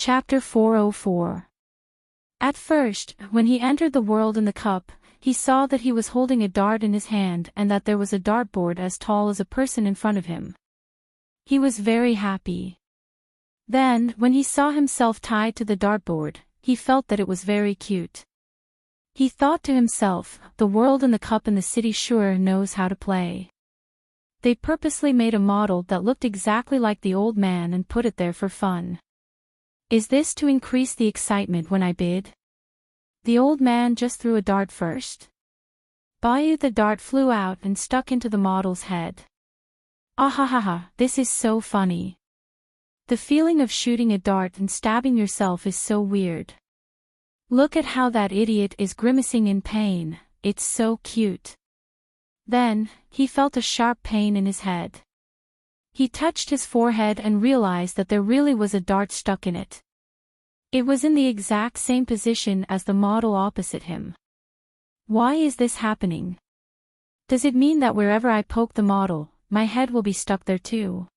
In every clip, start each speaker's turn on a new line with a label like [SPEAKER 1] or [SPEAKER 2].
[SPEAKER 1] Chapter 404. At first, when he entered the world in the cup, he saw that he was holding a dart in his hand and that there was a dartboard as tall as a person in front of him. He was very happy. Then, when he saw himself tied to the dartboard, he felt that it was very cute. He thought to himself, the world in the cup in the city sure knows how to play. They purposely made a model that looked exactly like the old man and put it there for fun. Is this to increase the excitement when I bid? The old man just threw a dart first. Bayou, the dart flew out and stuck into the model's head. Ahahaha, this is so funny. The feeling of shooting a dart and stabbing yourself is so weird. Look at how that idiot is grimacing in pain, it's so cute. Then, he felt a sharp pain in his head. He touched his forehead and realized that there really was a dart stuck in it. It was in the exact same position as the model opposite him. Why is this happening? Does it mean that wherever I poke the model, my head will be stuck there too?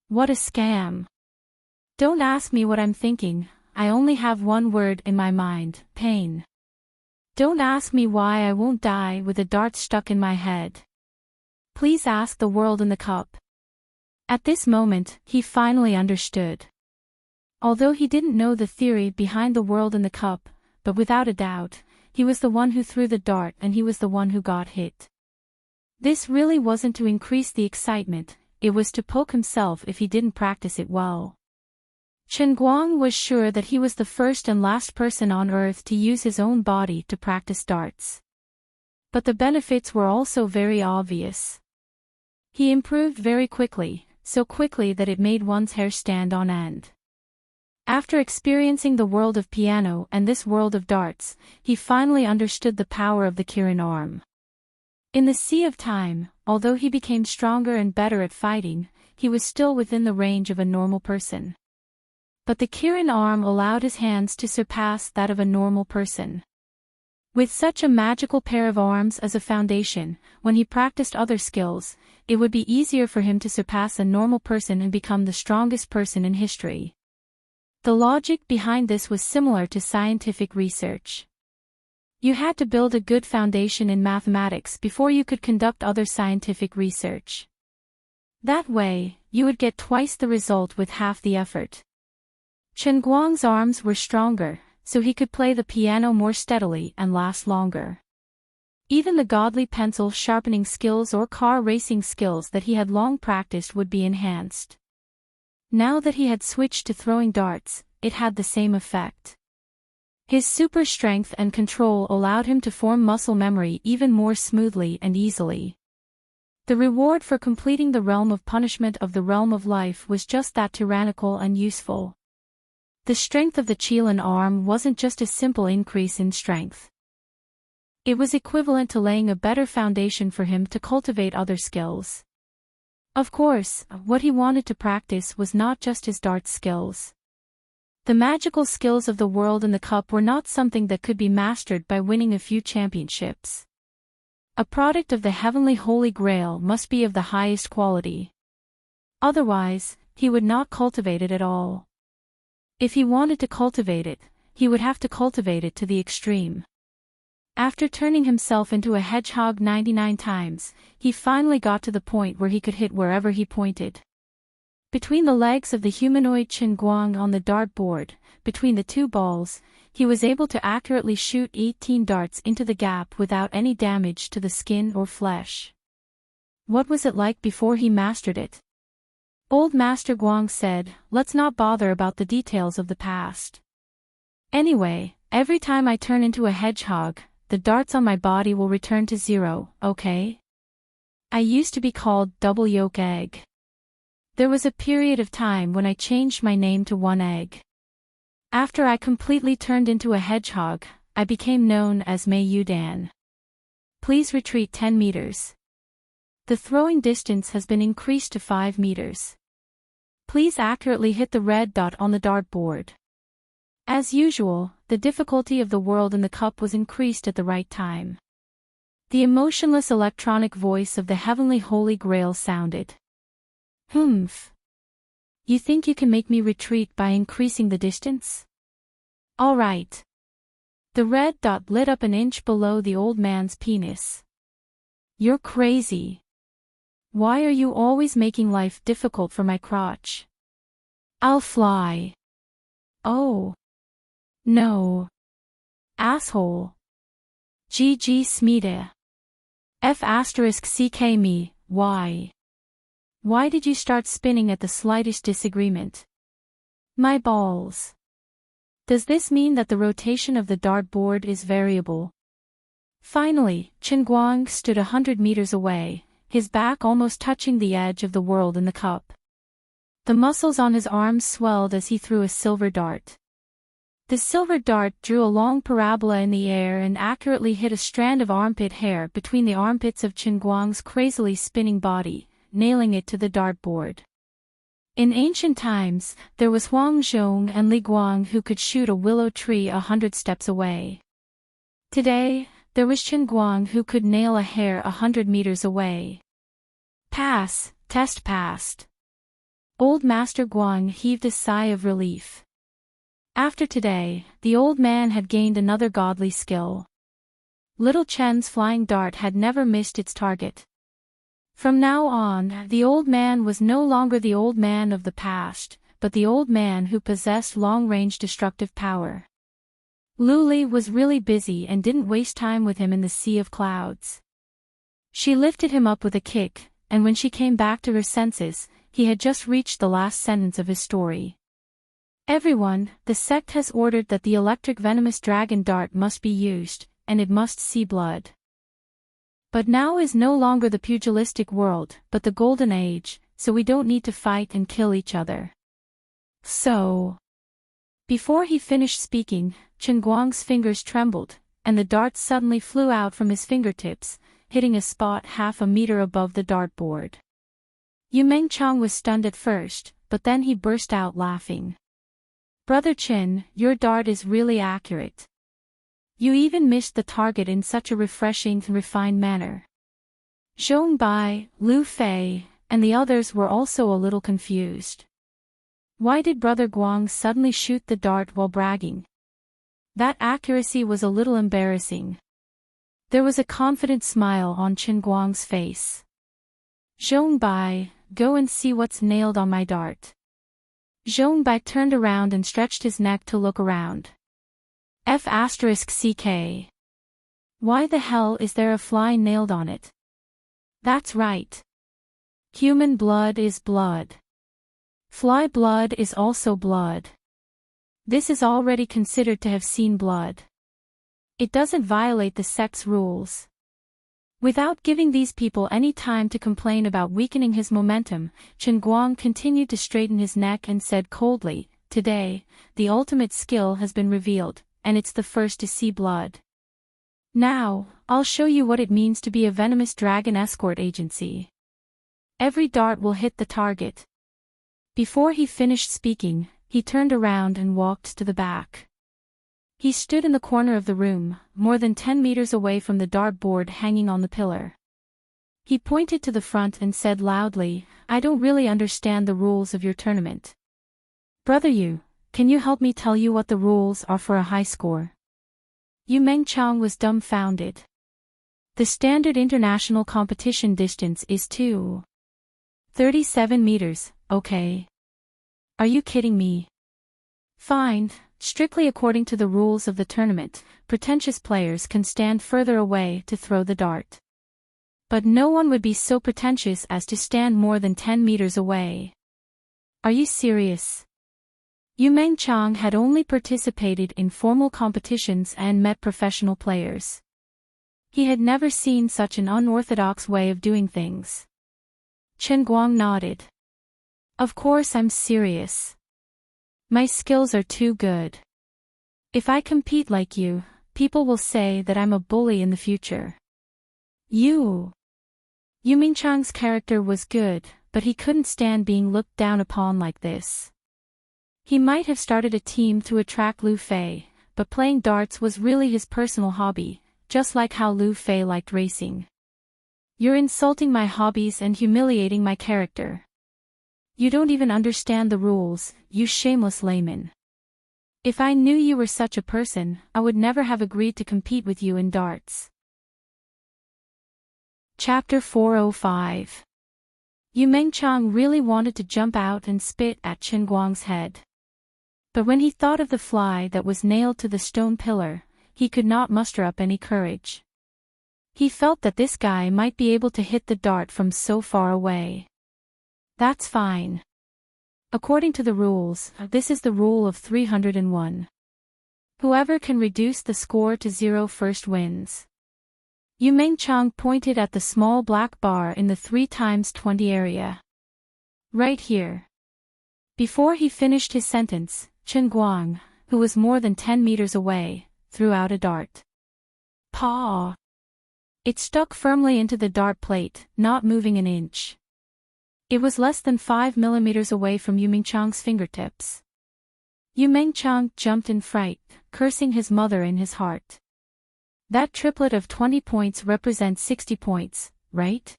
[SPEAKER 1] What a scam. Don't ask me what I'm thinking, I only have one word in my mind, pain. Don't ask me why I won't die with a dart stuck in my head. Please ask the world in the cup. At this moment, he finally understood. Although he didn't know the theory behind the world in the cup, but without a doubt, he was the one who threw the dart and he was the one who got hit. This really wasn't to increase the excitement, it was to poke himself if he didn't practice it well. Chen Guang was sure that he was the first and last person on Earth to use his own body to practice darts. But the benefits were also very obvious. He improved very quickly, so quickly that it made one's hair stand on end. After experiencing the world of piano and this world of darts, he finally understood the power of the Kirin arm. In the sea of time, although he became stronger and better at fighting, he was still within the range of a normal person. But the Kirin arm allowed his hands to surpass that of a normal person. With such a magical pair of arms as a foundation, when he practiced other skills, it would be easier for him to surpass a normal person and become the strongest person in history. The logic behind this was similar to scientific research. You had to build a good foundation in mathematics before you could conduct other scientific research. That way, you would get twice the result with half the effort. Chen Guang's arms were stronger, so he could play the piano more steadily and last longer. Even the godly pencil sharpening skills or car racing skills that he had long practiced would be enhanced. Now that he had switched to throwing darts, it had the same effect. His super strength and control allowed him to form muscle memory even more smoothly and easily. The reward for completing the realm of punishment of the realm of life was just that, tyrannical and useful. The strength of the Qilin arm wasn't just a simple increase in strength. It was equivalent to laying a better foundation for him to cultivate other skills. Of course, what he wanted to practice was not just his dart skills. The magical skills of the world in the cup were not something that could be mastered by winning a few championships. A product of the heavenly Holy Grail must be of the highest quality. Otherwise, he would not cultivate it at all. If he wanted to cultivate it, he would have to cultivate it to the extreme. After turning himself into a hedgehog 99 times, he finally got to the point where he could hit wherever he pointed. Between the legs of the humanoid Chen Guang on the dartboard, between the two balls, he was able to accurately shoot 18 darts into the gap without any damage to the skin or flesh. What was it like before he mastered it? Old Master Guang said, "Let's not bother about the details of the past. Anyway, every time I turn into a hedgehog, the darts on my body will return to 0, okay? I used to be called Double Yolk Egg. There was a period of time when I changed my name to One Egg. After I completely turned into a hedgehog, I became known as Mei Yudan. Please retreat 10 meters. The throwing distance has been increased to 5 meters. Please accurately hit the red dot on the dartboard." As usual, the difficulty of the world in the cup was increased at the right time. The emotionless electronic voice of the heavenly Holy Grail sounded. "Humph. You think you can make me retreat by increasing the distance? All right. The red dot lit up an inch below the old man's penis. You're crazy. Why are you always making life difficult for my crotch? I'll fly. Oh. No. Asshole. GG Smida. F***ck me, why? Why did you start spinning at the slightest disagreement? My balls. Does this mean that the rotation of the dartboard is variable? Finally, Chen Guang stood 100 meters away, his back almost touching the edge of the world in the cup. The muscles on his arms swelled as he threw a silver dart. The silver dart drew a long parabola in the air and accurately hit a strand of armpit hair between the armpits of Chen Guang's crazily spinning body, nailing it to the dartboard. In ancient times, there was Huang Zhong and Li Guang who could shoot a willow tree 100 steps away. Today, there was Chen Guang who could nail a hair 100 meters away. Pass, test passed. Old Master Guang heaved a sigh of relief. After today, the old man had gained another godly skill. Little Chen's flying dart had never missed its target. From now on, the old man was no longer the old man of the past, but the old man who possessed long-range destructive power. Lu Li was really busy and didn't waste time with him in the sea of clouds. She lifted him up with a kick, and when she came back to her senses, he had just reached the last sentence of his story. Everyone, the sect has ordered that the electric venomous dragon dart must be used, and it must see blood. But now is no longer the pugilistic world, but the golden age, so we don't need to fight and kill each other. So... Before he finished speaking, Chen Guang's fingers trembled, and the dart suddenly flew out from his fingertips, hitting a spot half a meter above the dartboard. Yu Mengchang was stunned at first, but then he burst out laughing. Brother Chen, your dart is really accurate. You even missed the target in such a refreshing and refined manner. Zhong Bai, Lu Fei, and the others were also a little confused. Why did Brother Guang suddenly shoot the dart while bragging? That accuracy was a little embarrassing. There was a confident smile on Chen Guang's face. Zhong Bai, go and see what's nailed on my dart. Zhong Bai turned around and stretched his neck to look around. F***ck. Why the hell is there a fly nailed on it? That's right. Human blood is blood. Fly blood is also blood. This is already considered to have seen blood. It doesn't violate the sect's rules. Without giving these people any time to complain about weakening his momentum, Chen Guang continued to straighten his neck and said coldly, "Today, the ultimate skill has been revealed, and it's the first to see blood. Now, I'll show you what it means to be a venomous dragon escort agency. Every dart will hit the target." Before he finished speaking, he turned around and walked to the back. He stood in the corner of the room, more than 10 meters away from the dartboard hanging on the pillar. He pointed to the front and said loudly, "I don't really understand the rules of your tournament. Brother Yu, can you help me tell you what the rules are for a high score?" Yu Mengchang was dumbfounded. The standard international competition distance is 237 meters, okay? Are you kidding me? Fine, strictly according to the rules of the tournament, pretentious players can stand further away to throw the dart. But no one would be so pretentious as to stand more than 10 meters away. Are you serious? Yu Mengchang had only participated in formal competitions and met professional players. He had never seen such an unorthodox way of doing things. Chen Guang nodded. Of course I'm serious. My skills are too good. If I compete like you, people will say that I'm a bully in the future. Yu Mengchang's character was good, but he couldn't stand being looked down upon like this. He might have started a team to attract Lu Fei, but playing darts was really his personal hobby, just like how Lu Fei liked racing. You're insulting my hobbies and humiliating my character. You don't even understand the rules, you shameless layman. If I knew you were such a person, I would never have agreed to compete with you in darts. Chapter 405. Yu Mengchang really wanted to jump out and spit at Chen Guang's head. But when he thought of the fly that was nailed to the stone pillar, he could not muster up any courage. He felt that this guy might be able to hit the dart from so far away. That's fine. According to the rules, this is the rule of 301. Whoever can reduce the score to 0 first wins. Yu Mengchang pointed at the small black bar in the 3x20 area. Right here. Before he finished his sentence, Chen Guang, who was more than 10 meters away, threw out a dart. Paw! It stuck firmly into the dart plate, not moving an inch. It was less than 5 millimeters away from Yu Mengchang's fingertips. Yu Mengchang jumped in fright, cursing his mother in his heart. That triplet of 20 points represents 60 points, right?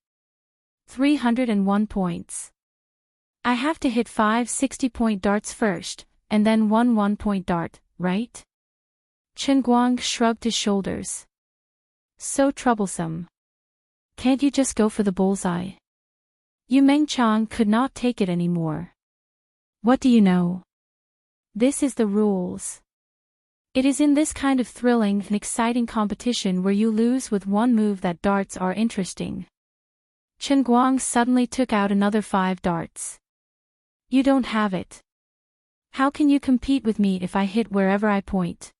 [SPEAKER 1] 301 points. I have to hit 5 60-point darts first, and then one 1-point dart, right? Chen Guang shrugged his shoulders. So troublesome. Can't you just go for the bullseye? Yu Mengchang could not take it anymore. What do you know? This is the rules. It is in this kind of thrilling and exciting competition where you lose with one move that darts are interesting. Chen Guang suddenly took out another 5 darts. You don't have it. How can you compete with me if I hit wherever I point?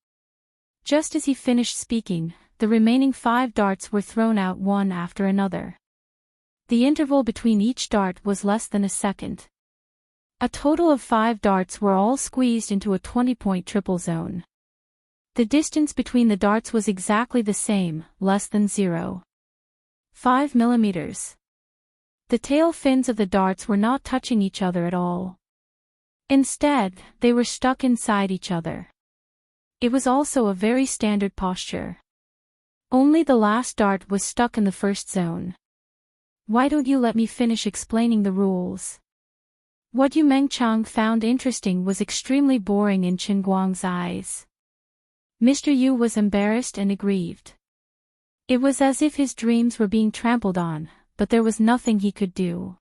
[SPEAKER 1] Just as he finished speaking, the remaining 5 darts were thrown out one after another. The interval between each dart was less than a second. A total of 5 darts were all squeezed into a 20-point triple zone. The distance between the darts was exactly the same, less than 0.5 millimeters. The tail fins of the darts were not touching each other at all. Instead, they were stuck inside each other. It was also a very standard posture. Only the last dart was stuck in the first zone. Why don't you let me finish explaining the rules? What Yu Mengchang found interesting was extremely boring in Chen Guang's eyes. Mr. Yu was embarrassed and aggrieved. It was as if his dreams were being trampled on, but there was nothing he could do.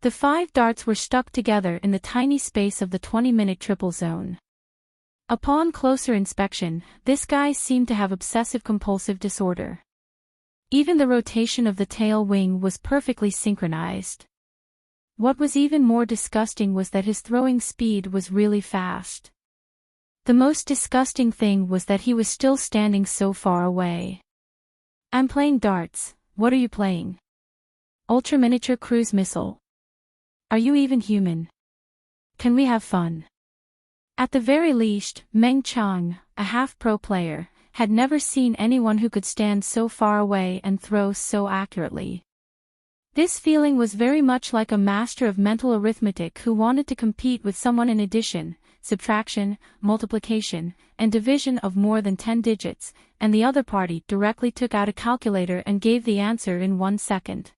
[SPEAKER 1] The 5 darts were stuck together in the tiny space of the 20-minute triple zone. Upon closer inspection, this guy seemed to have obsessive-compulsive disorder. Even the rotation of the tail wing was perfectly synchronized. What was even more disgusting was that his throwing speed was really fast. The most disgusting thing was that he was still standing so far away. I'm playing darts, what are you playing? Ultra miniature cruise missile. Are you even human? Can we have fun? At the very least, Meng Chang, a half-pro player, had never seen anyone who could stand so far away and throw so accurately. This feeling was very much like a master of mental arithmetic who wanted to compete with someone in addition, subtraction, multiplication, and division of more than 10 digits, and the other party directly took out a calculator and gave the answer in 1 second.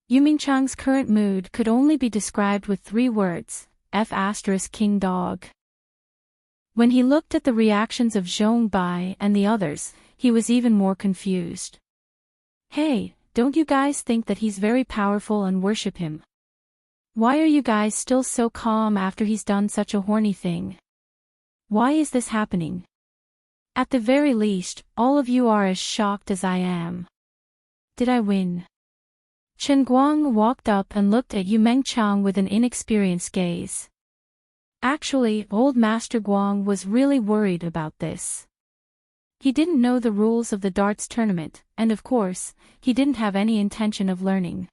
[SPEAKER 1] Yu Mengchang's current mood could only be described with 3 words, King dog. When he looked at the reactions of Zhong Bai and the others, he was even more confused. Hey, don't you guys think that he's very powerful and worship him? Why are you guys still so calm after he's done such a horny thing? Why is this happening? At the very least, all of you are as shocked as I am. Did I win? Chen Guang walked up and looked at Yu Mengchang with an inexperienced gaze. Actually, old Master Guang was really worried about this. He didn't know the rules of the darts tournament, and of course, he didn't have any intention of learning.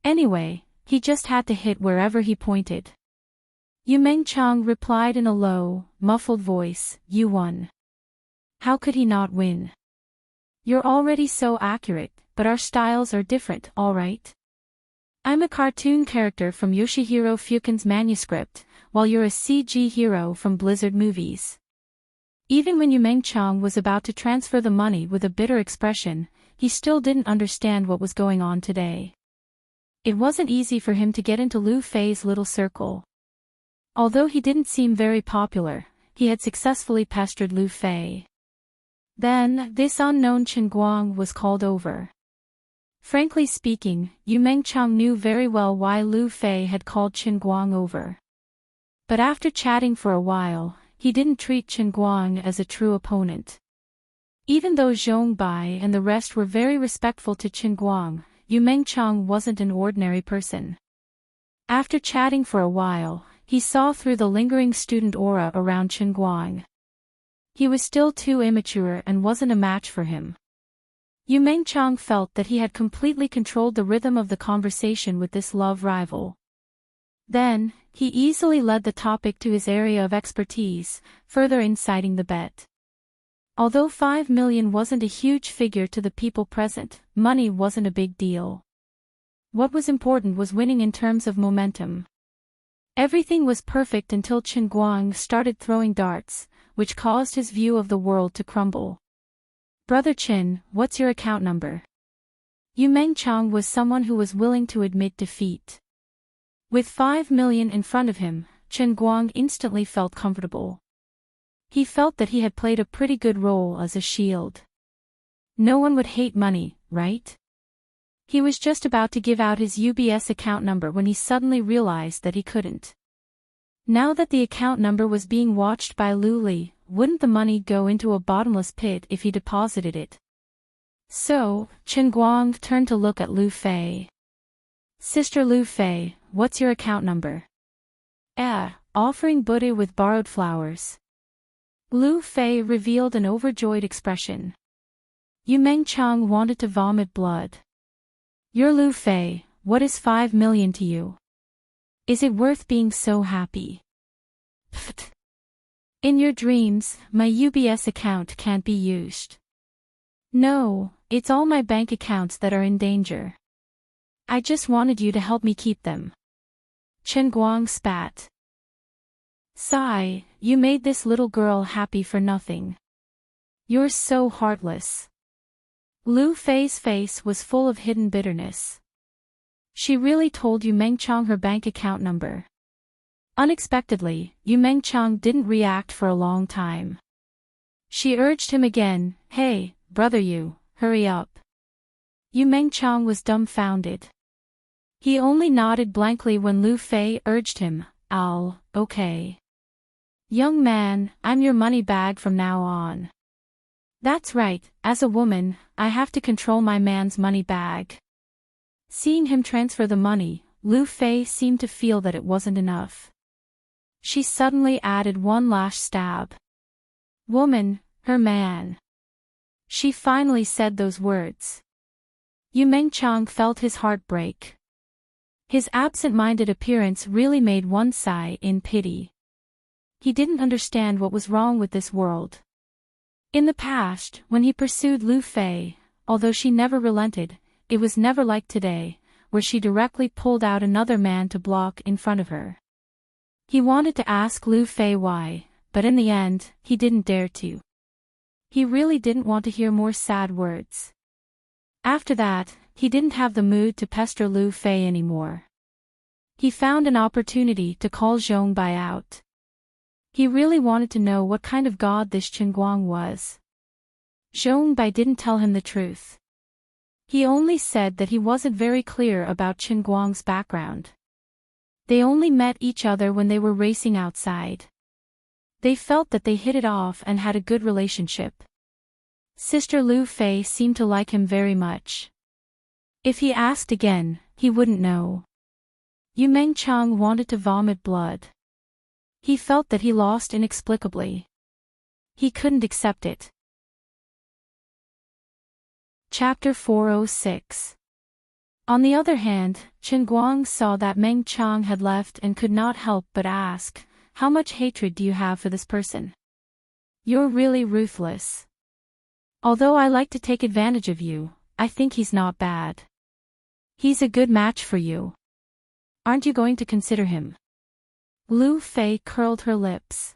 [SPEAKER 1] Anyway, he just had to hit wherever he pointed. Yu Mengchang replied in a low, muffled voice, "You won." How could he not win? You're already so accurate, but our styles are different, alright? I'm a cartoon character from Yoshihiro Fukin's manuscript, while you're a CG hero from Blizzard movies. Even when Yu Mengchang was about to transfer the money with a bitter expression, he still didn't understand what was going on today. It wasn't easy for him to get into Lu Fei's little circle. Although he didn't seem very popular, he had successfully pestered Lu Fei. Then, this unknown Chen Guang was called over. Frankly speaking, Yu Mengchang knew very well why Lu Fei had called Chen Guang over. But after chatting for a while, he didn't treat Chen Guang as a true opponent. Even though Zhong Bai and the rest were very respectful to Chen Guang, Yu Mengchang wasn't an ordinary person. After chatting for a while, he saw through the lingering student aura around Chen Guang. He was still too immature and wasn't a match for him. Yu Mengchang felt that he had completely controlled the rhythm of the conversation with this love rival. Then, he easily led the topic to his area of expertise, further inciting the bet. Although 5 million wasn't a huge figure to the people present, money wasn't a big deal. What was important was winning in terms of momentum. Everything was perfect until Chen Guang started throwing darts, which caused his view of the world to crumble. "Brother Chen, what's your account number?" Yu Mengchang was someone who was willing to admit defeat. With 5 million in front of him, Chen Guang instantly felt comfortable. He felt that he had played a pretty good role as a shield. No one would hate money, right? He was just about to give out his UBS account number when he suddenly realized that he couldn't. Now that the account number was being watched by Lu Li, wouldn't the money go into a bottomless pit if he deposited it? So, Chen Guang turned to look at Lu Fei. "Sister Lu Fei, what's your account number?" Offering Buddha with borrowed flowers. Lu Fei revealed an overjoyed expression. Yu Mengchang wanted to vomit blood. "You're Lu Fei, what is 5 million to you? Is it worth being so happy?" "Pfft. In your dreams, my UBS account can't be used." "No, it's all my bank accounts that are in danger. I just wanted you to help me keep them." Chen Guang spat. "Sigh, you made this little girl happy for nothing. You're so heartless." Lu Fei's face was full of hidden bitterness. She really told Yu Mengchang her bank account number. Unexpectedly, Yu Mengchang didn't react for a long time. She urged him again, "Hey, brother Yu, hurry up." Yu Mengchang was dumbfounded. He only nodded blankly when Lu Fei urged him, Okay. Young man, I'm your money bag from now on." "That's right, as a woman, I have to control my man's money bag." Seeing him transfer the money, Lu Fei seemed to feel that it wasn't enough. She suddenly added one last stab. "Woman, her man." She finally said those words. Yu Mengchang felt his heart break. His absent-minded appearance really made one sigh in pity. He didn't understand what was wrong with this world. In the past, when he pursued Lu Fei, although she never relented, it was never like today, where she directly pulled out another man to block in front of her. He wanted to ask Lu Fei why, but in the end, he didn't dare to. He really didn't want to hear more sad words. After that, he didn't have the mood to pester Lu Fei anymore. He found an opportunity to call Zhong Bai out. He really wanted to know what kind of god this Chen Guang was. Zhong Bai didn't tell him the truth. He only said that he wasn't very clear about Chen Guang's background. They only met each other when they were racing outside. They felt that they hit it off and had a good relationship. Sister Lu Fei seemed to like him very much. If he asked again, he wouldn't know. Yu Mengchang wanted to vomit blood. He felt that he lost inexplicably. He couldn't accept it. Chapter 406. On the other hand, Chen Guang saw that Mengchang had left and could not help but ask, "How much hatred do you have for this person? You're really ruthless. Although I like to take advantage of you, I think he's not bad. He's a good match for you. Aren't you going to consider him?" Lu Fei curled her lips.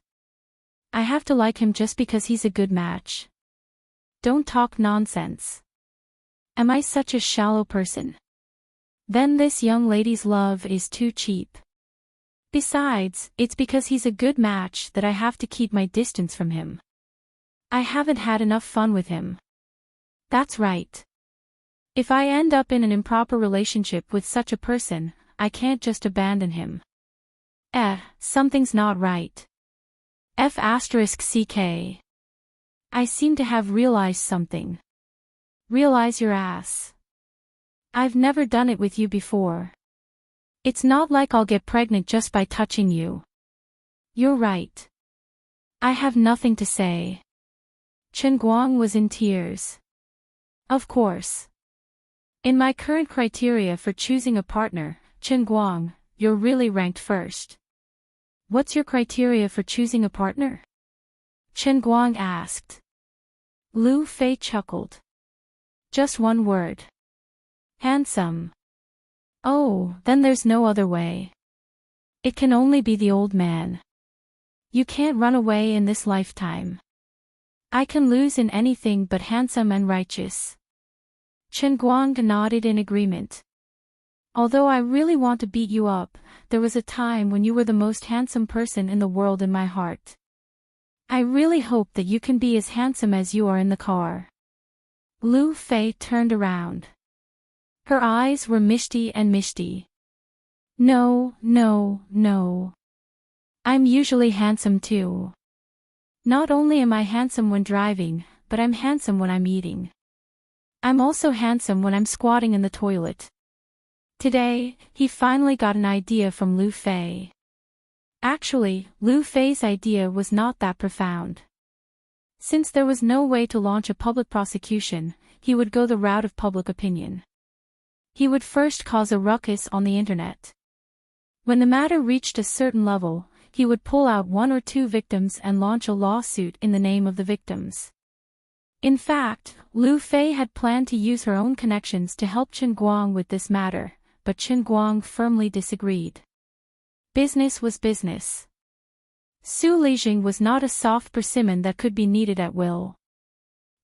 [SPEAKER 1] "I have to like him just because he's a good match. Don't talk nonsense. Am I such a shallow person?" Then this young lady's love is too cheap. Besides, it's because he's a good match that I have to keep my distance from him. I haven't had enough fun with him. That's right. If I end up in an improper relationship with such a person, I can't just abandon him. Something's not right. F***ck. I seem to have realized something. Realize your ass. I've never done it with you before. It's not like I'll get pregnant just by touching you. You're right. I have nothing to say. Chen Guang was in tears. Of course. In my current criteria for choosing a partner, Chen Guang, you're really ranked first. What's your criteria for choosing a partner? Chen Guang asked. Lu Fei chuckled. Just one word. Handsome. Oh, then there's no other way. It can only be the old man. You can't run away in this lifetime. I can lose in anything but handsome and righteous. Chen Guang nodded in agreement. Although I really want to beat you up, there was a time when you were the most handsome person in the world in my heart. I really hope that you can be as handsome as you are in the car. Lu Fei turned around. Her eyes were misty and misty. No. I'm usually handsome too. Not only am I handsome when driving, but I'm handsome when I'm eating. I'm also handsome when I'm squatting in the toilet. Today, he finally got an idea from Lu Fei. Actually, Lu Fei's idea was not that profound. Since there was no way to launch a public prosecution, he would go the route of public opinion. He would first cause a ruckus on the internet. When the matter reached a certain level, he would pull out one or two victims and launch a lawsuit in the name of the victims. In fact, Lu Fei had planned to use her own connections to help Chen Guang with this matter, but Chen Guang firmly disagreed. Business was business. Su Lijing was not a soft persimmon that could be kneaded at will.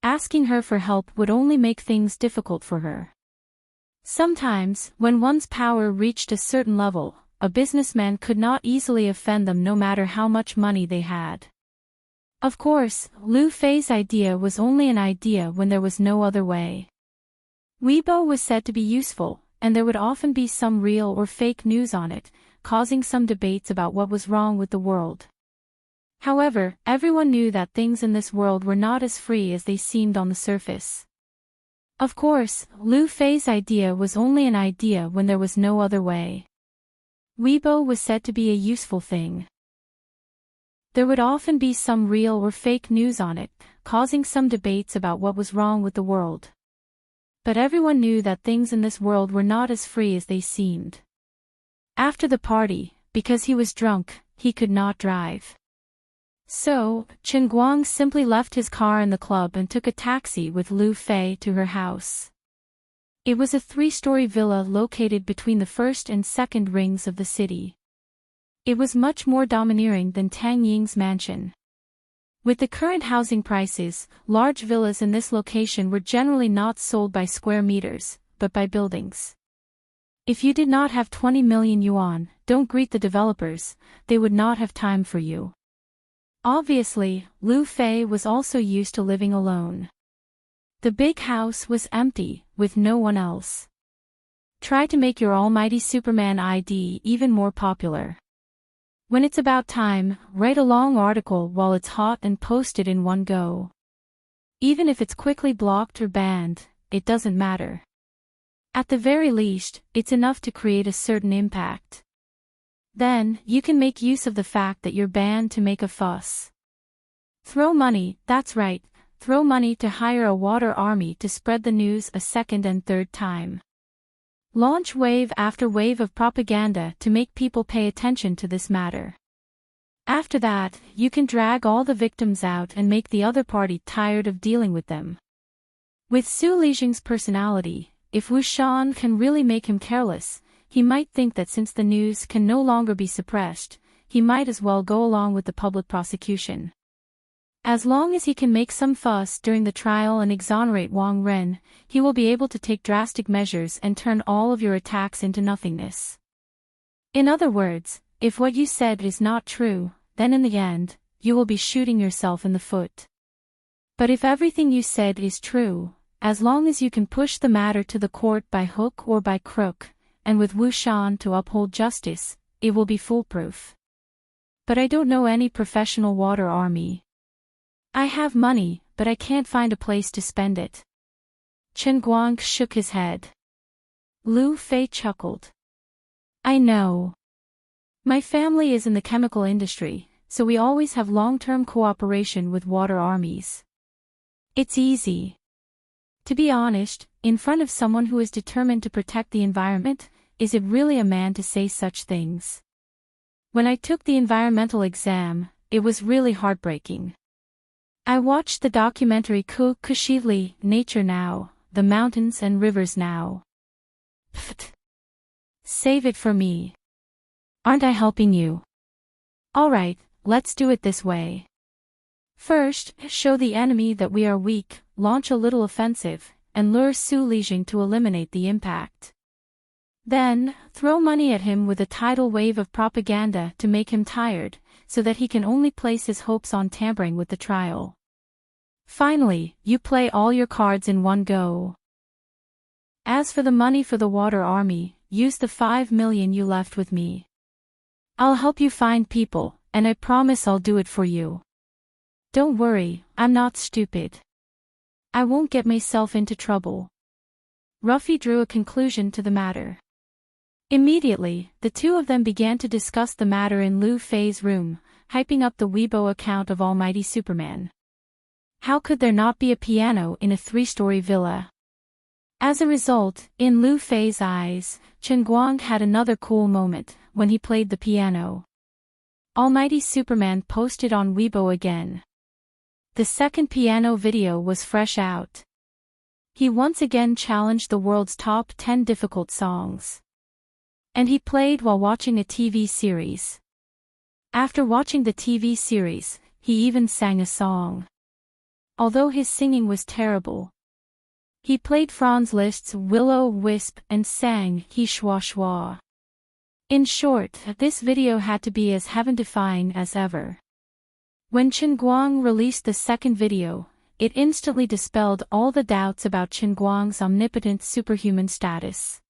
[SPEAKER 1] Asking her for help would only make things difficult for her. Sometimes, when one's power reached a certain level, a businessman could not easily offend them no matter how much money they had. Of course, Lu Fei's idea was only an idea when there was no other way. Weibo was said to be useful, and there would often be some real or fake news on it, causing some debates about what was wrong with the world. However, everyone knew that things in this world were not as free as they seemed on the surface. Of course, Lu Fei's idea was only an idea when there was no other way. Weibo was said to be a useful thing. There would often be some real or fake news on it, causing some debates about what was wrong with the world. But everyone knew that things in this world were not as free as they seemed. After the party, because he was drunk, he could not drive. So, Chen Guang simply left his car in the club and took a taxi with Lu Fei to her house. It was a 3-story villa located between the first and second rings of the city. It was much more domineering than Tang Ying's mansion. With the current housing prices, large villas in this location were generally not sold by square meters, but by buildings. If you did not have 20 million yuan, don't greet the developers, they would not have time for you. Obviously, Lu Fei was also used to living alone. The big house was empty, with no one else. Try to make your almighty Superman ID even more popular. When it's about time, write a long article while it's hot and post it in one go. Even if it's quickly blocked or banned, it doesn't matter. At the very least, it's enough to create a certain impact. Then, you can make use of the fact that you're banned to make a fuss. Throw money, that's right, throw money to hire a water army to spread the news a second and third time. Launch wave after wave of propaganda to make people pay attention to this matter. After that, you can drag all the victims out and make the other party tired of dealing with them. With Su Lijing's personality, if Wu Shan can really make him careless, he might think that since the news can no longer be suppressed, he might as well go along with the public prosecution. As long as he can make some fuss during the trial and exonerate Wang Ren, he will be able to take drastic measures and turn all of your attacks into nothingness. In other words, if what you said is not true, then in the end, you will be shooting yourself in the foot. But if everything you said is true, as long as you can push the matter to the court by hook or by crook, and with Wu Shan to uphold justice, it will be foolproof. But I don't know any professional water army. I have money, but I can't find a place to spend it. Chen Guang shook his head. Lu Fei chuckled. I know. My family is in the chemical industry, so we always have long-term cooperation with water armies. It's easy. To be honest, in front of someone who is determined to protect the environment, is it really a man to say such things? When I took the environmental exam, it was really heartbreaking. I watched the documentary Kushivli, Nature Now, The Mountains and Rivers Now. Pfft. Save it for me. Aren't I helping you? Alright, let's do it this way. First, show the enemy that we are weak, launch a little offensive, and lure Su Lijing to eliminate the impact. Then, throw money at him with a tidal wave of propaganda to make him tired, so that he can only place his hopes on tampering with the trial. Finally, you play all your cards in one go. As for the money for the water army, use the 5 million you left with me. I'll help you find people, and I promise I'll do it for you. Don't worry, I'm not stupid. I won't get myself into trouble. Ruffy drew a conclusion to the matter. Immediately, the two of them began to discuss the matter in Lu Fei's room, hyping up the Weibo account of Almighty Superman. How could there not be a piano in a 3-story villa? As a result, in Lu Fei's eyes, Chen Guang had another cool moment, when he played the piano. Almighty Superman posted on Weibo again. The second piano video was fresh out. He once again challenged the world's top 10 difficult songs. And he played while watching a TV series. After watching the TV series, he even sang a song. Although his singing was terrible. He played Franz Liszt's Will-O-Wisp and sang He Schwa Schwa. In short, this video had to be as heaven-defying as ever. When Chen Guang released the second video, it instantly dispelled all the doubts about Chen Guang's omnipotent superhuman status.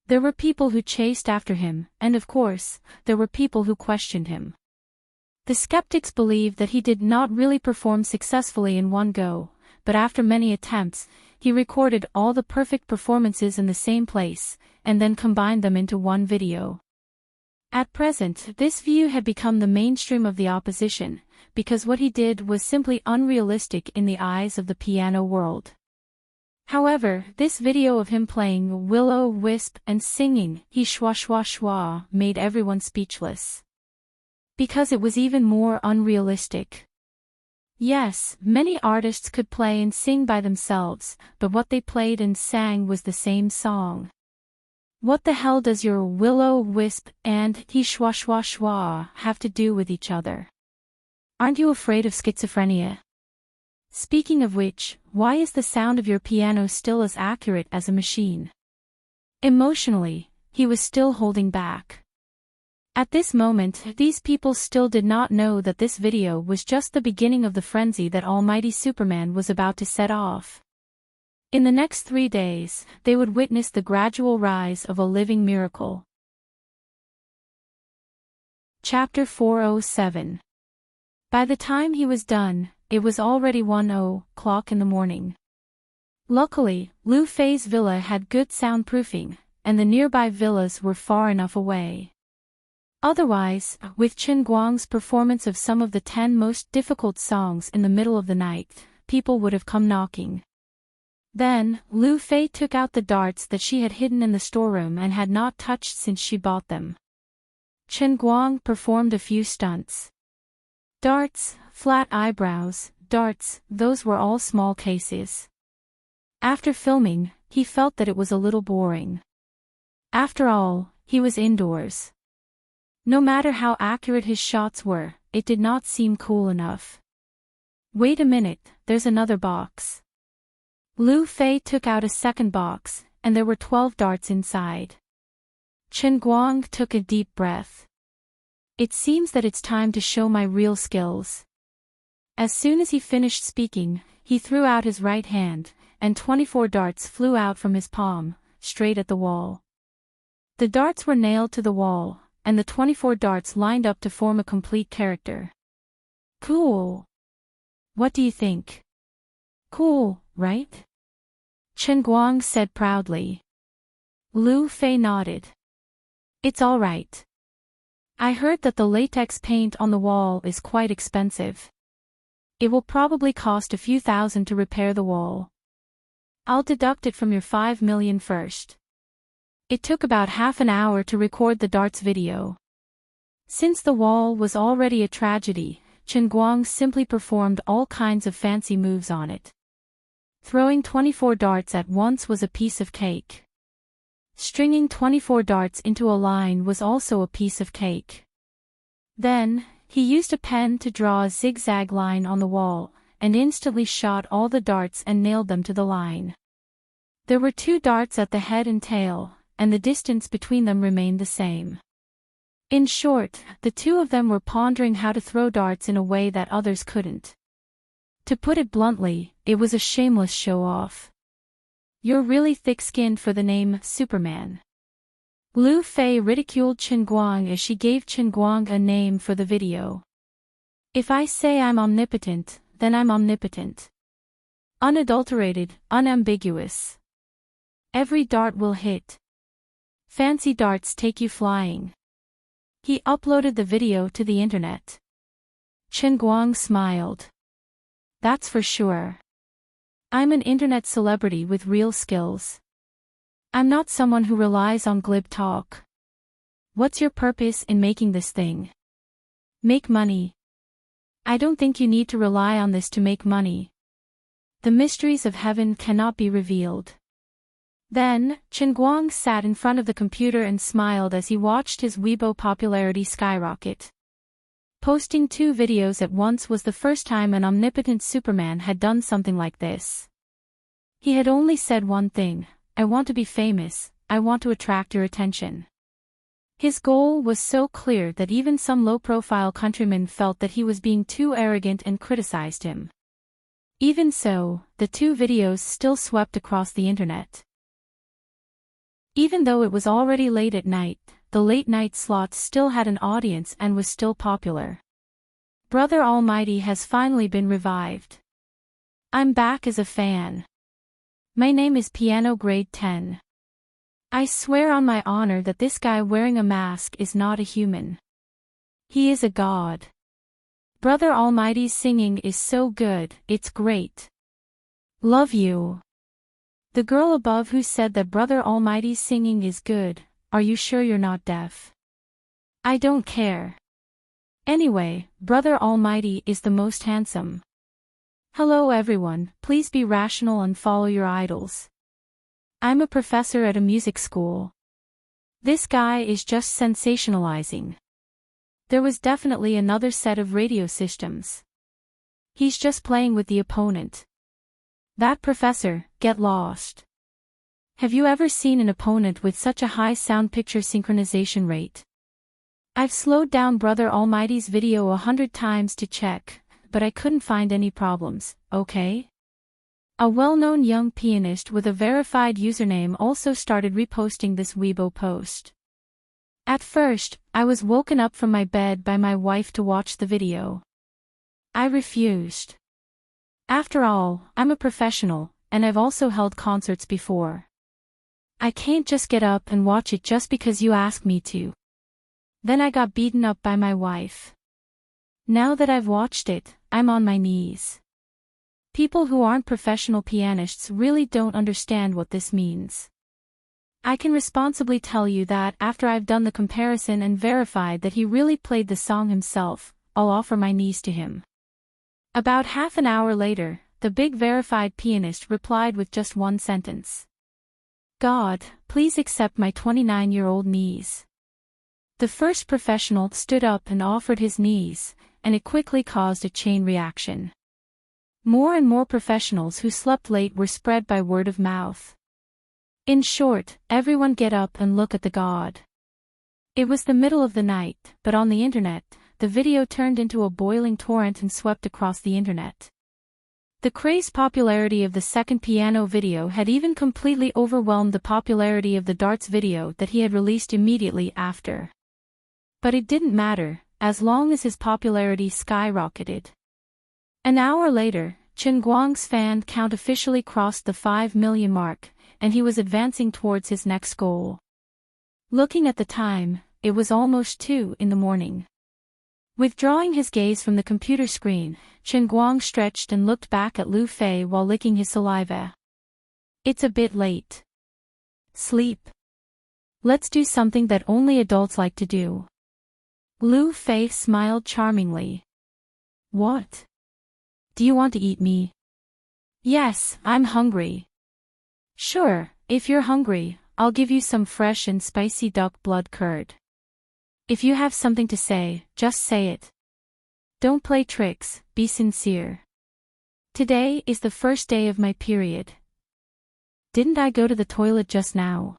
[SPEAKER 1] There were people who chased after him, and of course, there were people who questioned him. The skeptics believed that he did not really perform successfully in one go, but after many attempts, he recorded all the perfect performances in the same place, and then combined them into one video. At present, this view had become the mainstream of the opposition, because what he did was simply unrealistic in the eyes of the piano world. However, this video of him playing Will-O-Wisp and singing He Schwa Schwa Schwa made everyone speechless. Because it was even more unrealistic. Yes, many artists could play and sing by themselves, but what they played and sang was the same song. What the hell does your Will-O-Wisp and He Schwa Schwa Schwa have to do with each other? Aren't you afraid of schizophrenia? Speaking of which, why is the sound of your piano still as accurate as a machine? Emotionally, he was still holding back. At this moment, these people still did not know that this video was just the beginning of the frenzy that Almighty Superman was about to set off. In the next 3 days, they would witness the gradual rise of a living miracle. Chapter 407. By the time he was done, it was already 1:00 in the morning. Luckily, Lu Fei's villa had good soundproofing, and the nearby villas were far enough away. Otherwise, with Chen Guang's performance of some of the 10 most difficult songs in the middle of the night, people would have come knocking. Then, Lu Fei took out the darts that she had hidden in the storeroom and had not touched since she bought them. Chen Guang performed a few stunts. Darts, flat eyebrows, darts, those were all small cases. After filming, he felt that it was a little boring. After all, he was indoors. No matter how accurate his shots were, it did not seem cool enough. Wait a minute, there's another box. Lu Fei took out a second box, and there were 12 darts inside. Chen Guang took a deep breath. It seems that it's time to show my real skills. As soon as he finished speaking, he threw out his right hand, and 24 darts flew out from his palm, straight at the wall. The darts were nailed to the wall, and the 24 darts lined up to form a complete character. Cool. What do you think? Cool, right? Chen Guang said proudly. Lu Fei nodded. It's all right. I heard that the latex paint on the wall is quite expensive. It will probably cost a few thousand to repair the wall. I'll deduct it from your 5 million first. It took about half an hour to record the darts video. Since the wall was already a tragedy, Chen Guang simply performed all kinds of fancy moves on it. Throwing 24 darts at once was a piece of cake. Stringing 24 darts into a line was also a piece of cake. Then, he used a pen to draw a zigzag line on the wall, and instantly shot all the darts and nailed them to the line. There were 2 darts at the head and tail, and the distance between them remained the same. In short, the two of them were pondering how to throw darts in a way that others couldn't. To put it bluntly, it was a shameless show-off. You're really thick-skinned for the name Superman. Lu Fei ridiculed Chen Guang as she gave Chen Guang a name for the video. If I say I'm omnipotent, then I'm omnipotent. Unadulterated, unambiguous. Every dart will hit. Fancy darts take you flying. He uploaded the video to the internet. Chen Guang smiled. That's for sure. I'm an internet celebrity with real skills. I'm not someone who relies on glib talk. What's your purpose in making this thing? Make money. I don't think you need to rely on this to make money. The mysteries of heaven cannot be revealed. Then, Chen Guang sat in front of the computer and smiled as he watched his Weibo popularity skyrocket. Posting 2 videos at once was the first time an omnipotent Superman had done something like this. He had only said one thing: I want to be famous, I want to attract your attention. His goal was so clear that even some low-profile countrymen felt that he was being too arrogant and criticized him. Even so, the 2 videos still swept across the internet. Even though it was already late at night, the late-night slot still had an audience and was still popular. Brother Almighty has finally been revived. I'm back as a fan. My name is Piano Grade 10. I swear on my honor that this guy wearing a mask is not a human. He is a god. Brother Almighty's singing is so good, it's great. Love you. The girl above who said that Brother Almighty's singing is good, are you sure you're not deaf? I don't care. Anyway, Brother Almighty is the most handsome. Hello everyone, please be rational and follow your idols. I'm a professor at a music school. This guy is just sensationalizing. There was definitely another set of radio systems. He's just playing with the opponent. That professor, get lost. Have you ever seen an opponent with such a high sound picture synchronization rate? I've slowed down Brother Almighty's video 100 times to check, but I couldn't find any problems, okay? A well-known young pianist with a verified username also started reposting this Weibo post. At first, I was woken up from my bed by my wife to watch the video. I refused. After all, I'm a professional, and I've also held concerts before. I can't just get up and watch it just because you asked me to. Then I got beaten up by my wife. Now that I've watched it, I'm on my knees. People who aren't professional pianists really don't understand what this means. I can responsibly tell you that after I've done the comparison and verified that he really played the song himself, I'll offer my knees to him. About half an hour later, the big verified pianist replied with just one sentence. God, please accept my 29-year-old knees. The first professional stood up and offered his knees, and it quickly caused a chain reaction. More and more professionals who slept late were spread by word of mouth. In short, everyone get up and look at the god. It was the middle of the night, but on the internet, the video turned into a boiling torrent and swept across the internet. The crazed popularity of the second piano video had even completely overwhelmed the popularity of the darts video that he had released immediately after. But it didn't matter, as long as his popularity skyrocketed. An hour later, Chen Guang's fan count officially crossed the 5 million mark, and he was advancing towards his next goal. Looking at the time, it was almost 2 in the morning. Withdrawing his gaze from the computer screen, Chen Guang stretched and looked back at Lu Fei while licking his saliva. It's a bit late. Sleep. Let's do something that only adults like to do. Lu Fei smiled charmingly. What? Do you want to eat me? Yes, I'm hungry. Sure, if you're hungry, I'll give you some fresh and spicy duck blood curd. If you have something to say, just say it. Don't play tricks, be sincere. Today is the first day of my period. Didn't I go to the toilet just now?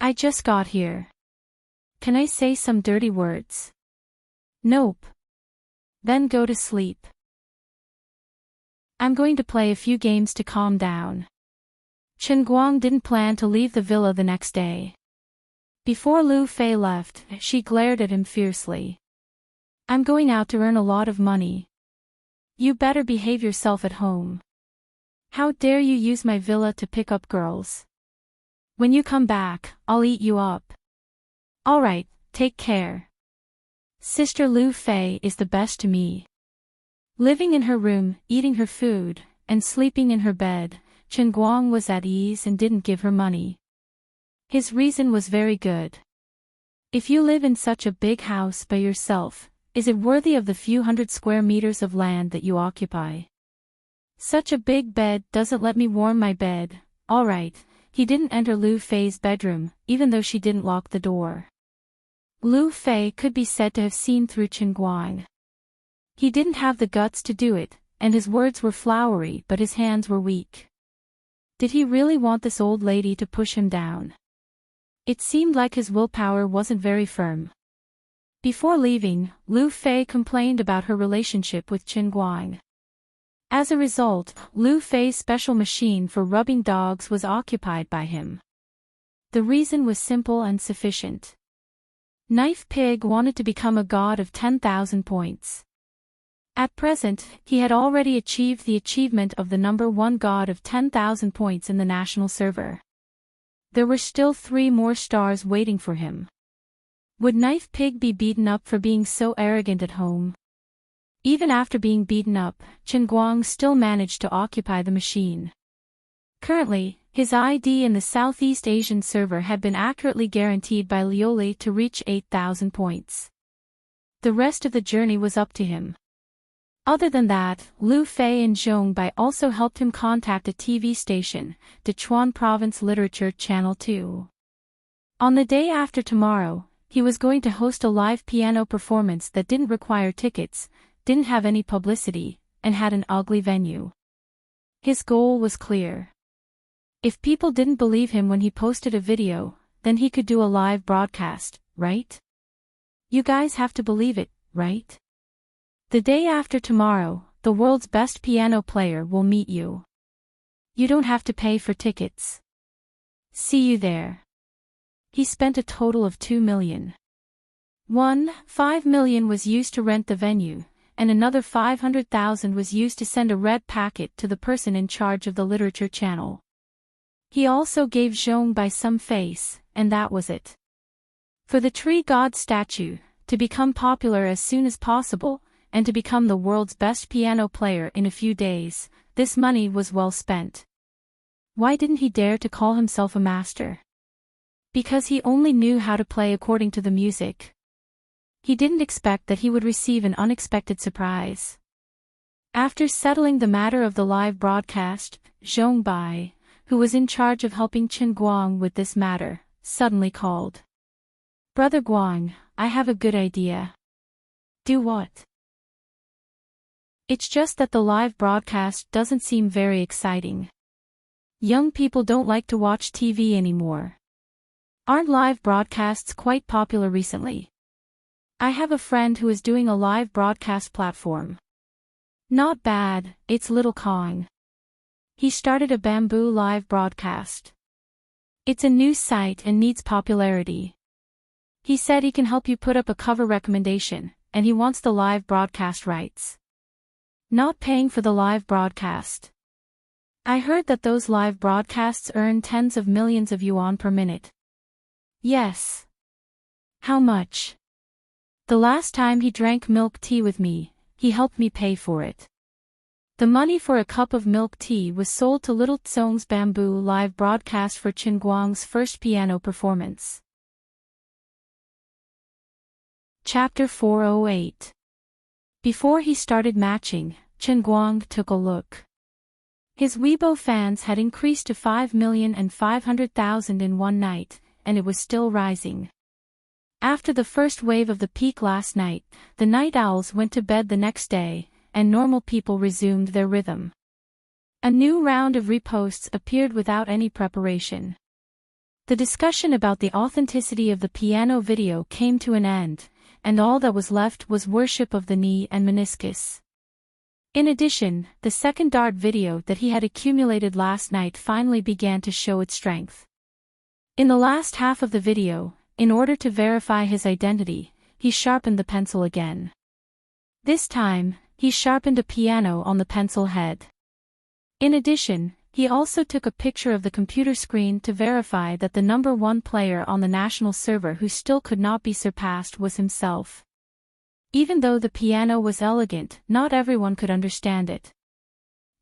[SPEAKER 1] I just got here. Can I say some dirty words? Nope. Then go to sleep. I'm going to play a few games to calm down. Chen Guang didn't plan to leave the villa the next day. Before Lu Fei left, she glared at him fiercely. I'm going out to earn a lot of money. You better behave yourself at home. How dare you use my villa to pick up girls? When you come back, I'll eat you up. Alright, take care. Sister Lu Fei is the best to me. Living in her room, eating her food, and sleeping in her bed, Chen Guang was at ease and didn't give her money. His reason was very good. If you live in such a big house by yourself, is it worthy of the few hundred square meters of land that you occupy? Such a big bed doesn't let me warm my bed. Alright, he didn't enter Lu Fei's bedroom, even though she didn't lock the door. Lu Fei could be said to have seen through Chen Guang. He didn't have the guts to do it, and his words were flowery but his hands were weak. Did he really want this old lady to push him down? It seemed like his willpower wasn't very firm. Before leaving, Lu Fei complained about her relationship with Chen Guang. As a result, Lu Fei's special machine for rubbing dogs was occupied by him. The reason was simple and sufficient. Knife Pig wanted to become a god of 10,000 points. At present, he had already achieved the achievement of the number 1 god of 10,000 points in the national server. There were still 3 more stars waiting for him. Would Knife Pig be beaten up for being so arrogant at home? Even after being beaten up, Chen Guang still managed to occupy the machine. Currently, his ID in the Southeast Asian server had been accurately guaranteed by Lioli to reach 8,000 points. The rest of the journey was up to him. Other than that, Lu Fei and Zhong Bai also helped him contact a TV station, Sichuan Province Literature Channel 2. On the day after tomorrow, he was going to host a live piano performance that didn't require tickets, didn't have any publicity, and had an ugly venue. His goal was clear. If people didn't believe him when he posted a video, then he could do a live broadcast, right? You guys have to believe it, right? The day after tomorrow, the world's best piano player will meet you. You don't have to pay for tickets. See you there. He spent a total of 2 million. 5 million was used to rent the venue, and another 500,000 was used to send a red packet to the person in charge of the literature channel. He also gave Zhong Bai some face, and that was it. For the tree god statue, to become popular as soon as possible, and to become the world's best piano player in a few days, this money was well spent. Why didn't he dare to call himself a master? Because he only knew how to play according to the music. He didn't expect that he would receive an unexpected surprise. After settling the matter of the live broadcast, Zhong Bai, who was in charge of helping Chen Guang with this matter, suddenly called. Brother Guang, I have a good idea. Do what? It's just that the live broadcast doesn't seem very exciting. Young people don't like to watch TV anymore. Aren't live broadcasts quite popular recently? I have a friend who is doing a live broadcast platform. Not bad, it's little Kong. He started a bamboo live broadcast. It's a news site and needs popularity. He said he can help you put up a cover recommendation, and he wants the live broadcast rights. Not paying for the live broadcast. I heard that those live broadcasts earn tens of millions of yuan per minute. Yes. How much? The last time he drank milk tea with me, he helped me pay for it. The money for a cup of milk tea was sold to Little Tsong's bamboo live broadcast for Chen Guang's first piano performance. Chapter 408. Before he started matching, Chen Guang took a look. His Weibo fans had increased to 5,500,000 in one night, and it was still rising. After the first wave of the peak last night, the night owls went to bed the next day, and normal people resumed their rhythm. A new round of reposts appeared without any preparation. The discussion about the authenticity of the piano video came to an end, and all that was left was worship of the knee and meniscus. In addition, the second dart video that he had accumulated last night finally began to show its strength. In the last half of the video, in order to verify his identity, he sharpened the pencil again. This time, he sharpened a piano on the pencil head. In addition, he also took a picture of the computer screen to verify that the number one player on the national server who still could not be surpassed was himself. Even though the piano was elegant, not everyone could understand it.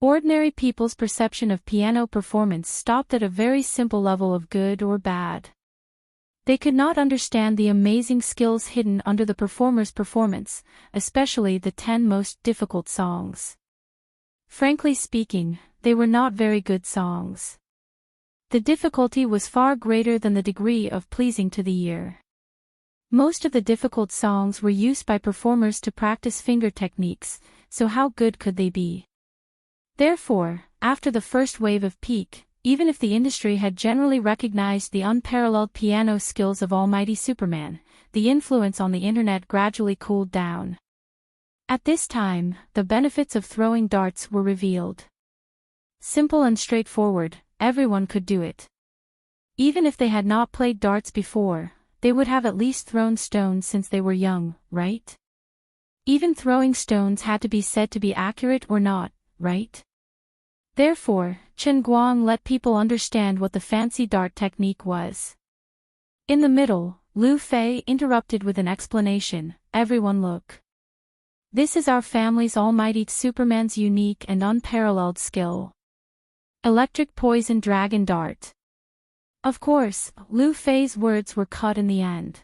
[SPEAKER 1] Ordinary people's perception of piano performance stopped at a very simple level of good or bad. They could not understand the amazing skills hidden under the performer's performance, especially the 10 most difficult songs. Frankly speaking, they were not very good songs. The difficulty was far greater than the degree of pleasing to the ear. Most of the difficult songs were used by performers to practice finger techniques, so how good could they be? Therefore, after the first wave of peak, even if the industry had generally recognized the unparalleled piano skills of Almighty Superman, the influence on the internet gradually cooled down. At this time, the benefits of throwing darts were revealed. Simple and straightforward, everyone could do it. Even if they had not played darts before, they would have at least thrown stones since they were young, right? Even throwing stones had to be said to be accurate or not, right? Therefore, Chen Guang let people understand what the fancy dart technique was. In the middle, Lu Fei interrupted with an explanation. Everyone look. This is our family's Almighty Superman's unique and unparalleled skill. Electric Poison Dragon Dart. Of course, Lu Fei's words were cut in the end.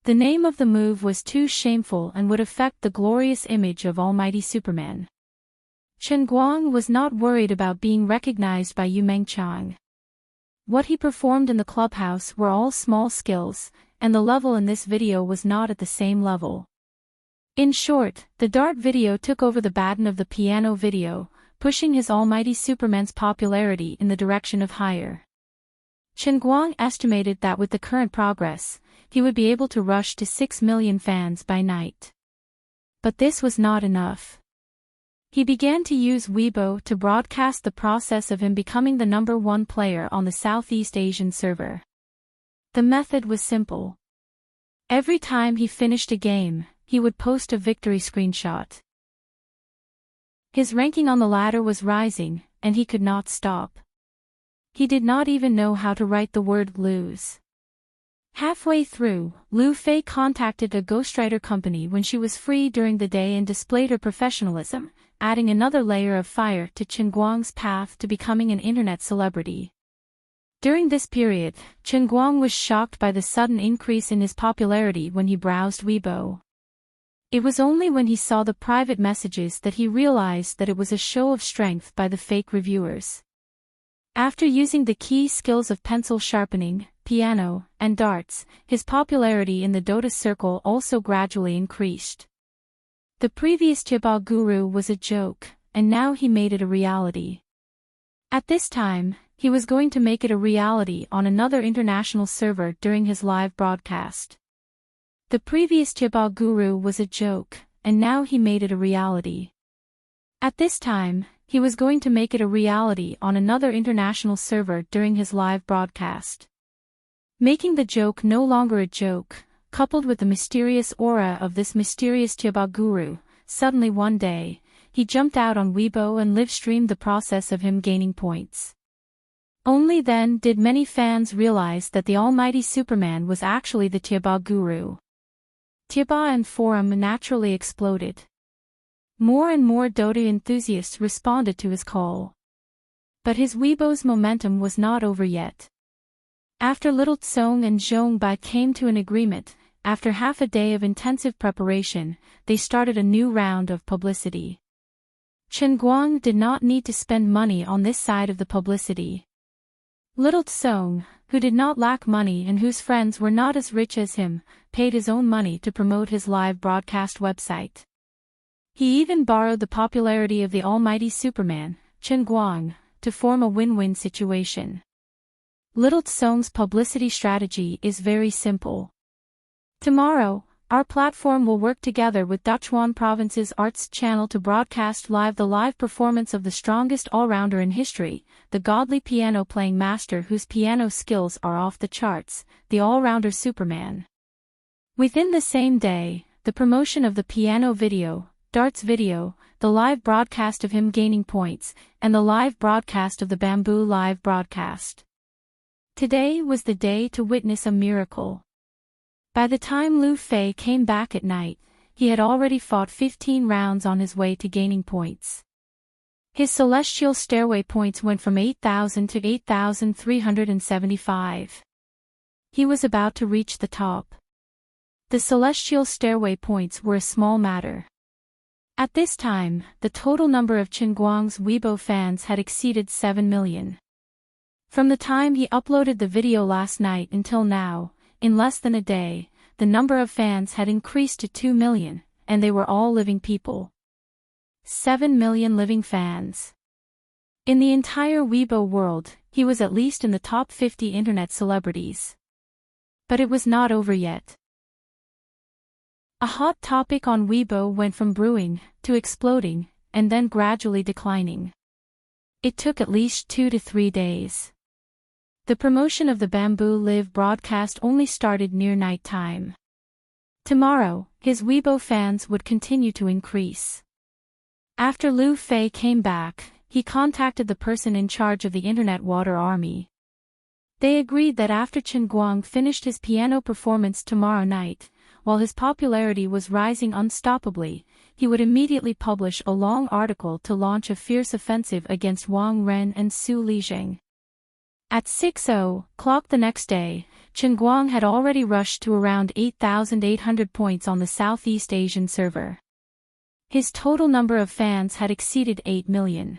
[SPEAKER 1] The name of the move was too shameful and would affect the glorious image of Almighty Superman. Chen Guang was not worried about being recognized by Yu Mengchang. What he performed in the clubhouse were all small skills, and the level in this video was not at the same level. In short, the dart video took over the baton of the piano video, pushing his Almighty Superman's popularity in the direction of higher. Chen Guang estimated that with the current progress, he would be able to rush to 6 million fans by night. But this was not enough. He began to use Weibo to broadcast the process of him becoming the number one player on the Southeast Asian server. The method was simple. Every time he finished a game, he would post a victory screenshot. His ranking on the ladder was rising, and he could not stop. He did not even know how to write the word lose. Halfway through, Lu Fei contacted a ghostwriter company when she was free during the day and displayed her professionalism, adding another layer of fire to Chen Guang's path to becoming an internet celebrity. During this period, Chen Guang was shocked by the sudden increase in his popularity when he browsed Weibo. It was only when he saw the private messages that he realized that it was a show of strength by the fake reviewers. After using the key skills of pencil sharpening, piano, and darts, his popularity in the Dota circle also gradually increased. The previous Chiba guru was a joke, and now he made it a reality. At this time, he was going to make it a reality on another international server during his live broadcast. The previous Chiba guru was a joke, and now he made it a reality. At this time, he was going to make it a reality on another international server during his live broadcast. Making the joke no longer a joke, coupled with the mysterious aura of this mysterious Chiba guru, suddenly one day, he jumped out on Weibo and live-streamed the process of him gaining points. Only then did many fans realize that the almighty Superman was actually the Chiba guru. Chiba and forum naturally exploded. More and more Dota enthusiasts responded to his call. But his Weibo's momentum was not over yet. After Little Tsong and Zhongbai came to an agreement, after half a day of intensive preparation, they started a new round of publicity. Chen Guang did not need to spend money on this side of the publicity. Little Tsong, who did not lack money and whose friends were not as rich as him, paid his own money to promote his live broadcast website. He even borrowed the popularity of the almighty Superman, Chen Guang, to form a win-win situation. Little Tsong's publicity strategy is very simple. Tomorrow, our platform will work together with Dachuan Province's Arts channel to broadcast live the live performance of the strongest all-rounder in history, the godly piano-playing master whose piano skills are off the charts, the all-rounder Superman. Within the same day, the promotion of the piano video, darts video, the live broadcast of him gaining points, and the live broadcast of the bamboo live broadcast. Today was the day to witness a miracle. By the time Lu Fei came back at night, he had already fought 15 rounds on his way to gaining points. His celestial stairway points went from 8,000 to 8,375. He was about to reach the top. The celestial stairway points were a small matter. At this time, the total number of Chen Guang's Weibo fans had exceeded 7 million. From the time he uploaded the video last night until now, in less than a day, the number of fans had increased to 2 million, and they were all living people. 7 million living fans. In the entire Weibo world, he was at least in the top 50 internet celebrities. But it was not over yet. A hot topic on Weibo went from brewing, to exploding, and then gradually declining. It took at least 2 to 3 days. The promotion of the Bamboo Live broadcast only started near night time. Tomorrow, his Weibo fans would continue to increase. After Lu Fei came back, he contacted the person in charge of the Internet Water Army. They agreed that after Chen Guang finished his piano performance tomorrow night, while his popularity was rising unstoppably, he would immediately publish a long article to launch a fierce offensive against Wang Ren and Su Lizheng. At 6:00 the next day, Chen Guang had already rushed to around 8,800 points on the Southeast Asian server. His total number of fans had exceeded 8 million.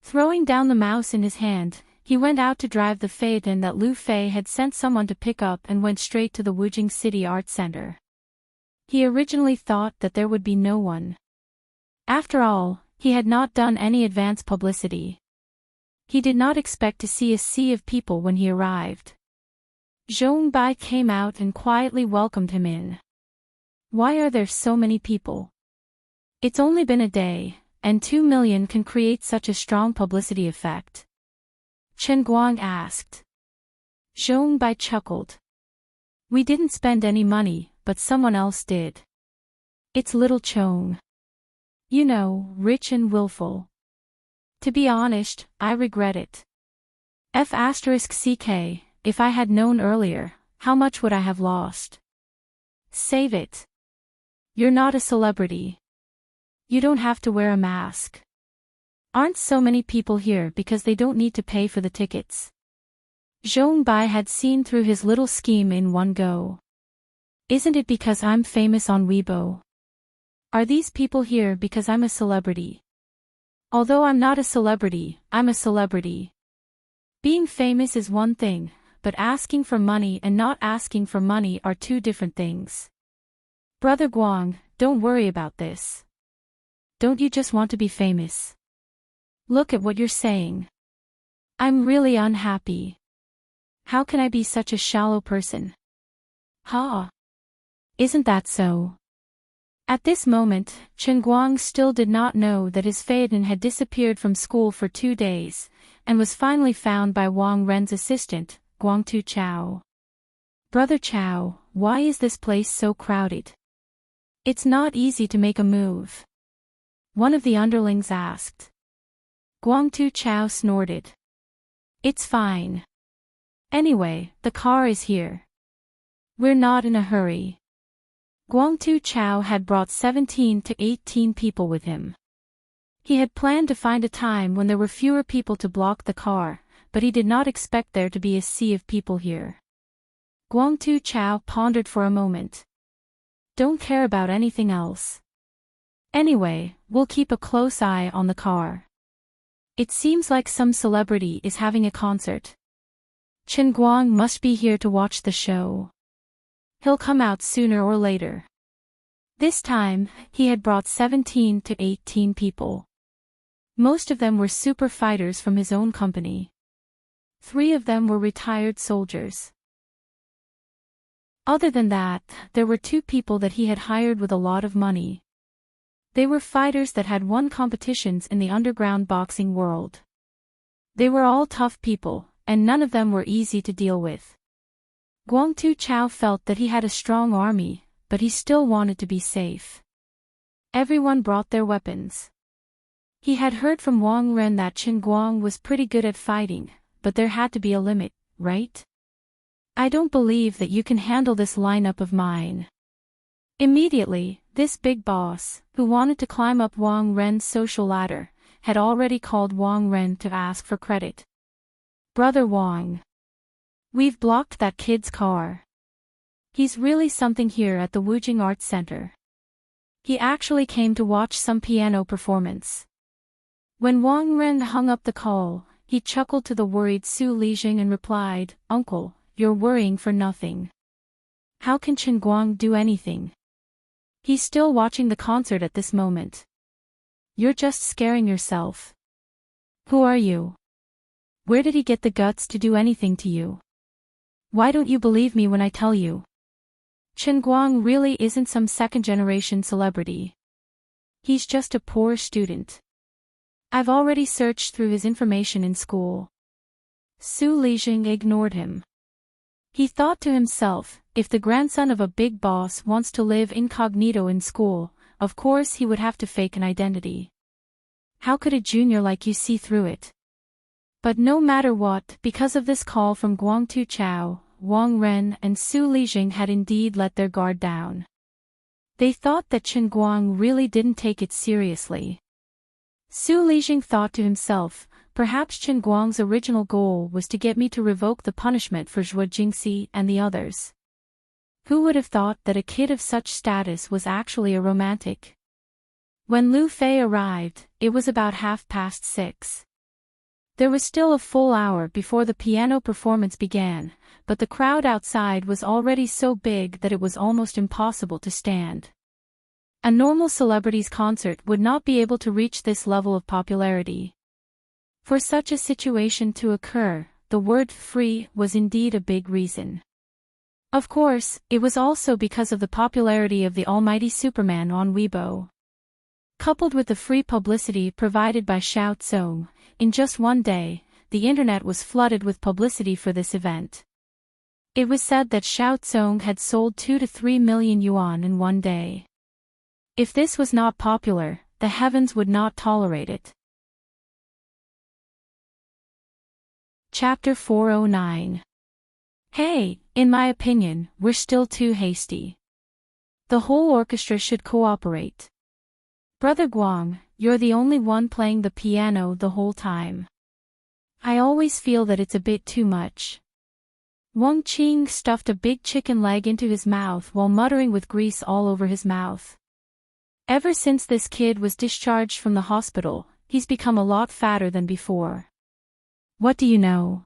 [SPEAKER 1] Throwing down the mouse in his hand, he went out to drive the phaeton that Lu Fei had sent someone to pick up and went straight to the Wujing City Art Center. He originally thought that there would be no one. After all, he had not done any advance publicity. He did not expect to see a sea of people when he arrived. Zhongbai came out and quietly welcomed him in. Why are there so many people? It's only been a day, and 2 million can create such a strong publicity effect. Chen Guang asked. Zhongbai chuckled. We didn't spend any money, but someone else did. It's little Chong. You know, rich and willful. To be honest, I regret it. F***ck, if I had known earlier, how much would I have lost? Save it. You're not a celebrity. You don't have to wear a mask. Aren't so many people here because they don't need to pay for the tickets? Zhongbai had seen through his little scheme in one go. Isn't it because I'm famous on Weibo? Are these people here because I'm a celebrity? Although I'm not a celebrity, I'm a celebrity. Being famous is one thing, but asking for money and not asking for money are two different things. Brother Guang, don't worry about this. Don't you just want to be famous? Look at what you're saying. I'm really unhappy. How can I be such a shallow person? Ha! Isn't that so? At this moment, Chen Guang still did not know that his Phaeton had disappeared from school for 2 days, and was finally found by Wang Ren's assistant, Guangtu Chao. Brother Chao, why is this place so crowded? It's not easy to make a move. One of the underlings asked. Guangtu Chao snorted. It's fine. Anyway, the car is here. We're not in a hurry. Guangtu Chao had brought 17 to 18 people with him. He had planned to find a time when there were fewer people to block the car, but he did not expect there to be a sea of people here. Guangtu Chao pondered for a moment. Don't care about anything else. Anyway, we'll keep a close eye on the car. It seems like some celebrity is having a concert. Chen Guang must be here to watch the show. He'll come out sooner or later. This time, he had brought 17 to 18 people. Most of them were super fighters from his own company. 3 of them were retired soldiers. Other than that, there were 2 people that he had hired with a lot of money. They were fighters that had won competitions in the underground boxing world. They were all tough people, and none of them were easy to deal with. Guangtu Chao felt that he had a strong army, but he still wanted to be safe. Everyone brought their weapons. He had heard from Wang Ren that Chen Guang was pretty good at fighting, but there had to be a limit, right? I don't believe that you can handle this lineup of mine. Immediately, this big boss, who wanted to climb up Wang Ren's social ladder, had already called Wang Ren to ask for credit. Brother Wang. We've blocked that kid's car. He's really something here at the Wujing Arts Center. He actually came to watch some piano performance. When Wang Ren hung up the call, he chuckled to the worried Su Lijing and replied, Uncle, you're worrying for nothing. How can Chen Guang do anything? He's still watching the concert at this moment. You're just scaring yourself. Who are you? Where did he get the guts to do anything to you? Why don't you believe me when I tell you? Chen Guang really isn't some second-generation celebrity. He's just a poor student. I've already searched through his information in school. Su Lijing ignored him. He thought to himself, if the grandson of a big boss wants to live incognito in school, of course he would have to fake an identity. How could a junior like you see through it? But no matter what, because of this call from Guangtu Chao, Wang Ren and Su Lijing had indeed let their guard down. They thought that Chen Guang really didn't take it seriously. Su Lijing thought to himself, perhaps Chen Guang's original goal was to get me to revoke the punishment for Zhuo Jingxi and the others. Who would have thought that a kid of such status was actually a romantic? When Lu Fei arrived, it was about 6:30. There was still a full hour before the piano performance began, but the crowd outside was already so big that it was almost impossible to stand. A normal celebrity's concert would not be able to reach this level of popularity. For such a situation to occur, the word free was indeed a big reason. Of course, it was also because of the popularity of the almighty Superman on Weibo. Coupled with the free publicity provided by Xiao Tsong, in just one day, the internet was flooded with publicity for this event. It was said that Xiao Tsong had sold 2 to 3 million yuan in one day. If this was not popular, the heavens would not tolerate it. Chapter 409. Hey, in my opinion, we're still too hasty. The whole orchestra should cooperate. Brother Guang, you're the only one playing the piano the whole time. I always feel that it's a bit too much. Wang Qing stuffed a big chicken leg into his mouth while muttering with grease all over his mouth. Ever since this kid was discharged from the hospital, he's become a lot fatter than before. What do you know?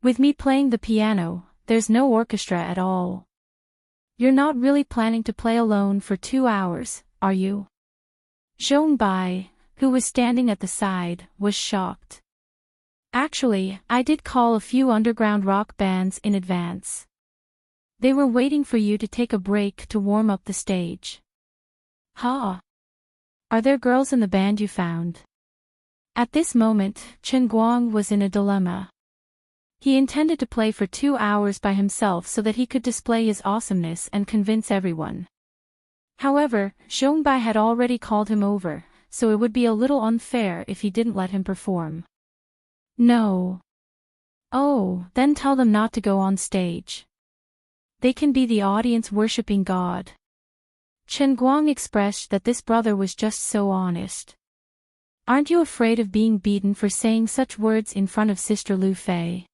[SPEAKER 1] With me playing the piano, there's no orchestra at all. You're not really planning to play alone for 2 hours, are you? Zhong Bai, who was standing at the side, was shocked. Actually, I did call a few underground rock bands in advance. They were waiting for you to take a break to warm up the stage. Huh? Are there girls in the band you found? At this moment, Chen Guang was in a dilemma. He intended to play for 2 hours by himself so that he could display his awesomeness and convince everyone. However, Zhong Bai had already called him over, so it would be a little unfair if he didn't let him perform. No. Oh, then tell them not to go on stage. They can be the audience worshipping God. Chen Guang expressed that this brother was just so honest. Aren't you afraid of being beaten for saying such words in front of Sister Lu Fei?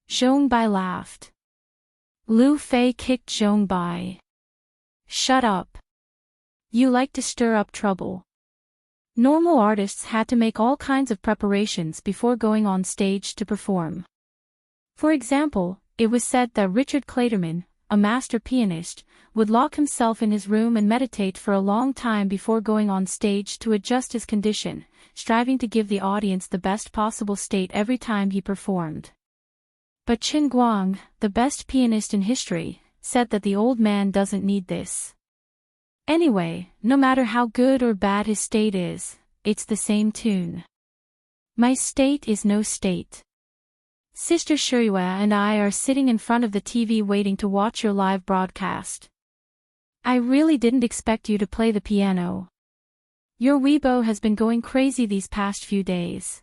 [SPEAKER 1] Zhong Bai laughed. Lu Fei kicked Zhong Bai. Shut up. You like to stir up trouble. Normal artists had to make all kinds of preparations before going on stage to perform. For example, it was said that Richard Clayderman, a master pianist, would lock himself in his room and meditate for a long time before going on stage to adjust his condition, striving to give the audience the best possible state every time he performed. But Chen Guang, the best pianist in history, said that the old man doesn't need this. Anyway, no matter how good or bad his state is, it's the same tune. My state is no state. Sister Shuyue and I are sitting in front of the TV waiting to watch your live broadcast. I really didn't expect you to play the piano. Your Weibo has been going crazy these past few days.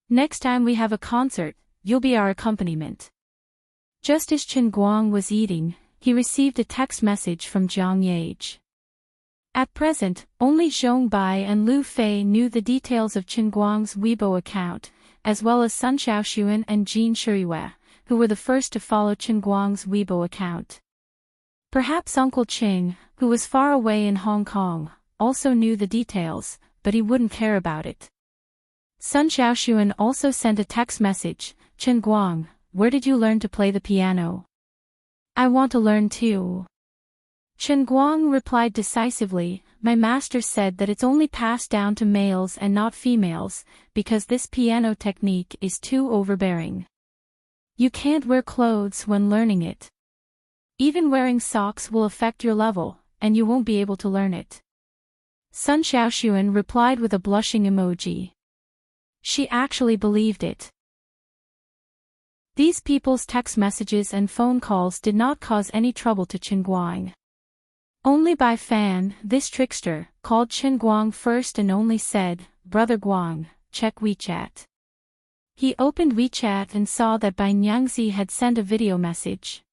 [SPEAKER 1] Next time we have a concert, you'll be our accompaniment. Just as Chen Guang was eating, he received a text message from Jiang Yage. At present, only Zhong Bai and Lu Fei knew the details of Chen Guang's Weibo account, as well as Sun Xiaoxuan and Jin Shuyue, who were the first to follow Chen Guang's Weibo account. Perhaps Uncle Ching, who was far away in Hong Kong, also knew the details, but he wouldn't care about it. Sun Xiaoxuan also sent a text message, Chen Guang, where did you learn to play the piano? I want to learn too. Chen Guang replied decisively, my master said that it's only passed down to males and not females, because this piano technique is too overbearing. You can't wear clothes when learning it. Even wearing socks will affect your level, and you won't be able to learn it. Sun Xiaoxuan replied with a blushing emoji. She actually believed it. These people's text messages and phone calls did not cause any trouble to Chen Guang. Only Bai Fan, this trickster, called Chen Guang first and only said, Brother Guang, check WeChat. He opened WeChat and saw that Bai Nyangzi had sent a video message.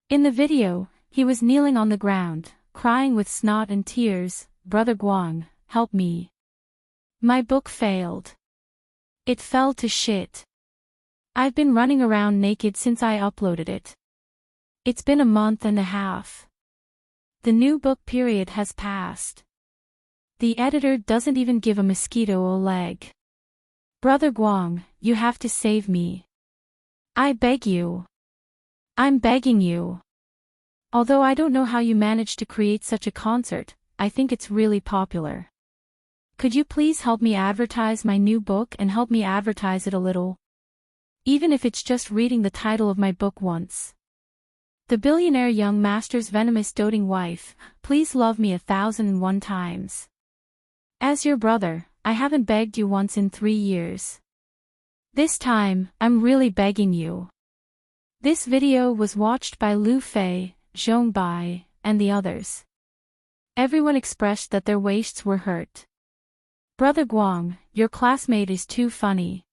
[SPEAKER 1] In the video, he was kneeling on the ground, crying with snot and tears, Brother Guang, help me. My book failed. It fell to shit. I've been running around naked since I uploaded it. It's been a month and a half. The new book period has passed. The editor doesn't even give a mosquito a leg. Brother Guang, you have to save me. I beg you. I'm begging you. Although I don't know how you managed to create such a concert, I think it's really popular. Could you please help me advertise my new book and help me advertise it a little? Even if it's just reading the title of my book once. The billionaire young master's venomous doting wife, please love me 1,001 times. As your brother, I haven't begged you once in 3 years. This time, I'm really begging you. This video was watched by Lu Fei, Zhong Bai, and the others. Everyone expressed that their waists were hurt. Brother Guang, your classmate is too funny.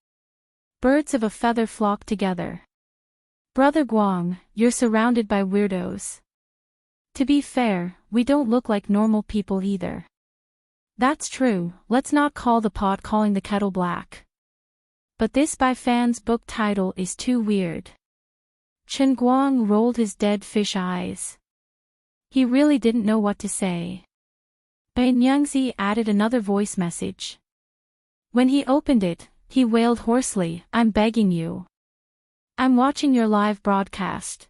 [SPEAKER 1] Birds of a feather flock together. Brother Guang, you're surrounded by weirdos. To be fair, we don't look like normal people either. That's true, let's not call the pot calling the kettle black. But this Bai Fan's book title is too weird. Chen Guang rolled his dead fish eyes. He really didn't know what to say. Bai Nyangzi added another voice message. When he opened it, he wailed hoarsely, I'm begging you. I'm watching your live broadcast.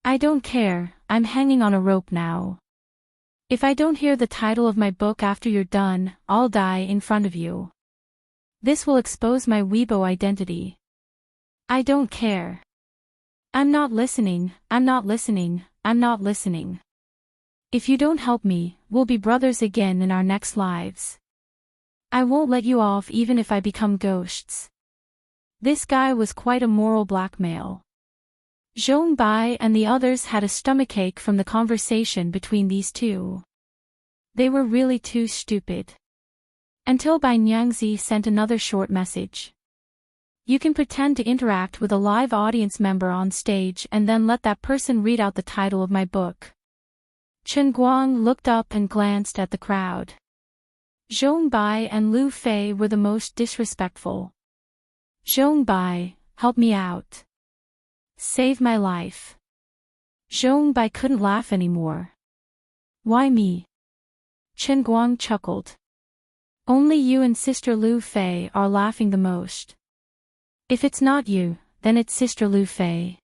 [SPEAKER 1] I don't care, I'm hanging on a rope now. If I don't hear the title of my book after you're done, I'll die in front of you. This will expose my Weibo identity. I don't care. I'm not listening, I'm not listening, I'm not listening. If you don't help me, we'll be brothers again in our next lives. I won't let you off even if I become ghosts. This guy was quite a moral blackmail. Zhong Bai and the others had a stomachache from the conversation between these two. They were really too stupid. Until Bai Nyangzi sent another short message. You can pretend to interact with a live audience member on stage and then let that person read out the title of my book. Chen Guang looked up and glanced at the crowd. Zhong Bai and Lu Fei were the most disrespectful. Zhong Bai, help me out. Save my life. Zhong Bai couldn't laugh anymore. Why me? Chen Guang chuckled. Only you and Sister Lu Fei are laughing the most. If it's not you, then it's Sister Lu Fei.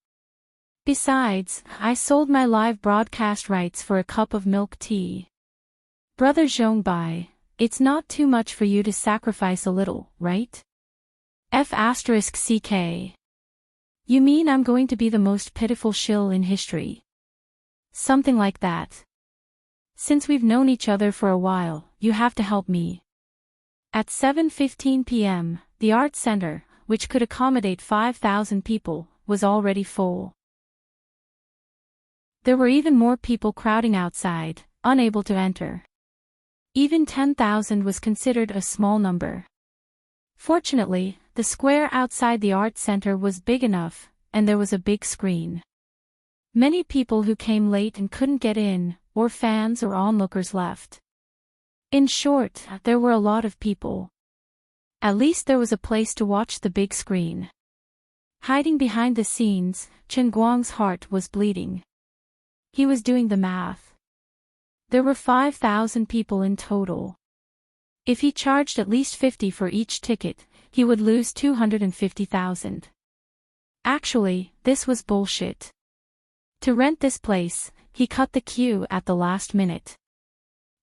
[SPEAKER 1] Besides, I sold my live broadcast rights for a cup of milk tea. Brother Zhong Bai, it's not too much for you to sacrifice a little, right? F***ck. You mean I'm going to be the most pitiful shill in history? Something like that. Since we've known each other for a while, you have to help me. At 7:15 p.m., the art center, which could accommodate 5,000 people, was already full. There were even more people crowding outside, unable to enter. Even 10,000 was considered a small number. Fortunately, the square outside the art center was big enough, and there was a big screen. Many people who came late and couldn't get in, or fans or onlookers left. In short, there were a lot of people. At least there was a place to watch the big screen. Hiding behind the scenes, Chen Guang's heart was bleeding. He was doing the math. There were 5,000 people in total. If he charged at least 50 for each ticket, he would lose 250,000. Actually, this was bullshit. To rent this place, he cut the queue at the last minute.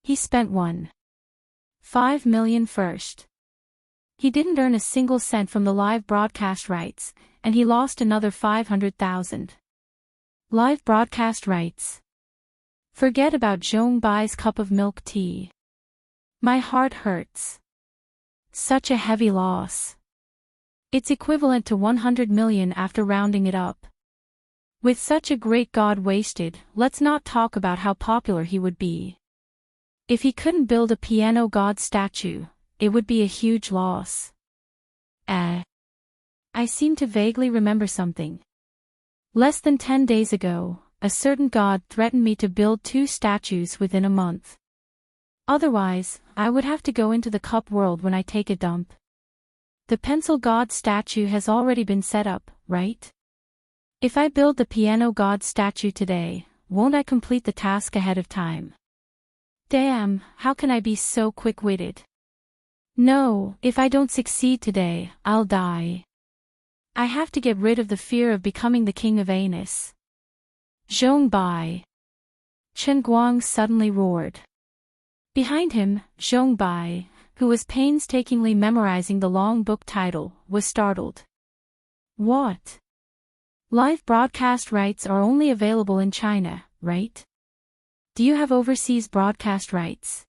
[SPEAKER 1] He spent 1.5 million first. He didn't earn a single cent from the live broadcast rights, and he lost another 500,000. Live broadcast rights. Forget about Zhong Bai's cup of milk tea. My heart hurts. Such a heavy loss. It's equivalent to 100 million after rounding it up. With such a great god wasted, let's not talk about how popular he would be. If he couldn't build a piano god statue, it would be a huge loss. I seem to vaguely remember something. Less than 10 days ago, a certain god threatened me to build 2 statues within a month. Otherwise, I would have to go into the cup world when I take a dump. The pencil god statue has already been set up, right? If I build the piano god statue today, won't I complete the task ahead of time? Damn, how can I be so quick-witted? No, if I don't succeed today, I'll die. I have to get rid of the fear of becoming the king of anus. Zhong Bai. Chen Guang suddenly roared. Behind him, Zhong Bai, who was painstakingly memorizing the long book title, was startled. What? Live broadcast rights are only available in China, right? Do you have overseas broadcast rights?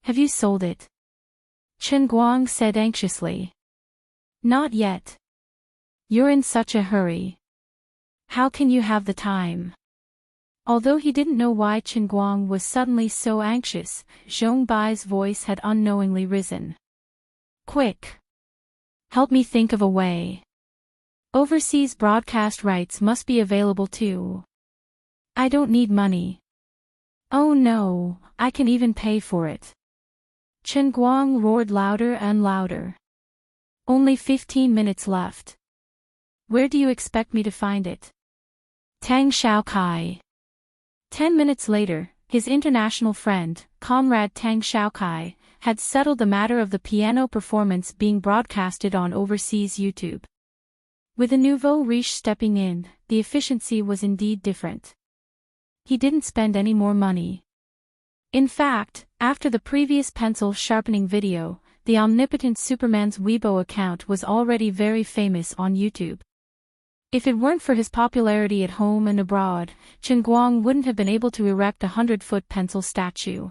[SPEAKER 1] Have you sold it? Chen Guang said anxiously. Not yet. You're in such a hurry. How can you have the time? Although he didn't know why Chen Guang was suddenly so anxious, Zhong Bai's voice had unknowingly risen. Quick! Help me think of a way. Overseas broadcast rights must be available too. I don't need money. Oh no, I can even pay for it. Chen Guang roared louder and louder. Only 15 minutes left. Where do you expect me to find it? Tang Xiaokai. 10 minutes later, his international friend, comrade Tang Xiaokai, had settled the matter of the piano performance being broadcasted on overseas YouTube. With a nouveau riche stepping in, the efficiency was indeed different. He didn't spend any more money. In fact, after the previous pencil sharpening video, the omnipotent Superman's Weibo account was already very famous on YouTube. If it weren't for his popularity at home and abroad, Chen Guang wouldn't have been able to erect a 100-foot pencil statue.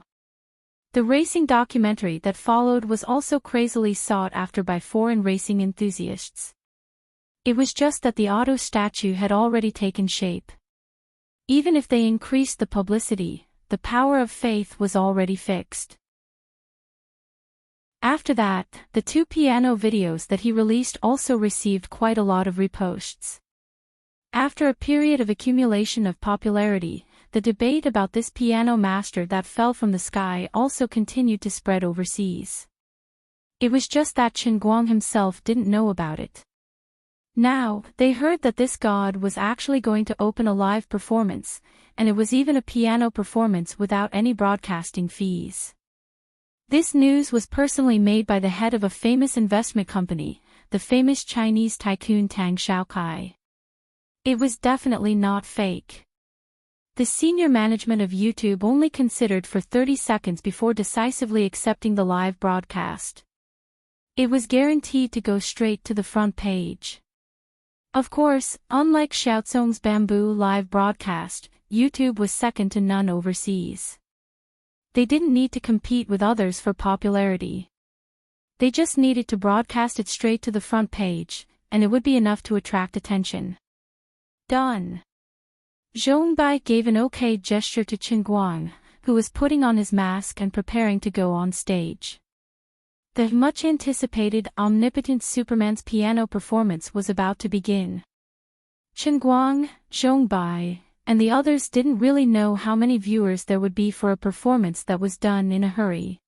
[SPEAKER 1] The racing documentary that followed was also crazily sought after by foreign racing enthusiasts. It was just that the auto statue had already taken shape. Even if they increased the publicity, the power of faith was already fixed. After that, the 2 piano videos that he released also received quite a lot of reposts. After a period of accumulation of popularity, the debate about this piano master that fell from the sky also continued to spread overseas. It was just that Chen Guang himself didn't know about it. Now, they heard that this god was actually going to open a live performance, and it was even a piano performance without any broadcasting fees. This news was personally made by the head of a famous investment company, the famous Chinese tycoon Tang Shaokai. It was definitely not fake. The senior management of YouTube only considered for 30 seconds before decisively accepting the live broadcast. It was guaranteed to go straight to the front page. Of course, unlike Xiaozong's Bamboo live broadcast, YouTube was second to none overseas. They didn't need to compete with others for popularity. They just needed to broadcast it straight to the front page, and it would be enough to attract attention. Done. Zhong Bai gave an okay gesture to Chen Guang, who was putting on his mask and preparing to go on stage. The much-anticipated omnipotent Superman's piano performance was about to begin. Chen Guang, Zhong Bai, and the others didn't really know how many viewers there would be for a performance that was done in a hurry.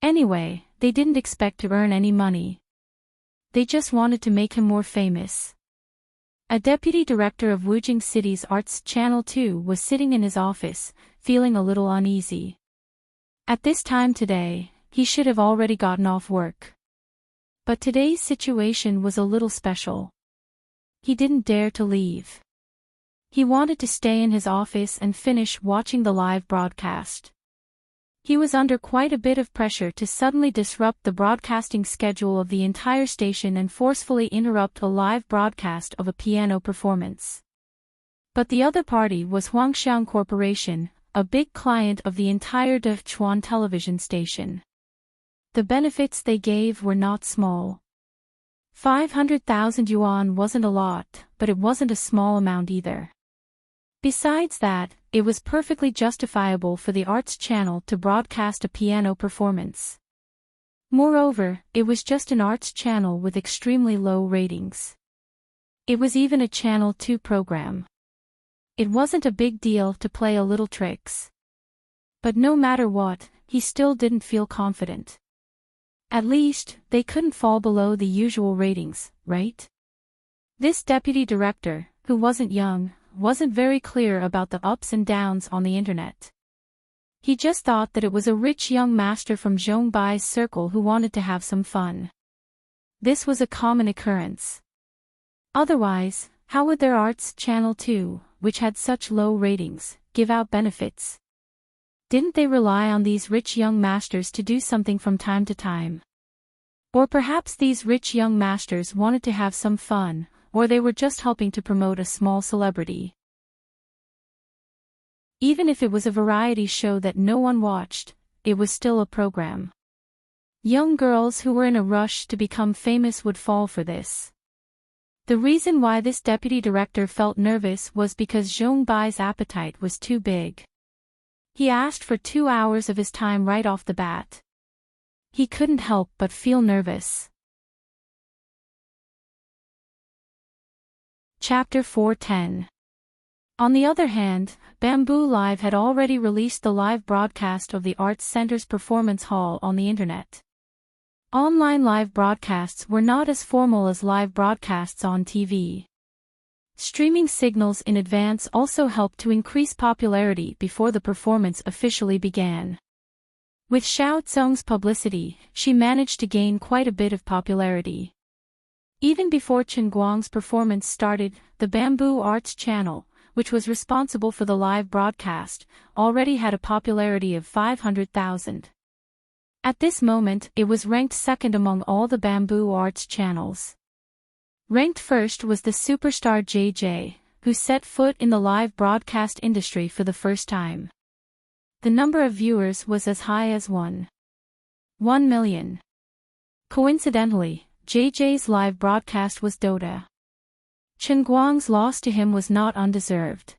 [SPEAKER 1] Anyway, they didn't expect to earn any money. They just wanted to make him more famous. A deputy director of Wujing City's Arts Channel 2 was sitting in his office, feeling a little uneasy. At this time today, he should have already gotten off work. But today's situation was a little special. He didn't dare to leave. He wanted to stay in his office and finish watching the live broadcast. He was under quite a bit of pressure to suddenly disrupt the broadcasting schedule of the entire station and forcefully interrupt a live broadcast of a piano performance. But the other party was Huangxiang Corporation, a big client of the entire Dechuan television station. The benefits they gave were not small. 500,000 yuan wasn't a lot, but it wasn't a small amount either. Besides that, it was perfectly justifiable for the Arts Channel to broadcast a piano performance. Moreover, it was just an Arts Channel with extremely low ratings. It was even a Channel 2 program. It wasn't a big deal to play a little tricks. But no matter what, he still didn't feel confident. At least, they couldn't fall below the usual ratings, right? This deputy director, who wasn't young, wasn't very clear about the ups and downs on the internet. He just thought that it was a rich young master from Zhong Bai's circle who wanted to have some fun. This was a common occurrence. Otherwise, how would their Arts Channel 2, which had such low ratings, give out benefits? Didn't they rely on these rich young masters to do something from time to time? Or perhaps these rich young masters wanted to have some fun, or they were just helping to promote a small celebrity. Even if it was a variety show that no one watched, it was still a program. Young girls who were in a rush to become famous would fall for this. The reason why this deputy director felt nervous was because Zhong Bai's appetite was too big. He asked for 2 hours of his time right off the bat. He couldn't help but feel nervous. Chapter 410. On the other hand, Bamboo Live had already released the live broadcast of the Arts Center's performance hall on the internet. Online live broadcasts were not as formal as live broadcasts on TV. Streaming signals in advance also helped to increase popularity before the performance officially began. With Xiao Zong's publicity, she managed to gain quite a bit of popularity. Even before Chen Guang's performance started, the Bamboo Arts channel, which was responsible for the live broadcast, already had a popularity of 500,000. At this moment, it was ranked second among all the Bamboo Arts channels. Ranked first was the superstar JJ, who set foot in the live broadcast industry for the first time. The number of viewers was as high as 1 million. Coincidentally, JJ's live broadcast was Dota. Chen Guang's loss to him was not undeserved.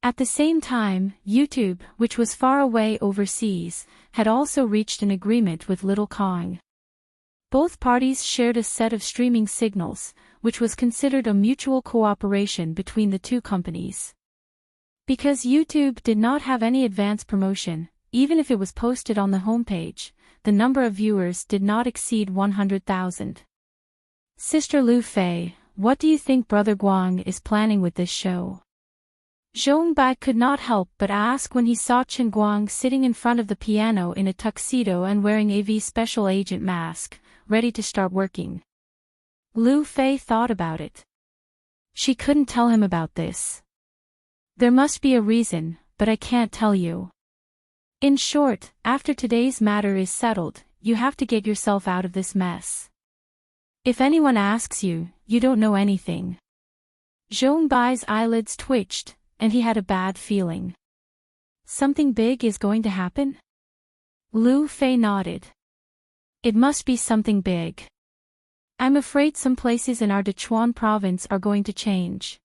[SPEAKER 1] At the same time, YouTube, which was far away overseas, had also reached an agreement with Little Kong. Both parties shared a set of streaming signals, which was considered a mutual cooperation between the two companies. Because YouTube did not have any advance promotion, even if it was posted on the homepage, the number of viewers did not exceed 100,000. Sister Lu Fei, what do you think Brother Guang is planning with this show? Zhong Bai could not help but ask when he saw Chen Guang sitting in front of the piano in a tuxedo and wearing a special agent mask, ready to start working. Lu Fei thought about it. She couldn't tell him about this. There must be a reason, but I can't tell you. In short, after today's matter is settled, you have to get yourself out of this mess. If anyone asks you, you don't know anything. Zhong Bai's eyelids twitched, and he had a bad feeling. Something big is going to happen? Lu Fei nodded. It must be something big. I'm afraid some places in our Sichuan province are going to change.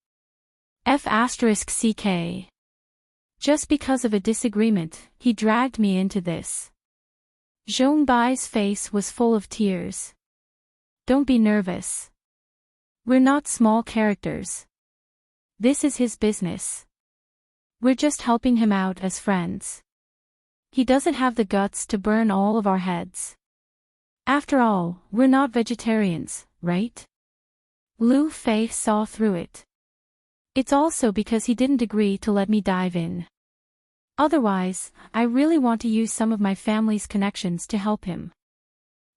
[SPEAKER 1] F***ck. Just because of a disagreement, he dragged me into this. Zhong Bai's face was full of tears. Don't be nervous. We're not small characters. This is his business. We're just helping him out as friends. He doesn't have the guts to burn all of our heads. After all, we're not vegetarians, right? Lu Fei saw through it. It's also because he didn't agree to let me dive in. Otherwise, I really want to use some of my family's connections to help him.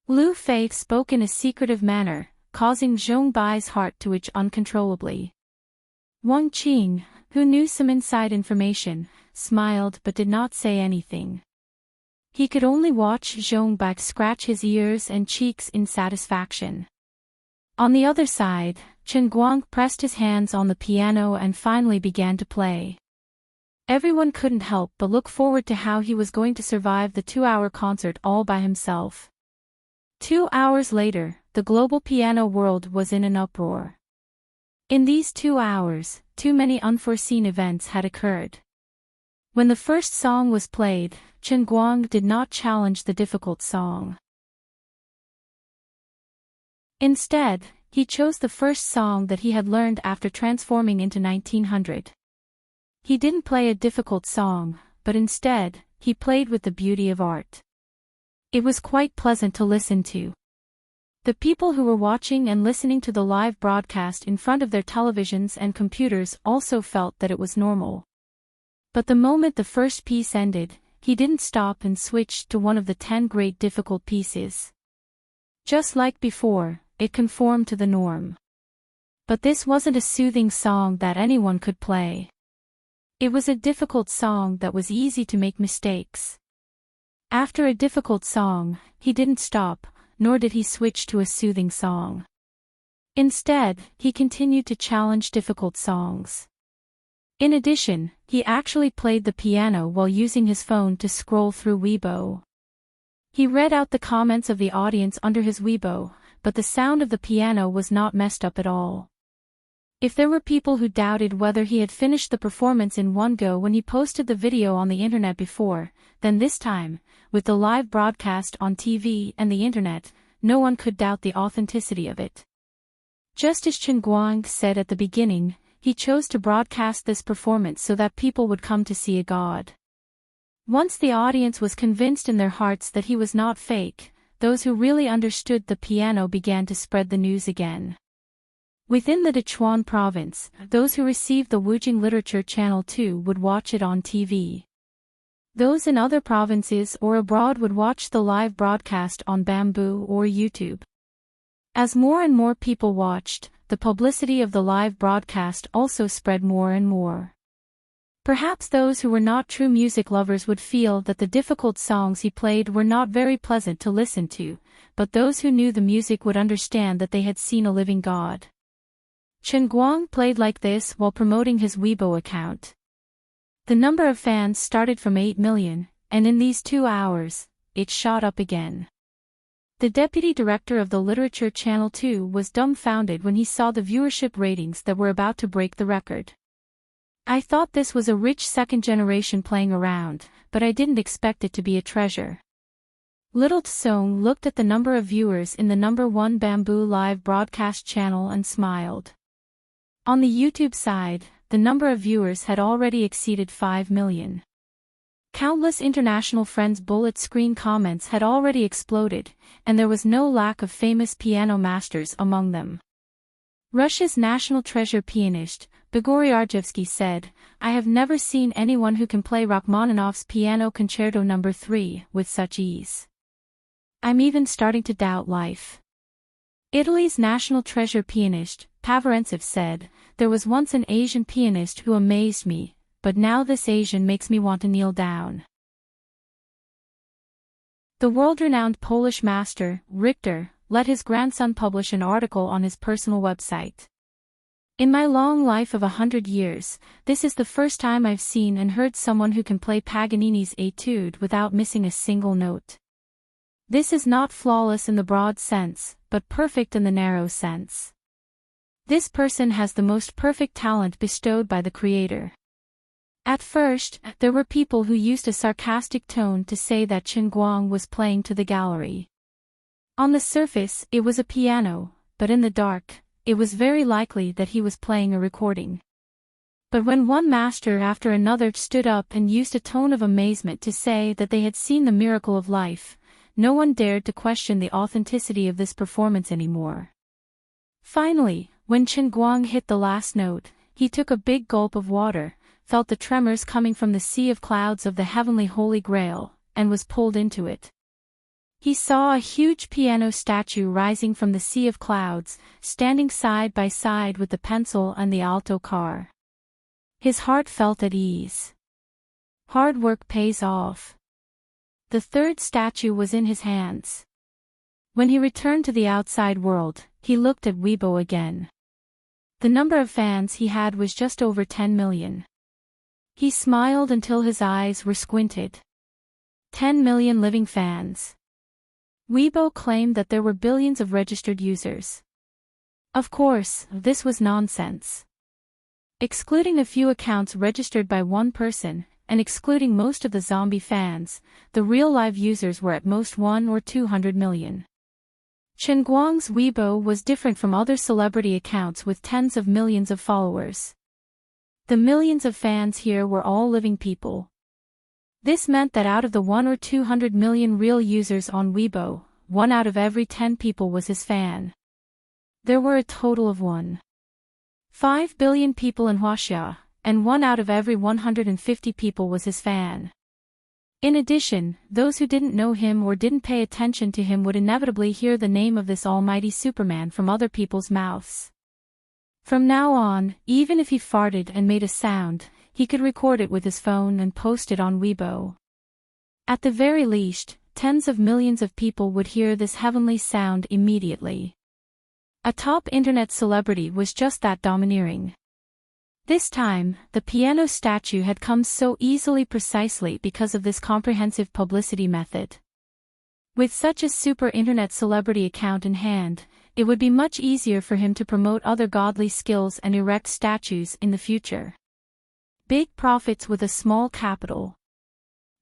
[SPEAKER 1] Lu Fei spoke in a secretive manner, causing Zhong Bai's heart to itch uncontrollably. Wang Qing, who knew some inside information, smiled but did not say anything. He could only watch Zhong Bai scratch his ears and cheeks in satisfaction. On the other side, Chen Guang pressed his hands on the piano and finally began to play. Everyone couldn't help but look forward to how he was going to survive the 2-hour concert all by himself. 2 hours later, the global piano world was in an uproar. In these 2 hours, too many unforeseen events had occurred. When the first song was played, Chen Guang did not challenge the difficult song. Instead, he chose the first song that he had learned after transforming into 1900. He didn't play a difficult song, but instead, he played with the beauty of art. It was quite pleasant to listen to. The people who were watching and listening to the live broadcast in front of their televisions and computers also felt that it was normal. But the moment the first piece ended, he didn't stop and switched to one of the 10 great difficult pieces. Just like before, it conformed to the norm. But this wasn't a soothing song that anyone could play. It was a difficult song that was easy to make mistakes. After a difficult song, he didn't stop, nor did he switch to a soothing song. Instead, he continued to challenge difficult songs. In addition, he actually played the piano while using his phone to scroll through Weibo. He read out the comments of the audience under his Weibo, but the sound of the piano was not messed up at all. If there were people who doubted whether he had finished the performance in one go when he posted the video on the internet before, then this time, with the live broadcast on TV and the internet, no one could doubt the authenticity of it. Just as Chen Guang said at the beginning, he chose to broadcast this performance so that people would come to see a god. Once the audience was convinced in their hearts that he was not fake, those who really understood the piano began to spread the news again. Within the Sichuan province, those who received the Wujing Literature Channel 2 would watch it on TV. Those in other provinces or abroad would watch the live broadcast on Bamboo or YouTube. As more and more people watched, the publicity of the live broadcast also spread more and more. Perhaps those who were not true music lovers would feel that the difficult songs he played were not very pleasant to listen to, but those who knew the music would understand that they had seen a living god. Chen Guang played like this while promoting his Weibo account. The number of fans started from 8 million, and in these 2 hours, it shot up again. The deputy director of the Literature Channel 2 was dumbfounded when he saw the viewership ratings that were about to break the record. I thought this was a rich second generation playing around, but I didn't expect it to be a treasure. Little Tsong looked at the number of viewers in the #1 Bamboo live broadcast channel and smiled. On the YouTube side, the number of viewers had already exceeded 5 million. Countless international friends' bullet screen comments had already exploded, and there was no lack of famous piano masters among them. Russia's national treasure pianist, Grigory Arjevsky said, "I have never seen anyone who can play Rachmaninoff's Piano Concerto No. 3 with such ease. I'm even starting to doubt life." Italy's national treasure pianist, Pavarentsev said, "There was once an Asian pianist who amazed me, but now this Asian makes me want to kneel down." The world-renowned Polish master, Richter, let his grandson publish an article on his personal website. "In my long life of 100 years, this is the first time I've seen and heard someone who can play Paganini's Etude without missing a single note. This is not flawless in the broad sense, but perfect in the narrow sense. This person has the most perfect talent bestowed by the Creator." At first, there were people who used a sarcastic tone to say that Chen Guang was playing to the gallery. On the surface, it was a piano, but in the dark, it was very likely that he was playing a recording. But when one master after another stood up and used a tone of amazement to say that they had seen the miracle of life, no one dared to question the authenticity of this performance anymore. Finally, when Chen Guang hit the last note, he took a big gulp of water, felt the tremors coming from the sea of clouds of the heavenly Holy Grail, and was pulled into it. He saw a huge piano statue rising from the sea of clouds, standing side by side with the pencil and the alto car. His heart felt at ease. Hard work pays off. The third statue was in his hands. When he returned to the outside world, he looked at Weibo again. The number of fans he had was just over 10 million. He smiled until his eyes were squinted. 10 million living fans. Weibo claimed that there were billions of registered users. Of course, this was nonsense. Excluding a few accounts registered by one person, and excluding most of the zombie fans, the real live users were at most 1 or 200 million. Chen Guang's Weibo was different from other celebrity accounts with tens of millions of followers. The millions of fans here were all living people. This meant that out of the 1 or 200 million real users on Weibo, 1 out of every 10 people was his fan. There were a total of 1.5 billion people in Huaxia, and 1 out of every 150 people was his fan. In addition, those who didn't know him or didn't pay attention to him would inevitably hear the name of this almighty Superman from other people's mouths. From now on, even if he farted and made a sound, he could record it with his phone and post it on Weibo. At the very least, tens of millions of people would hear this heavenly sound immediately. A top internet celebrity was just that domineering. This time, the piano statue had come so easily precisely because of this comprehensive publicity method. With such a super internet celebrity account in hand, it would be much easier for him to promote other godly skills and erect statues in the future. Big profits with a small capital.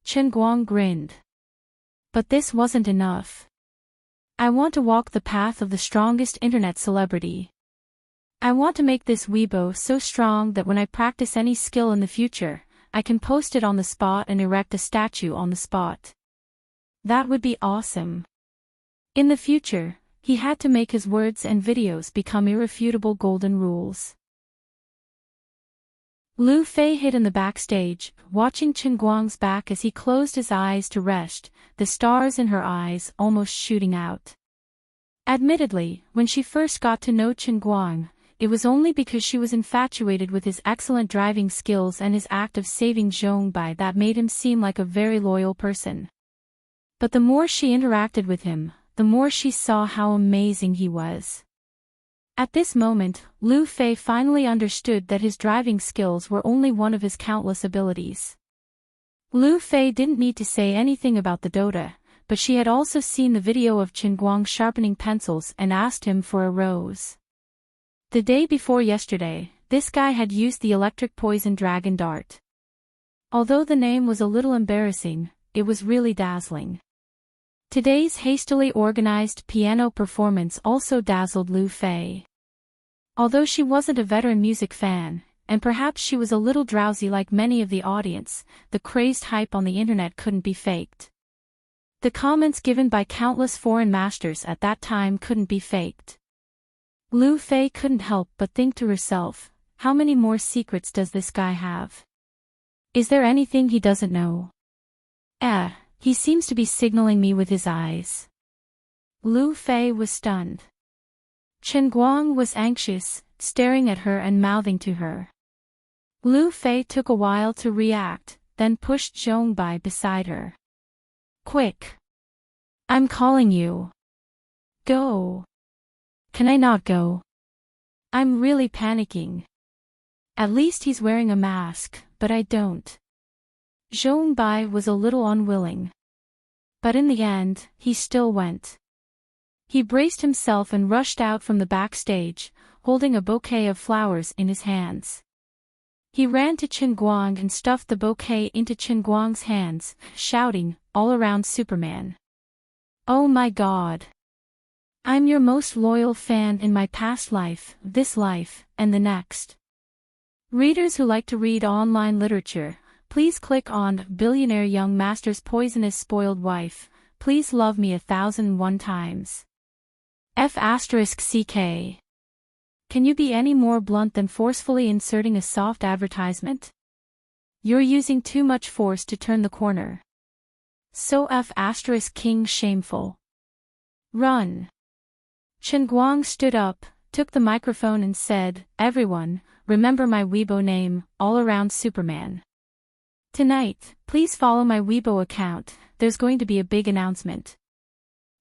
[SPEAKER 1] Chen Guang grinned. But this wasn't enough. "I want to walk the path of the strongest internet celebrity. I want to make this Weibo so strong that when I practice any skill in the future, I can post it on the spot and erect a statue on the spot. That would be awesome." In the future, he had to make his words and videos become irrefutable golden rules. Lu Fei hid in the backstage, watching Chen Guang's back as he closed his eyes to rest, the stars in her eyes almost shooting out. Admittedly, when she first got to know Chen Guang, it was only because she was infatuated with his excellent driving skills and his act of saving Zhongbai that made him seem like a very loyal person. But the more she interacted with him, the more she saw how amazing he was. At this moment, Lu Fei finally understood that his driving skills were only one of his countless abilities. Lu Fei didn't need to say anything about the Dota, but she had also seen the video of Chen Guang sharpening pencils and asked him for a rose. The day before yesterday, this guy had used the electric poison dragon dart. Although the name was a little embarrassing, it was really dazzling. Today's hastily organized piano performance also dazzled Lu Fei. Although she wasn't a veteran music fan, and perhaps she was a little drowsy like many of the audience, the crazed hype on the internet couldn't be faked. The comments given by countless foreign masters at that time couldn't be faked. Lu Fei couldn't help but think to herself, how many more secrets does this guy have? Is there anything he doesn't know? He seems to be signaling me with his eyes. Lu Fei was stunned. Chen Guang was anxious, staring at her and mouthing to her. Lu Fei took a while to react, then pushed Zhongbai beside her. Quick! I'm calling you. Go! Can I not go? I'm really panicking. At least he's wearing a mask, but I don't. Zhongbai was a little unwilling. But in the end, he still went. He braced himself and rushed out from the backstage, holding a bouquet of flowers in his hands. He ran to Chen Guang and stuffed the bouquet into Chen Guang's hands, shouting, "All around Superman. Oh my God. I'm your most loyal fan in my past life, this life, and the next." Readers who like to read online literature, please click on Billionaire Young Master's Poisonous Spoiled Wife, Please Love Me 1001 times. F***CK. Can you be any more blunt than forcefully inserting a soft advertisement? You're using too much force to turn the corner. So F***King shameful. Run. Chen Guang stood up, took the microphone and said, "Everyone, remember my Weibo name, All Around Superman. Tonight, please follow my Weibo account, there's going to be a big announcement."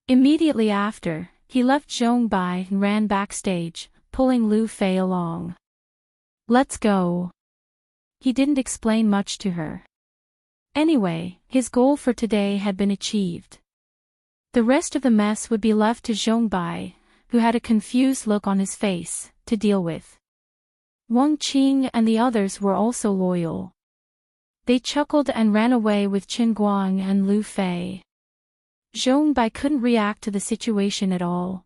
[SPEAKER 1] Immediately after, he left Zhongbai and ran backstage, pulling Lu Fei along. "Let's go." He didn't explain much to her. Anyway, his goal for today had been achieved. The rest of the mess would be left to Zhongbai, who had a confused look on his face, to deal with. Wang Qing and the others were also loyal. They chuckled and ran away with Chen Guang and Lu Fei. Zhongbai couldn't react to the situation at all.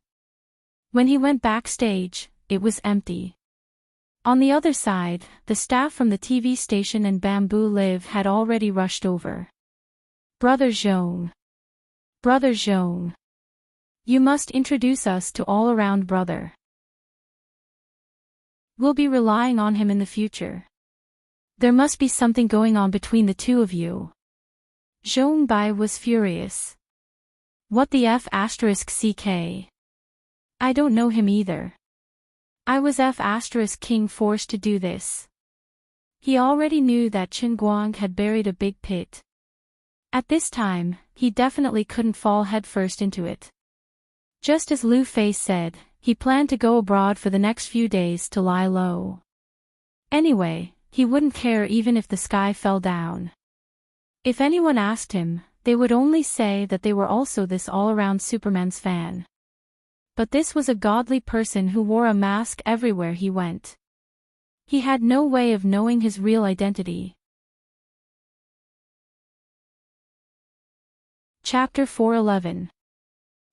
[SPEAKER 1] When he went backstage, it was empty. On the other side, the staff from the TV station and Bamboo Live had already rushed over. "Brother Zhong. Brother Zhong. You must introduce us to all-around brother. We'll be relying on him in the future. There must be something going on between the two of you." Zhongbai was furious. "What the F***CK? I don't know him either. I was F***King forced to do this." He already knew that Chen Guang had buried a big pit. At this time, he definitely couldn't fall headfirst into it. Just as Lu Fei said, he planned to go abroad for the next few days to lie low. Anyway, he wouldn't care even if the sky fell down. If anyone asked him, they would only say that they were also this all-around Superman's fan. But this was a godly person who wore a mask everywhere he went. He had no way of knowing his real identity. Chapter 411.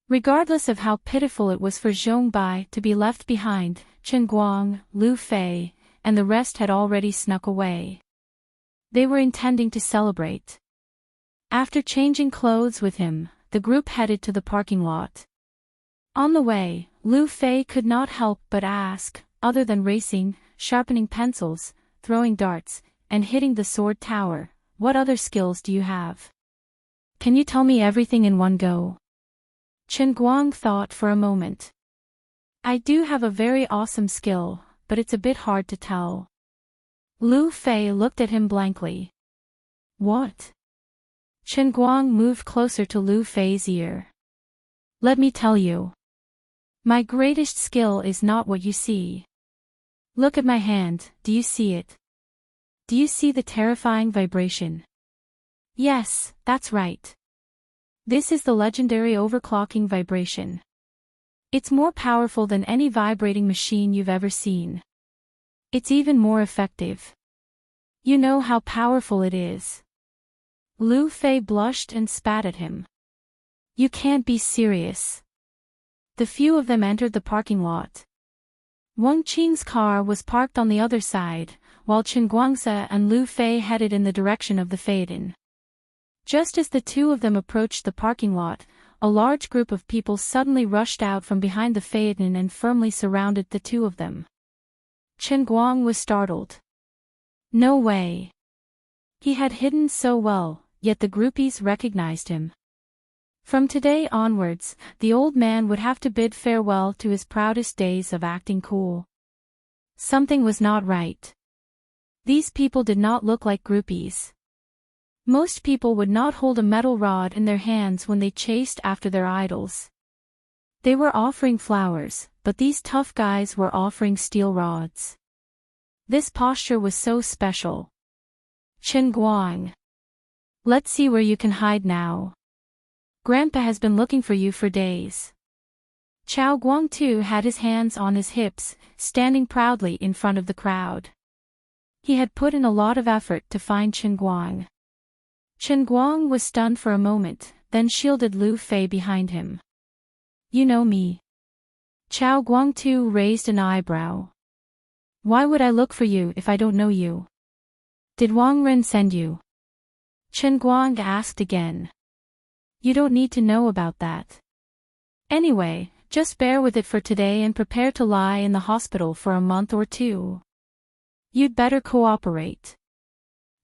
[SPEAKER 1] Regardless of how pitiful it was for Zhongbai to be left behind, Chen Guang, Lu Fei, and the rest had already snuck away. They were intending to celebrate. After changing clothes with him, the group headed to the parking lot. On the way, Lu Fei could not help but ask, other than racing, sharpening pencils, throwing darts, and hitting the sword tower, what other skills do you have? Can you tell me everything in one go? Chen Guang thought for a moment. I do have a very awesome skill, but it's a bit hard to tell. Lu Fei looked at him blankly. What? Chen Guang moved closer to Lu Fei's ear. Let me tell you. My greatest skill is not what you see. Look at my hand, do you see it? Do you see the terrifying vibration? Yes, that's right. This is the legendary overclocking vibration. It's more powerful than any vibrating machine you've ever seen. It's even more effective. You know how powerful it is. Lu Fei blushed and spat at him. You can't be serious. The few of them entered the parking lot. Wang Qing's car was parked on the other side, while Chen Guangse and Lu Fei headed in the direction of the Phaeton. Just as the two of them approached the parking lot, a large group of people suddenly rushed out from behind the Phaeton and firmly surrounded the two of them. Chen Guang was startled. No way. He had hidden so well, yet the groupies recognized him. From today onwards, the old man would have to bid farewell to his proudest days of acting cool. Something was not right. These people did not look like groupies. Most people would not hold a metal rod in their hands when they chased after their idols. They were offering flowers, but these tough guys were offering steel rods. This posture was so special. Chen Guang. Let's see where you can hide now. Grandpa has been looking for you for days. Chao Guang too had his hands on his hips, standing proudly in front of the crowd. He had put in a lot of effort to find Chen Guang. Chen Guang was stunned for a moment, then shielded Lu Fei behind him. You know me. Chao Guang too raised an eyebrow. Why would I look for you if I don't know you? Did Wang Ren send you? Chen Guang asked again. You don't need to know about that. Anyway, just bear with it for today and prepare to lie in the hospital for a month or two. You'd better cooperate.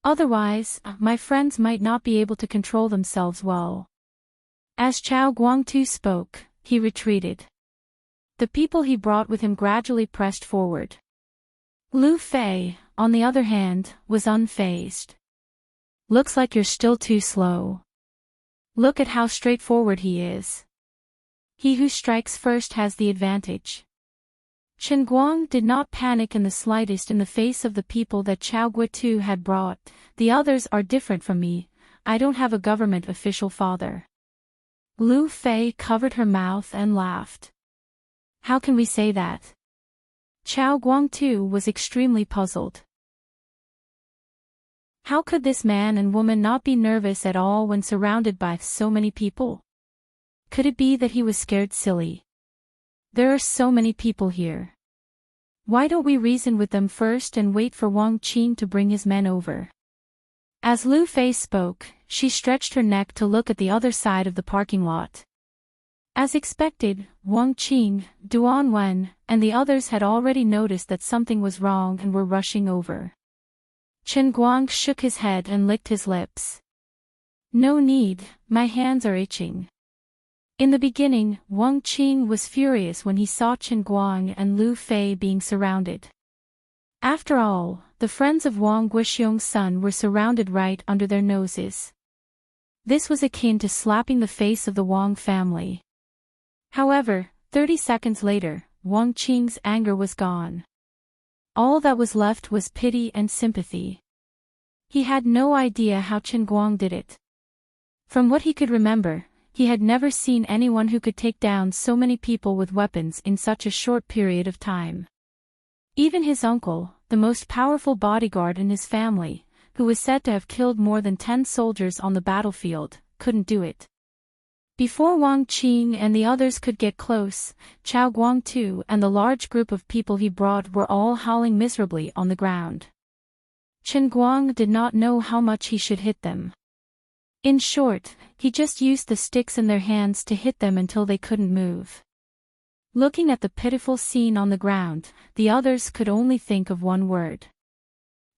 [SPEAKER 1] Otherwise, my friends might not be able to control themselves well. As Chao Guangtu spoke, he retreated. The people he brought with him gradually pressed forward. Lu Fei, on the other hand, was unfazed. Looks like you're still too slow. Look at how straightforward he is. He who strikes first has the advantage. Chen Guang did not panic in the slightest in the face of the people that Chao Guotu had brought. The others are different from me. I don't have a government official father. Lu Fei covered her mouth and laughed. How can we say that? Chao Guangtu was extremely puzzled. How could this man and woman not be nervous at all when surrounded by so many people? Could it be that he was scared silly? There are so many people here. Why don't we reason with them first and wait for Wang Qing to bring his men over? As Lu Fei spoke, she stretched her neck to look at the other side of the parking lot. As expected, Wang Qing, Duan Wen, and the others had already noticed that something was wrong and were rushing over. Chen Guang shook his head and licked his lips. No need, my hands are itching. In the beginning, Wang Qing was furious when he saw Chen Guang and Lu Fei being surrounded. After all, the friends of Wang Guoxiong's son were surrounded right under their noses. This was akin to slapping the face of the Wang family. However, 30 seconds later, Wang Qing's anger was gone. All that was left was pity and sympathy. He had no idea how Chen Guang did it. From what he could remember, he had never seen anyone who could take down so many people with weapons in such a short period of time. Even his uncle, the most powerful bodyguard in his family, who was said to have killed more than 10 soldiers on the battlefield, couldn't do it. Before Wang Qing and the others could get close, Chao Guangtu and the large group of people he brought were all howling miserably on the ground. Chen Guang did not know how much he should hit them. In short, he just used the sticks in their hands to hit them until they couldn't move. Looking at the pitiful scene on the ground, the others could only think of one word.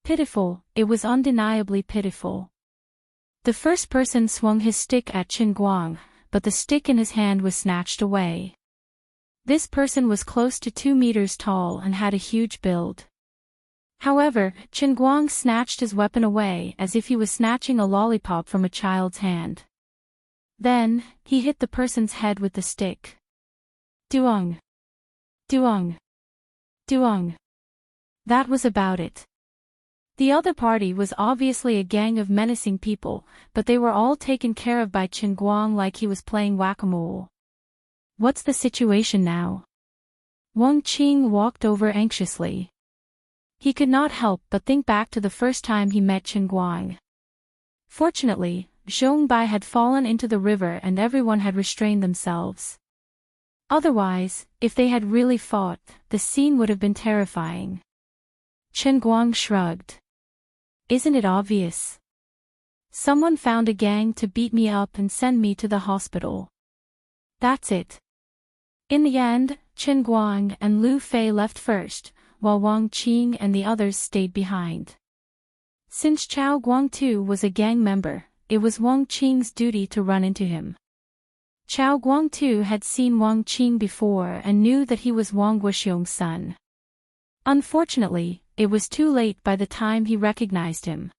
[SPEAKER 1] Pitiful. It was undeniably pitiful. The first person swung his stick at Chen Guang, but the stick in his hand was snatched away. This person was close to 2 meters tall and had a huge build. However, Chen Guang snatched his weapon away as if he was snatching a lollipop from a child's hand. Then, he hit the person's head with the stick. Duong! Duong! Duong! That was about it. The other party was obviously a gang of menacing people, but they were all taken care of by Chen Guang like he was playing whack-a-mole. What's the situation now? Wang Qing walked over anxiously. He could not help but think back to the first time he met Chen Guang. Fortunately, Zhongbai had fallen into the river and everyone had restrained themselves. Otherwise, if they had really fought, the scene would have been terrifying. Chen Guang shrugged. Isn't it obvious? Someone found a gang to beat me up and send me to the hospital. That's it. In the end, Chen Guang and Lu Fei left first, while Wang Qing and the others stayed behind. Since Chao Guangtu was a gang member, it was Wang Qing's duty to run into him. Chao Guangtu had seen Wang Qing before and knew that he was Wang Guoxiong's son. Unfortunately, it was too late by the time he recognized him.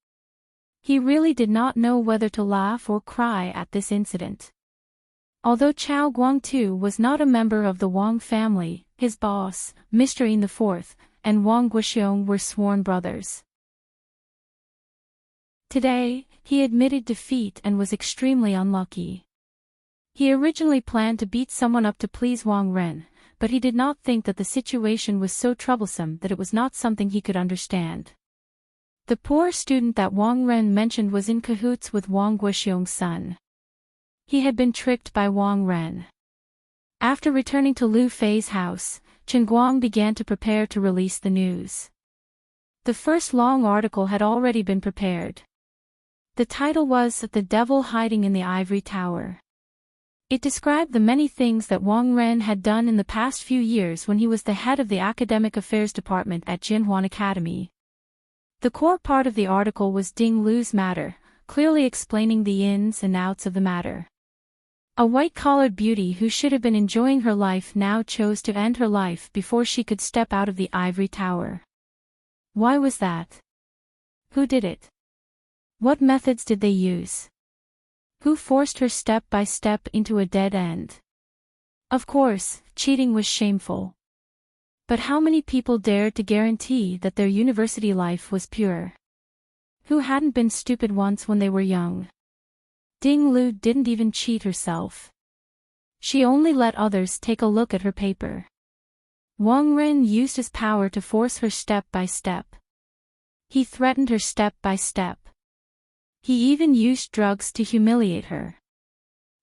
[SPEAKER 1] He really did not know whether to laugh or cry at this incident. Although Chao Guangtu was not a member of the Wang family, his boss, Mr. Yin IV, and Wang Guoxiong were sworn brothers. Today, he admitted defeat and was extremely unlucky. He originally planned to beat someone up to please Wang Ren, but he did not think that the situation was so troublesome that it was not something he could understand. The poor student that Wang Ren mentioned was in cahoots with Wang Guoxiong's son. He had been tricked by Wang Ren. After returning to Lu Fei's house, Chen Guang began to prepare to release the news. The first long article had already been prepared. The title was The Devil Hiding in the Ivory Tower. It described the many things that Wang Ren had done in the past few years when he was the head of the Academic Affairs Department at Jinhuan Academy. The core part of the article was Ding Lu's matter, clearly explaining the ins and outs of the matter. A white-collared beauty who should have been enjoying her life now chose to end her life before she could step out of the ivory tower. Why was that? Who did it? What methods did they use? Who forced her step by step into a dead end? Of course, cheating was shameful. But how many people dared to guarantee that their university life was pure? Who hadn't been stupid once when they were young? Ding Lu didn't even cheat herself. She only let others take a look at her paper. Wang Ren used his power to force her step by step. He threatened her step by step. He even used drugs to humiliate her.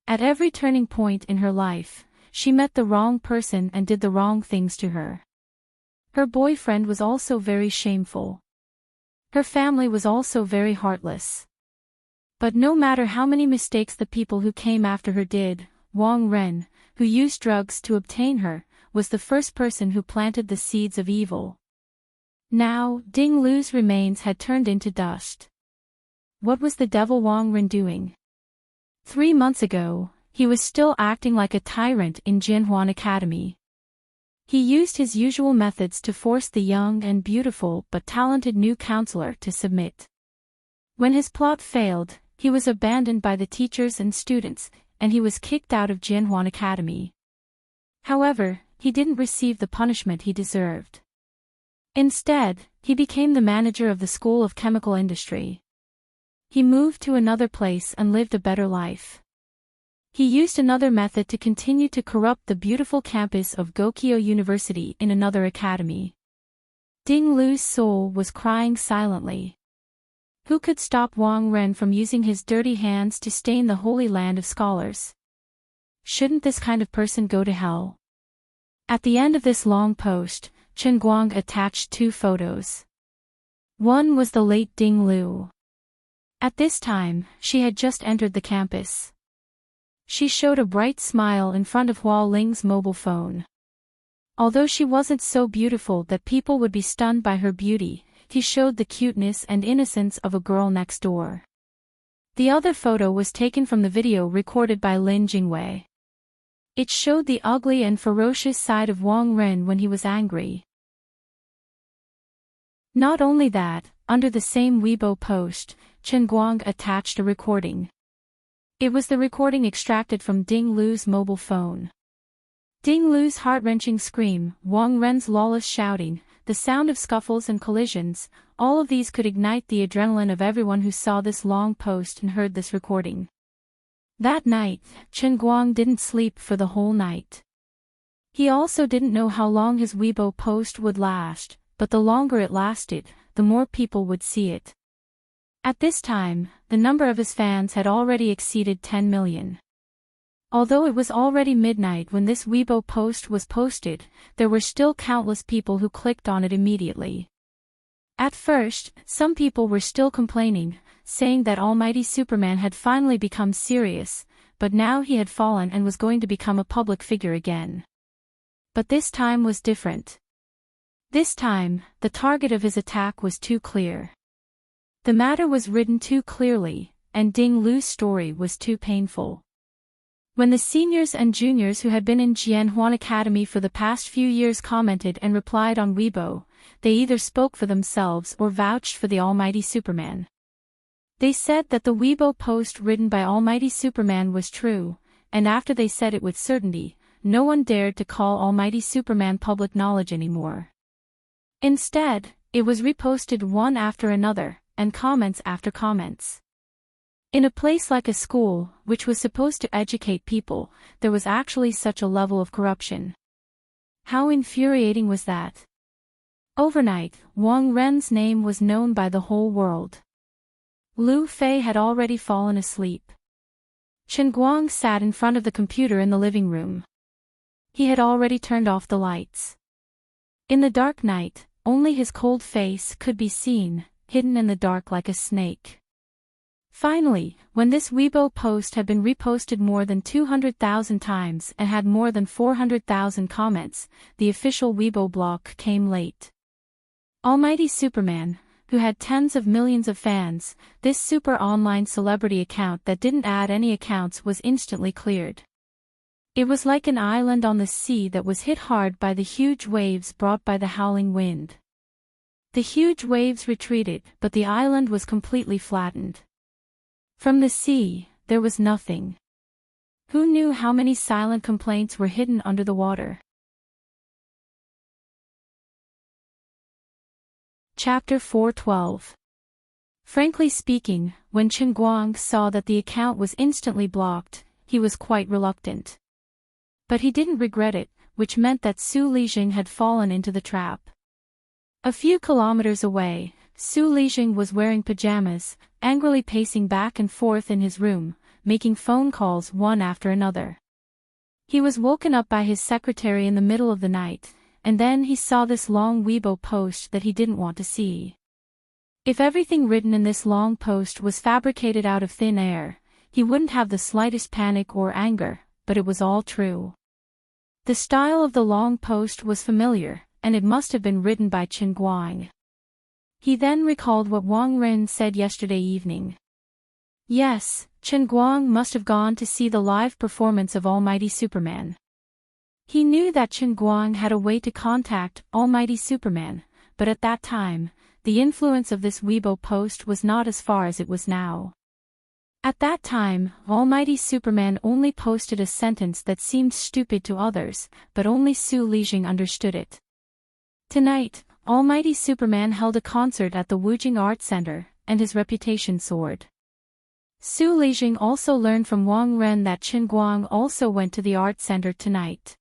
[SPEAKER 1] At every turning point in her life, she met the wrong person and did the wrong things to her. Her boyfriend was also very shameful. Her family was also very heartless. But no matter how many mistakes the people who came after her did, Wang Ren, who used drugs to obtain her, was the first person who planted the seeds of evil. Now, Ding Lu's remains had turned into dust. What was the devil Wang Ren doing? 3 months ago, he was still acting like a tyrant in Jinhuan Academy. He used his usual methods to force the young and beautiful but talented new counselor to submit. When his plot failed, he was abandoned by the teachers and students, and he was kicked out of Jinhuan Academy. However, he didn't receive the punishment he deserved. Instead, he became the manager of the School of Chemical Industry. He moved to another place and lived a better life. He used another method to continue to corrupt the beautiful campus of Gokyo University in another academy. Ding Lu's soul was crying silently. Who could stop Wang Ren from using his dirty hands to stain the holy land of scholars? Shouldn't this kind of person go to hell? At the end of this long post, Chen Guang attached 2 photos. One was the late Ding Lu. At this time, she had just entered the campus. She showed a bright smile in front of Hua Ling's mobile phone. Although she wasn't so beautiful that people would be stunned by her beauty, he showed the cuteness and innocence of a girl next door. The other photo was taken from the video recorded by Lin Jingwei. It showed the ugly and ferocious side of Wang Ren when he was angry. Not only that, under the same Weibo post, Chen Guang attached a recording. It was the recording extracted from Ding Lu's mobile phone. Ding Lu's heart-wrenching scream, Wang Ren's lawless shouting, the sound of scuffles and collisions, all of these could ignite the adrenaline of everyone who saw this long post and heard this recording. That night, Chen Guang didn't sleep for the whole night. He also didn't know how long his Weibo post would last, but the longer it lasted, the more people would see it. At this time, the number of his fans had already exceeded 10 million. Although it was already midnight when this Weibo post was posted, there were still countless people who clicked on it immediately. At first, some people were still complaining, saying that Almighty Superman had finally become serious, but now he had fallen and was going to become a public figure again. But this time was different. This time, the target of his attack was too clear. The matter was written too clearly, and Ding Lu's story was too painful. When the seniors and juniors who had been in Jianhuan Academy for the past few years commented and replied on Weibo, they either spoke for themselves or vouched for the Almighty Superman. They said that the Weibo post written by Almighty Superman was true, and after they said it with certainty, no one dared to call Almighty Superman public knowledge anymore. Instead, it was reposted one after another, and comments after comments. In a place like a school, which was supposed to educate people, there was actually such a level of corruption. How infuriating was that? Overnight, Wang Ren's name was known by the whole world. Lu Fei had already fallen asleep. Chen Guang sat in front of the computer in the living room. He had already turned off the lights. In the dark night, only his cold face could be seen, hidden in the dark like a snake. Finally, when this Weibo post had been reposted more than 200,000 times and had more than 400,000 comments, the official Weibo block came late. Almighty Superman, who had tens of millions of fans, this super online celebrity account that didn't add any accounts was instantly cleared. It was like an island on the sea that was hit hard by the huge waves brought by the howling wind. The huge waves retreated, but the island was completely flattened. From the sea, there was nothing. Who knew how many silent complaints were hidden under the water? Chapter 412. Frankly speaking, when Chen Guang saw that the account was instantly blocked, he was quite reluctant. But he didn't regret it, which meant that Su Lijing had fallen into the trap. A few kilometers away, Su Lijing was wearing pajamas, angrily pacing back and forth in his room, making phone calls one after another. He was woken up by his secretary in the middle of the night, and then he saw this long Weibo post that he didn't want to see. If everything written in this long post was fabricated out of thin air, he wouldn't have the slightest panic or anger, but it was all true. The style of the long post was familiar, and it must have been written by Chen Guang. He then recalled what Wang Ren said yesterday evening. Yes, Chen Guang must have gone to see the live performance of Almighty Superman. He knew that Chen Guang had a way to contact Almighty Superman, but at that time, the influence of this Weibo post was not as far as it was now. At that time, Almighty Superman only posted a sentence that seemed stupid to others, but only Su Lijing understood it. Tonight, Almighty Superman held a concert at the Wujing Art Center, and his reputation soared. Su Lijing also learned from Wang Ren that Chen Guang also went to the art center tonight.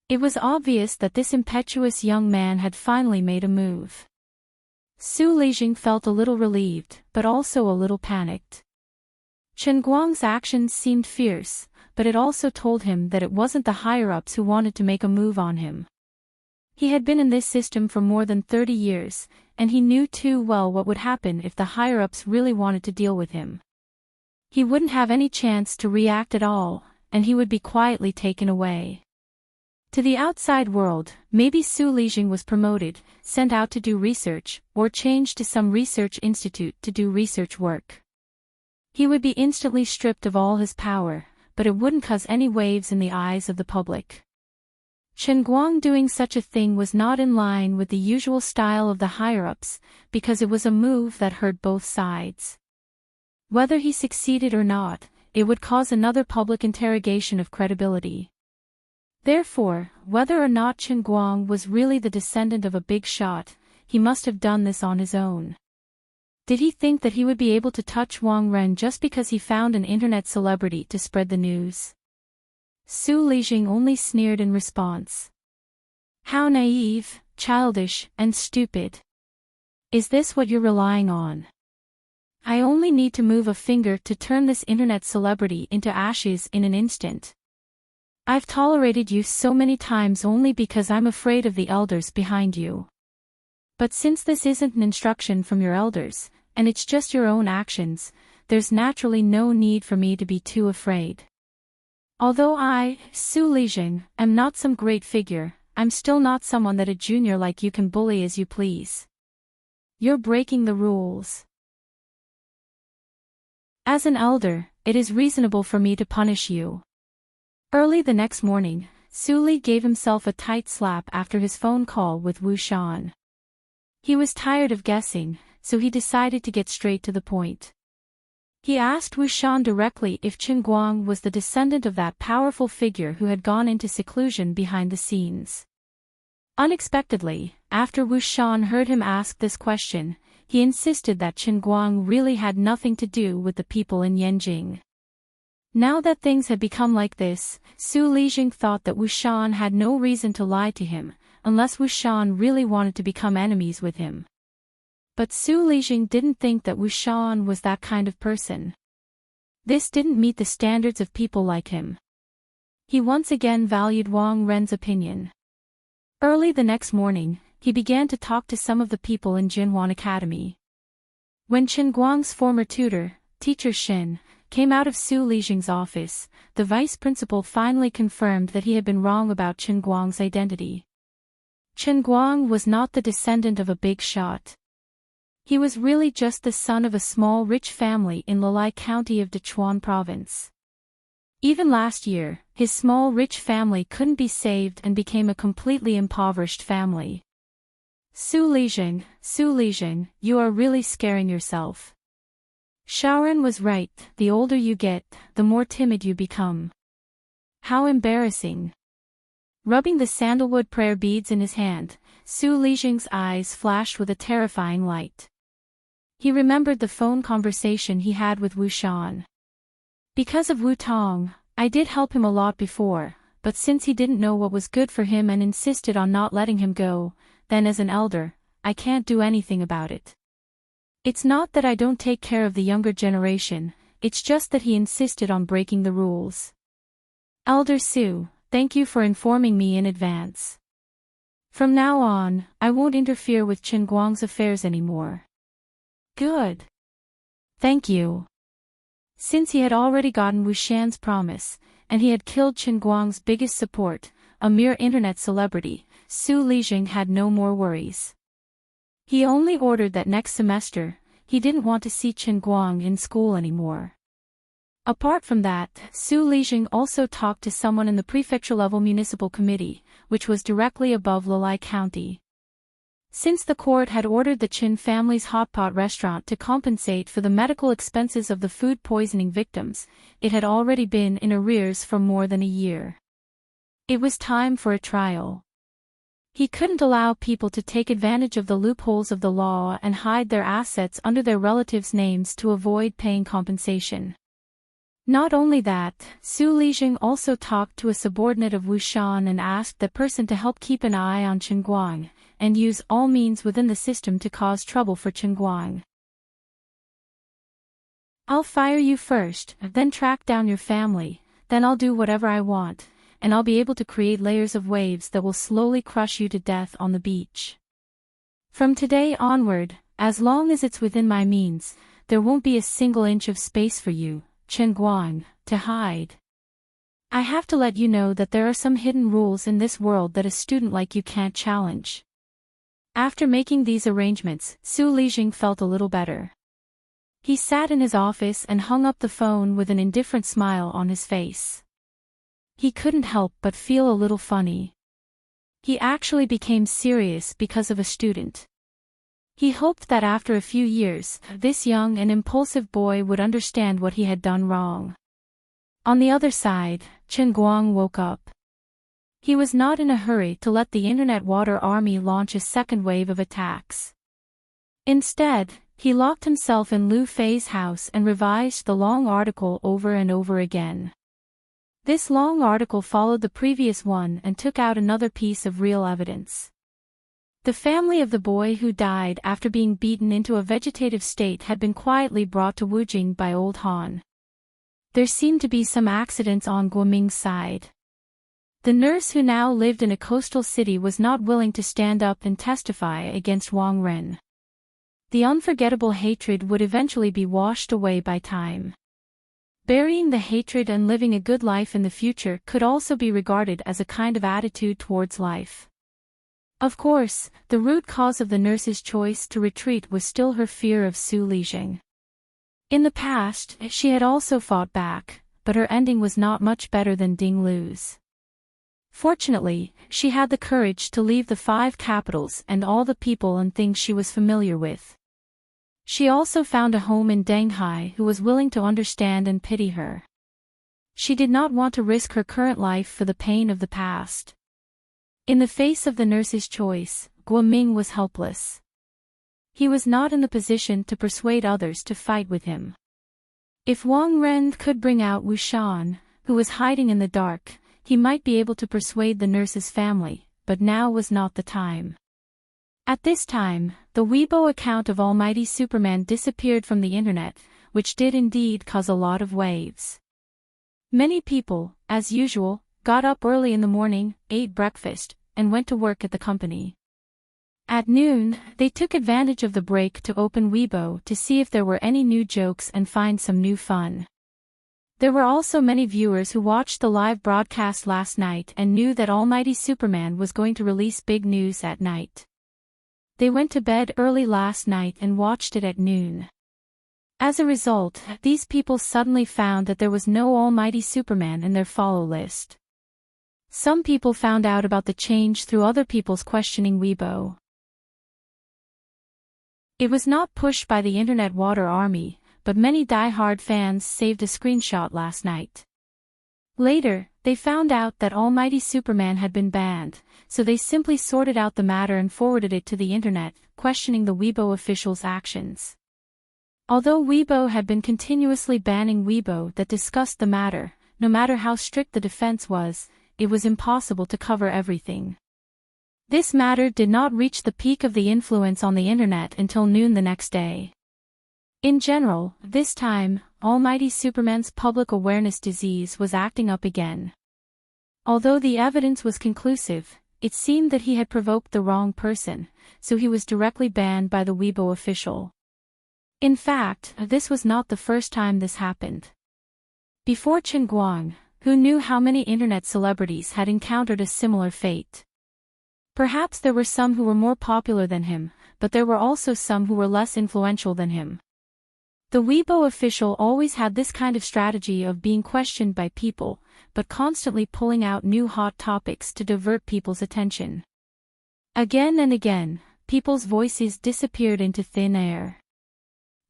[SPEAKER 1] It was obvious that this impetuous young man had finally made a move. Su Lijing felt a little relieved, but also a little panicked. Chen Guang's actions seemed fierce, but it also told him that it wasn't the higher-ups who wanted to make a move on him. He had been in this system for more than 30 years, and he knew too well what would happen if the higher-ups really wanted to deal with him. He wouldn't have any chance to react at all, and he would be quietly taken away. To the outside world, maybe Su Lijing was promoted, sent out to do research, or changed to some research institute to do research work. He would be instantly stripped of all his power, but it wouldn't cause any waves in the eyes of the public. Chen Guang doing such a thing was not in line with the usual style of the higher-ups, because it was a move that hurt both sides. Whether he succeeded or not, it would cause another public interrogation of credibility. Therefore, whether or not Chen Guang was really the descendant of a big shot, he must have done this on his own. Did he think that he would be able to touch Wang Ren just because he found an internet celebrity to spread the news? Su Lijing only sneered in response. How naive, childish, and stupid. Is this what you're relying on? I only need to move a finger to turn this internet celebrity into ashes in an instant. I've tolerated you so many times only because I'm afraid of the elders behind you. But since this isn't an instruction from your elders, and it's just your own actions, there's naturally no need for me to be too afraid. Although I, Su Lijing, am not some great figure, I'm still not someone that a junior like you can bully as you please. You're breaking the rules. As an elder, it is reasonable for me to punish you. Early the next morning, Su Li gave himself a tight slap after his phone call with Wu Shan. He was tired of guessing, so he decided to get straight to the point. He asked Wu Shan directly if Chen Guang was the descendant of that powerful figure who had gone into seclusion behind the scenes. Unexpectedly, after Wu Shan heard him ask this question, he insisted that Chen Guang really had nothing to do with the people in Yanjing. Now that things had become like this, Su Lijing thought that Wu Shan had no reason to lie to him, unless Wu Shan really wanted to become enemies with him. But Su Lijing didn't think that Wu Shan was that kind of person. This didn't meet the standards of people like him. He once again valued Wang Ren's opinion. Early the next morning, he began to talk to some of the people in Jinhuan Academy. When Chen Guang's former tutor, Teacher Shin, came out of Su Lijing's office, the vice principal finally confirmed that he had been wrong about Chen Guang's identity. Chen Guang was not the descendant of a big shot. He was really just the son of a small rich family in Lilai County of Dechuan Province. Even last year, his small rich family couldn't be saved and became a completely impoverished family. Su Lijing, you are really scaring yourself. Shaoran was right, the older you get, the more timid you become. How embarrassing. Rubbing the sandalwood prayer beads in his hand, Su Lijing's eyes flashed with a terrifying light. He remembered the phone conversation he had with Wu Shan. Because of Wu Tong, I did help him a lot before, but since he didn't know what was good for him and insisted on not letting him go, then as an elder, I can't do anything about it. It's not that I don't take care of the younger generation, it's just that he insisted on breaking the rules. Elder Su, thank you for informing me in advance. From now on, I won't interfere with Chen Guang's affairs anymore. Good. Thank you. Since he had already gotten Wu Shan's promise, and he had killed Chen Guang's biggest support, a mere internet celebrity, Su Lijing had no more worries. He only ordered that next semester, he didn't want to see Chen Guang in school anymore. Apart from that, Su Lijing also talked to someone in the prefecture-level municipal committee, which was directly above Lilai County. Since the court had ordered the Chin family's hotpot restaurant to compensate for the medical expenses of the food poisoning victims, it had already been in arrears for more than a year. It was time for a trial. He couldn't allow people to take advantage of the loopholes of the law and hide their assets under their relatives' names to avoid paying compensation. Not only that, Su Lijing also talked to a subordinate of Wu Shan and asked the person to help keep an eye on Chen Guang, and use all means within the system to cause trouble for Chen Guang. I'll fire you first, then track down your family, then I'll do whatever I want, and I'll be able to create layers of waves that will slowly crush you to death on the beach. From today onward, as long as it's within my means, there won't be a single inch of space for you, Chen Guang, to hide. I have to let you know that there are some hidden rules in this world that a student like you can't challenge. After making these arrangements, Su Lijing felt a little better. He sat in his office and hung up the phone with an indifferent smile on his face. He couldn't help but feel a little funny. He actually became serious because of a student. He hoped that after a few years, this young and impulsive boy would understand what he had done wrong. On the other side, Chen Guang woke up. He was not in a hurry to let the Internet Water Army launch a second wave of attacks. Instead, he locked himself in Lu Fei's house and revised the long article over and over again. This long article followed the previous one and took out another piece of real evidence. The family of the boy who died after being beaten into a vegetative state had been quietly brought to Wujing by Old Han. There seemed to be some accidents on Guoming's side. The nurse who now lived in a coastal city was not willing to stand up and testify against Wang Ren. The unforgettable hatred would eventually be washed away by time. Burying the hatred and living a good life in the future could also be regarded as a kind of attitude towards life. Of course, the root cause of the nurse's choice to retreat was still her fear of Su Lizheng. In the past, she had also fought back, but her ending was not much better than Ding Lu's. Fortunately, she had the courage to leave the 5 capitals and all the people and things she was familiar with. She also found a home in Danghai who was willing to understand and pity her. She did not want to risk her current life for the pain of the past. In the face of the nurse's choice, Guoming was helpless. He was not in the position to persuade others to fight with him. If Wang Ren could bring out Wu Shan, who was hiding in the dark, he might be able to persuade the nurse's family, but now was not the time. At this time, the Weibo account of Almighty Superman disappeared from the internet, which did indeed cause a lot of waves. Many people, as usual, got up early in the morning, ate breakfast, and went to work at the company. At noon, they took advantage of the break to open Weibo to see if there were any new jokes and find some new fun. There were also many viewers who watched the live broadcast last night and knew that Almighty Superman was going to release big news at night. They went to bed early last night and watched it at noon. As a result, these people suddenly found that there was no Almighty Superman in their follow list. Some people found out about the change through other people's questioning Weibo. It was not pushed by the Internet Water Army, but many die-hard fans saved a screenshot last night. Later, they found out that Almighty Superman had been banned, so they simply sorted out the matter and forwarded it to the internet, questioning the Weibo officials' actions. Although Weibo had been continuously banning Weibo that discussed the matter, no matter how strict the defense was, it was impossible to cover everything. This matter did not reach the peak of the influence on the internet until noon the next day. In general, this time, Almighty Superman's public awareness disease was acting up again. Although the evidence was conclusive, it seemed that he had provoked the wrong person, so he was directly banned by the Weibo official. In fact, this was not the first time this happened. Before Chen Guang, who knew how many internet celebrities had encountered a similar fate. Perhaps there were some who were more popular than him, but there were also some who were less influential than him. The Weibo official always had this kind of strategy of being questioned by people, but constantly pulling out new hot topics to divert people's attention. Again and again, people's voices disappeared into thin air.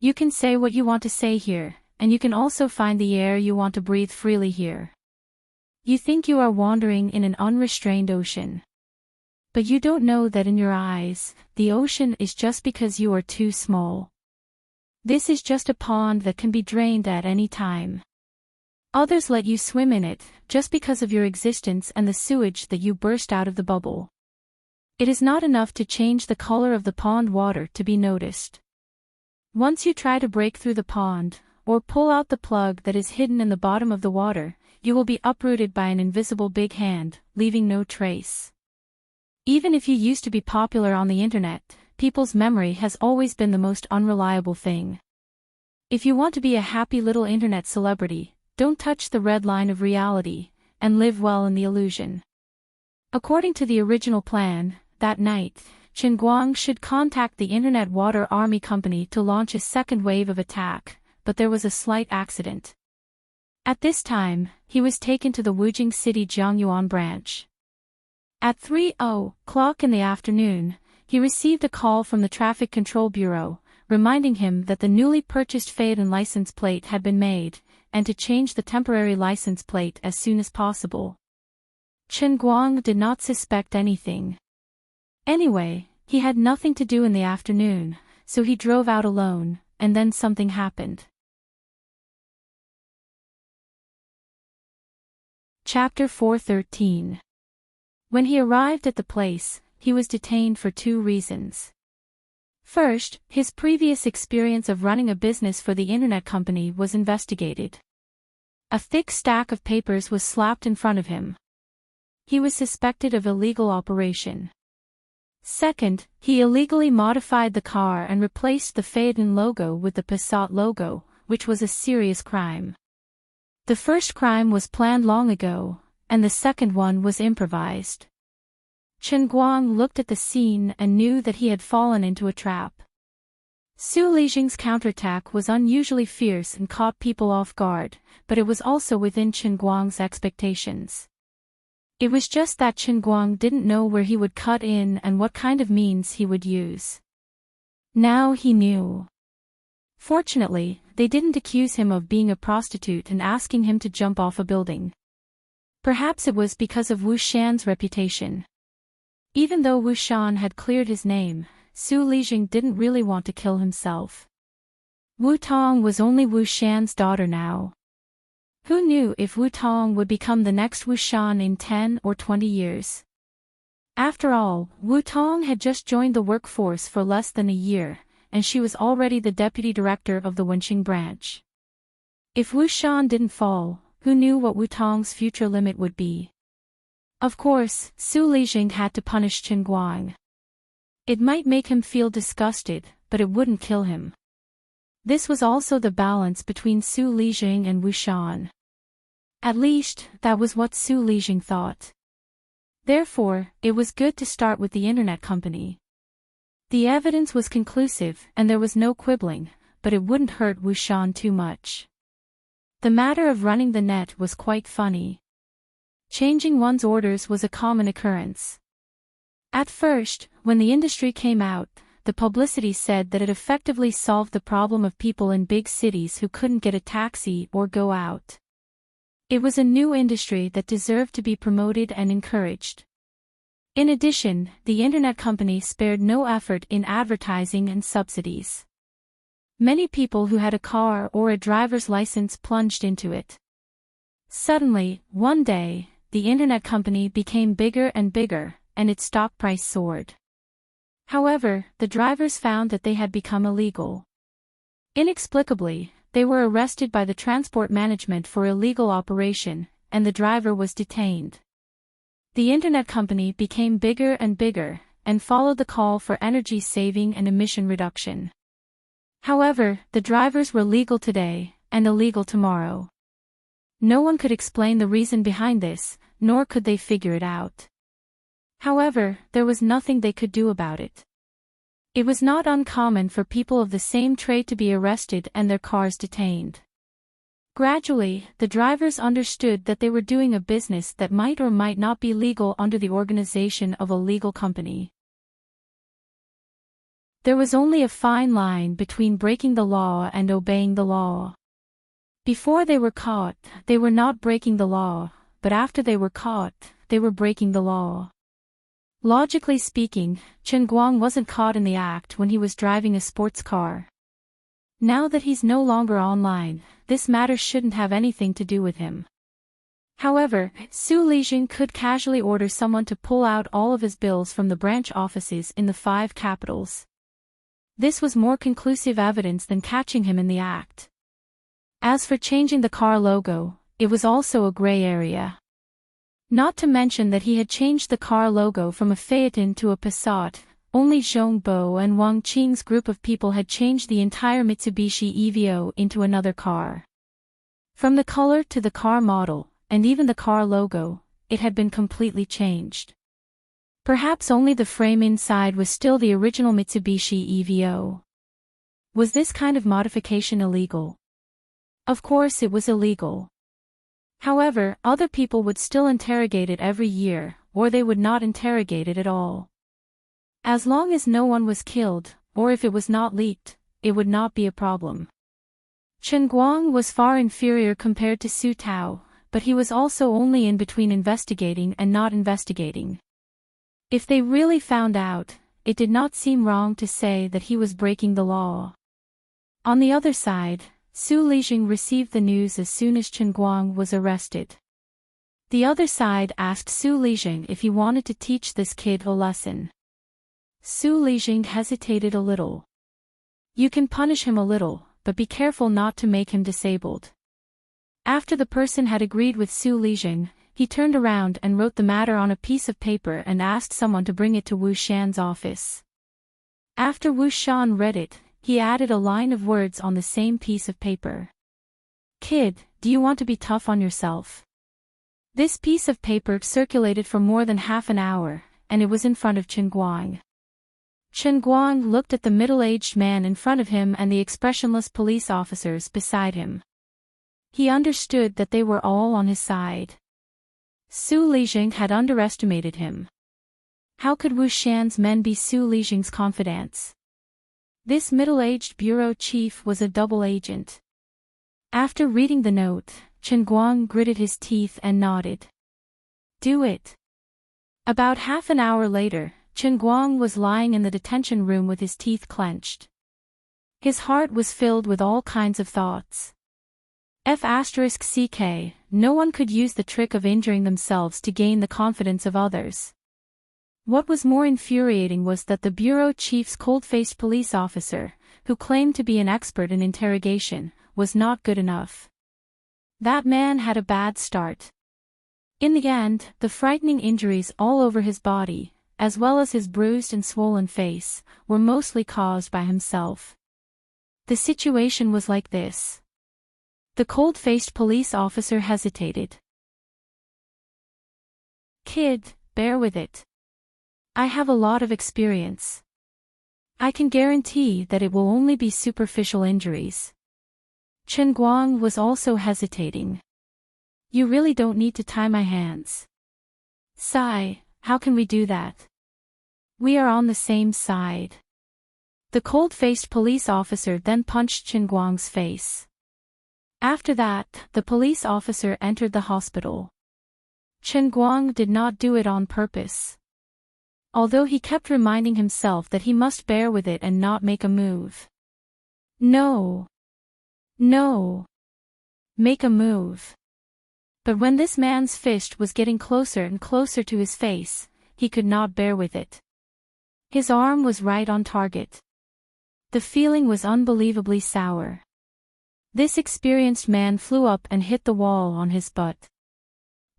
[SPEAKER 1] You can say what you want to say here, and you can also find the air you want to breathe freely here. You think you are wandering in an unrestrained ocean. But you don't know that in your eyes, the ocean is just because you are too small. This is just a pond that can be drained at any time. Others let you swim in it, just because of your existence and the sewage that you burst out of the bubble. It is not enough to change the color of the pond water to be noticed. Once you try to break through the pond, or pull out the plug that is hidden in the bottom of the water, you will be uprooted by an invisible big hand, leaving no trace. Even if you used to be popular on the internet, people's memory has always been the most unreliable thing. If you want to be a happy little internet celebrity, don't touch the red line of reality, and live well in the illusion. According to the original plan, that night, Chen Guang should contact the Internet Water Army Company to launch a second wave of attack, but there was a slight accident. At this time, he was taken to the Wujing City Jiangyuan branch. At 3:00 in the afternoon, he received a call from the Traffic Control Bureau, reminding him that the newly purchased Phaeton license plate had been made, and to change the temporary license plate as soon as possible. Chen Guang did not suspect anything. Anyway, he had nothing to do in the afternoon, so he drove out alone, and then something happened. Chapter 413. When he arrived at the place, he was detained for two reasons. First, his previous experience of running a business for the internet company was investigated. A thick stack of papers was slapped in front of him. He was suspected of illegal operation. Second, he illegally modified the car and replaced the Phaeton logo with the Passat logo, which was a serious crime. The first crime was planned long ago, and the second one was improvised. Chen Guang looked at the scene and knew that he had fallen into a trap. Su Lijing's counterattack was unusually fierce and caught people off guard, but it was also within Chen Guang's expectations. It was just that Chen Guang didn't know where he would cut in and what kind of means he would use. Now he knew. Fortunately, they didn't accuse him of being a prostitute and asking him to jump off a building. Perhaps it was because of Wu Shan's reputation. Even though Wu Shan had cleared his name, Su Lijing didn't really want to kill himself. Wu Tong was only Wu Shan's daughter now. Who knew if Wu Tong would become the next Wu Shan in 10 or 20 years? After all, Wu Tong had just joined the workforce for less than a year, and she was already the deputy director of the Wenqing branch. If Wu Shan didn't fall, who knew what Wu Tong's future limit would be? Of course, Su Lijing had to punish Chen Guang. It might make him feel disgusted, but it wouldn't kill him. This was also the balance between Su Lijing and Wu Shan. At least, that was what Su Lijing thought. Therefore, it was good to start with the internet company. The evidence was conclusive and there was no quibbling, but it wouldn't hurt Wu Shan too much. The matter of running the net was quite funny. Changing one's orders was a common occurrence. At first, when the industry came out, the publicity said that it effectively solved the problem of people in big cities who couldn't get a taxi or go out. It was a new industry that deserved to be promoted and encouraged. In addition, the internet company spared no effort in advertising and subsidies. Many people who had a car or a driver's license plunged into it. Suddenly, one day, the internet company became bigger and bigger, and its stock price soared. However, the drivers found that they had become illegal. Inexplicably, they were arrested by the transport management for illegal operation, and the driver was detained. The internet company became bigger and bigger, and followed the call for energy saving and emission reduction. However, the drivers were legal today, and illegal tomorrow. No one could explain the reason behind this, nor could they figure it out. However, there was nothing they could do about it. It was not uncommon for people of the same trade to be arrested and their cars detained. Gradually, the drivers understood that they were doing a business that might or might not be legal under the organization of a legal company. There was only a fine line between breaking the law and obeying the law. Before they were caught, they were not breaking the law, but after they were caught, they were breaking the law. Logically speaking, Chen Guang wasn't caught in the act when he was driving a sports car. Now that he's no longer online, this matter shouldn't have anything to do with him. However, Su Lijing could casually order someone to pull out all of his bills from the branch offices in the 5 capitals. This was more conclusive evidence than catching him in the act. As for changing the car logo, it was also a gray area. Not to mention that he had changed the car logo from a Phaeton to a Passat. Only Zhong Bo and Wang Qing's group of people had changed the entire Mitsubishi EVO into another car. From the color to the car model, and even the car logo, it had been completely changed. Perhaps only the frame inside was still the original Mitsubishi EVO. Was this kind of modification illegal? Of course it was illegal. However, other people would still interrogate it every year, or they would not interrogate it at all. As long as no one was killed, or if it was not leaked, it would not be a problem. Chen Guang was far inferior compared to Su Tao, but he was also only in between investigating and not investigating. If they really found out, it did not seem wrong to say that he was breaking the law. On the other side, Su Lijing received the news as soon as Chen Guang was arrested. The other side asked Su Lijing if he wanted to teach this kid a lesson. Su Lijing hesitated a little. You can punish him a little, but be careful not to make him disabled. After the person had agreed with Su Lijing, he turned around and wrote the matter on a piece of paper and asked someone to bring it to Wu Shan's office. After Wu Shan read it, he added a line of words on the same piece of paper. Kid, do you want to be tough on yourself? This piece of paper circulated for more than half an hour, and it was in front of Chen Guang. Chen Guang looked at the middle-aged man in front of him and the expressionless police officers beside him. He understood that they were all on his side. Su Lijing had underestimated him. How could Wu Shan's men be Su Lijing's confidants? This middle-aged bureau chief was a double agent. After reading the note, Chen Guang gritted his teeth and nodded. Do it. About half an hour later, Chen Guang was lying in the detention room with his teeth clenched. His heart was filled with all kinds of thoughts. F***ck, no one could use the trick of injuring themselves to gain the confidence of others. What was more infuriating was that the bureau chief's cold-faced police officer, who claimed to be an expert in interrogation, was not good enough. That man had a bad start. In the end, the frightening injuries all over his body, as well as his bruised and swollen face, were mostly caused by himself. The situation was like this. The cold-faced police officer hesitated. Kid, bear with it. I have a lot of experience. I can guarantee that it will only be superficial injuries. Chen Guang was also hesitating. You really don't need to tie my hands. Sai, how can we do that? We are on the same side. The cold-faced police officer then punched Chen Guang's face. After that, the police officer entered the hospital. Chen Guang did not do it on purpose. Although he kept reminding himself that he must bear with it and not make a move. No. No. Make a move. But when this man's fist was getting closer and closer to his face, he could not bear with it. His arm was right on target. The feeling was unbelievably sour. This experienced man flew up and hit the wall on his butt.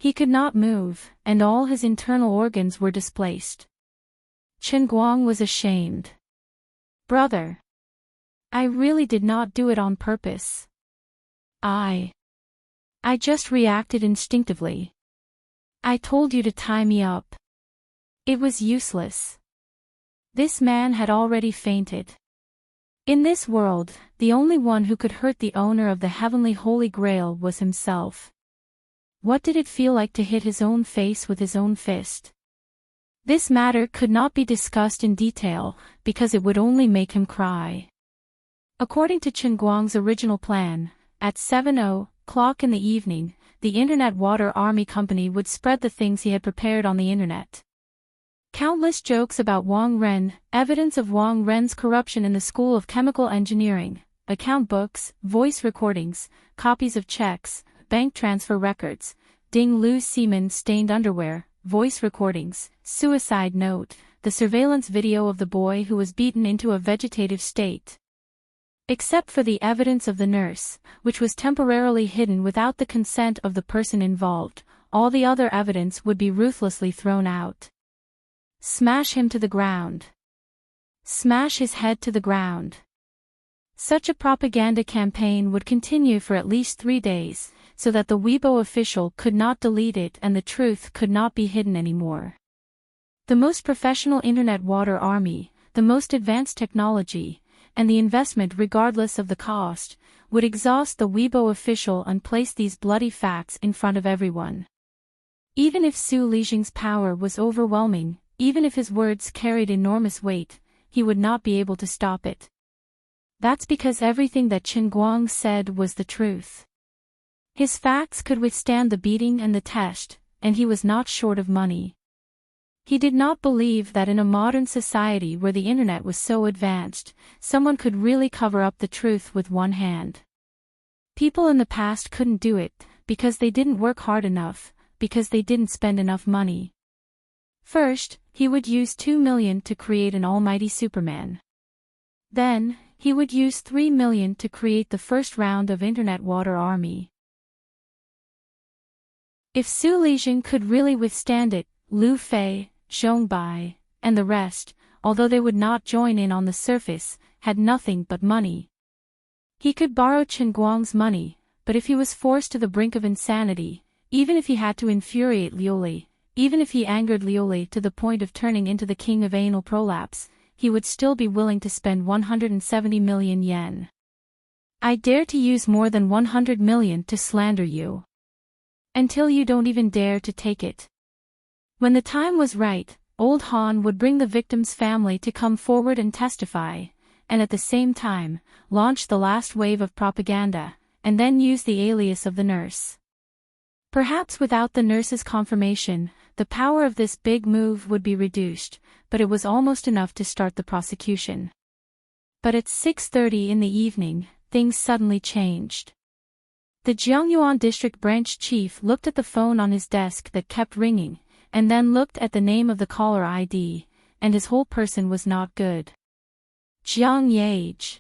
[SPEAKER 1] He could not move, and all his internal organs were displaced. Chen Guang was ashamed. Brother. I really did not do it on purpose. I just reacted instinctively. I told you to tie me up. It was useless. This man had already fainted. In this world, the only one who could hurt the owner of the heavenly Holy Grail was himself. What did it feel like to hit his own face with his own fist? This matter could not be discussed in detail, because it would only make him cry. According to Chen Guang's original plan, at 7:00 in the evening, the Internet Water Army Company would spread the things he had prepared on the Internet. Countless jokes about Wang Ren, evidence of Wang Ren's corruption in the School of Chemical Engineering, account books, voice recordings, copies of checks, bank transfer records, Ding Lu's semen-stained underwear, voice recordings, suicide note, the surveillance video of the boy who was beaten into a vegetative state. Except for the evidence of the nurse, which was temporarily hidden without the consent of the person involved, all the other evidence would be ruthlessly thrown out. Smash him to the ground. Smash his head to the ground. Such a propaganda campaign would continue for at least 3 days, so that the Weibo official could not delete it and the truth could not be hidden anymore. The most professional internet water army, the most advanced technology, and the investment regardless of the cost, would exhaust the Weibo official and place these bloody facts in front of everyone. Even if Su Lijing's power was overwhelming, even if his words carried enormous weight, he would not be able to stop it. That's because everything that Qin Guang said was the truth. His facts could withstand the beating and the test, and he was not short of money. He did not believe that in a modern society where the internet was so advanced, someone could really cover up the truth with one hand. People in the past couldn't do it, because they didn't work hard enough, because they didn't spend enough money. First, he would use 2 million to create an almighty Superman. Then, he would use 3 million to create the first round of Internet Water Army. If Su Lijing could really withstand it, Lu Fei, Zhong Bai, and the rest, although they would not join in on the surface, had nothing but money. He could borrow Qin Guang's money, but if he was forced to the brink of insanity, even if he had to infuriate Liuli, even if he angered Liuli to the point of turning into the king of anal prolapse, he would still be willing to spend 170 million yen. I dare to use more than 100 million to slander you. Until you don't even dare to take it. When the time was right, Old Han would bring the victim's family to come forward and testify, and at the same time, launch the last wave of propaganda, and then use the alias of the nurse. Perhaps without the nurse's confirmation, the power of this big move would be reduced, but it was almost enough to start the prosecution. But at 6:30 in the evening, things suddenly changed. The Jiangyuan district branch chief looked at the phone on his desk that kept ringing, and then looked at the name of the caller ID, and his whole person was not good. Jiang Yage.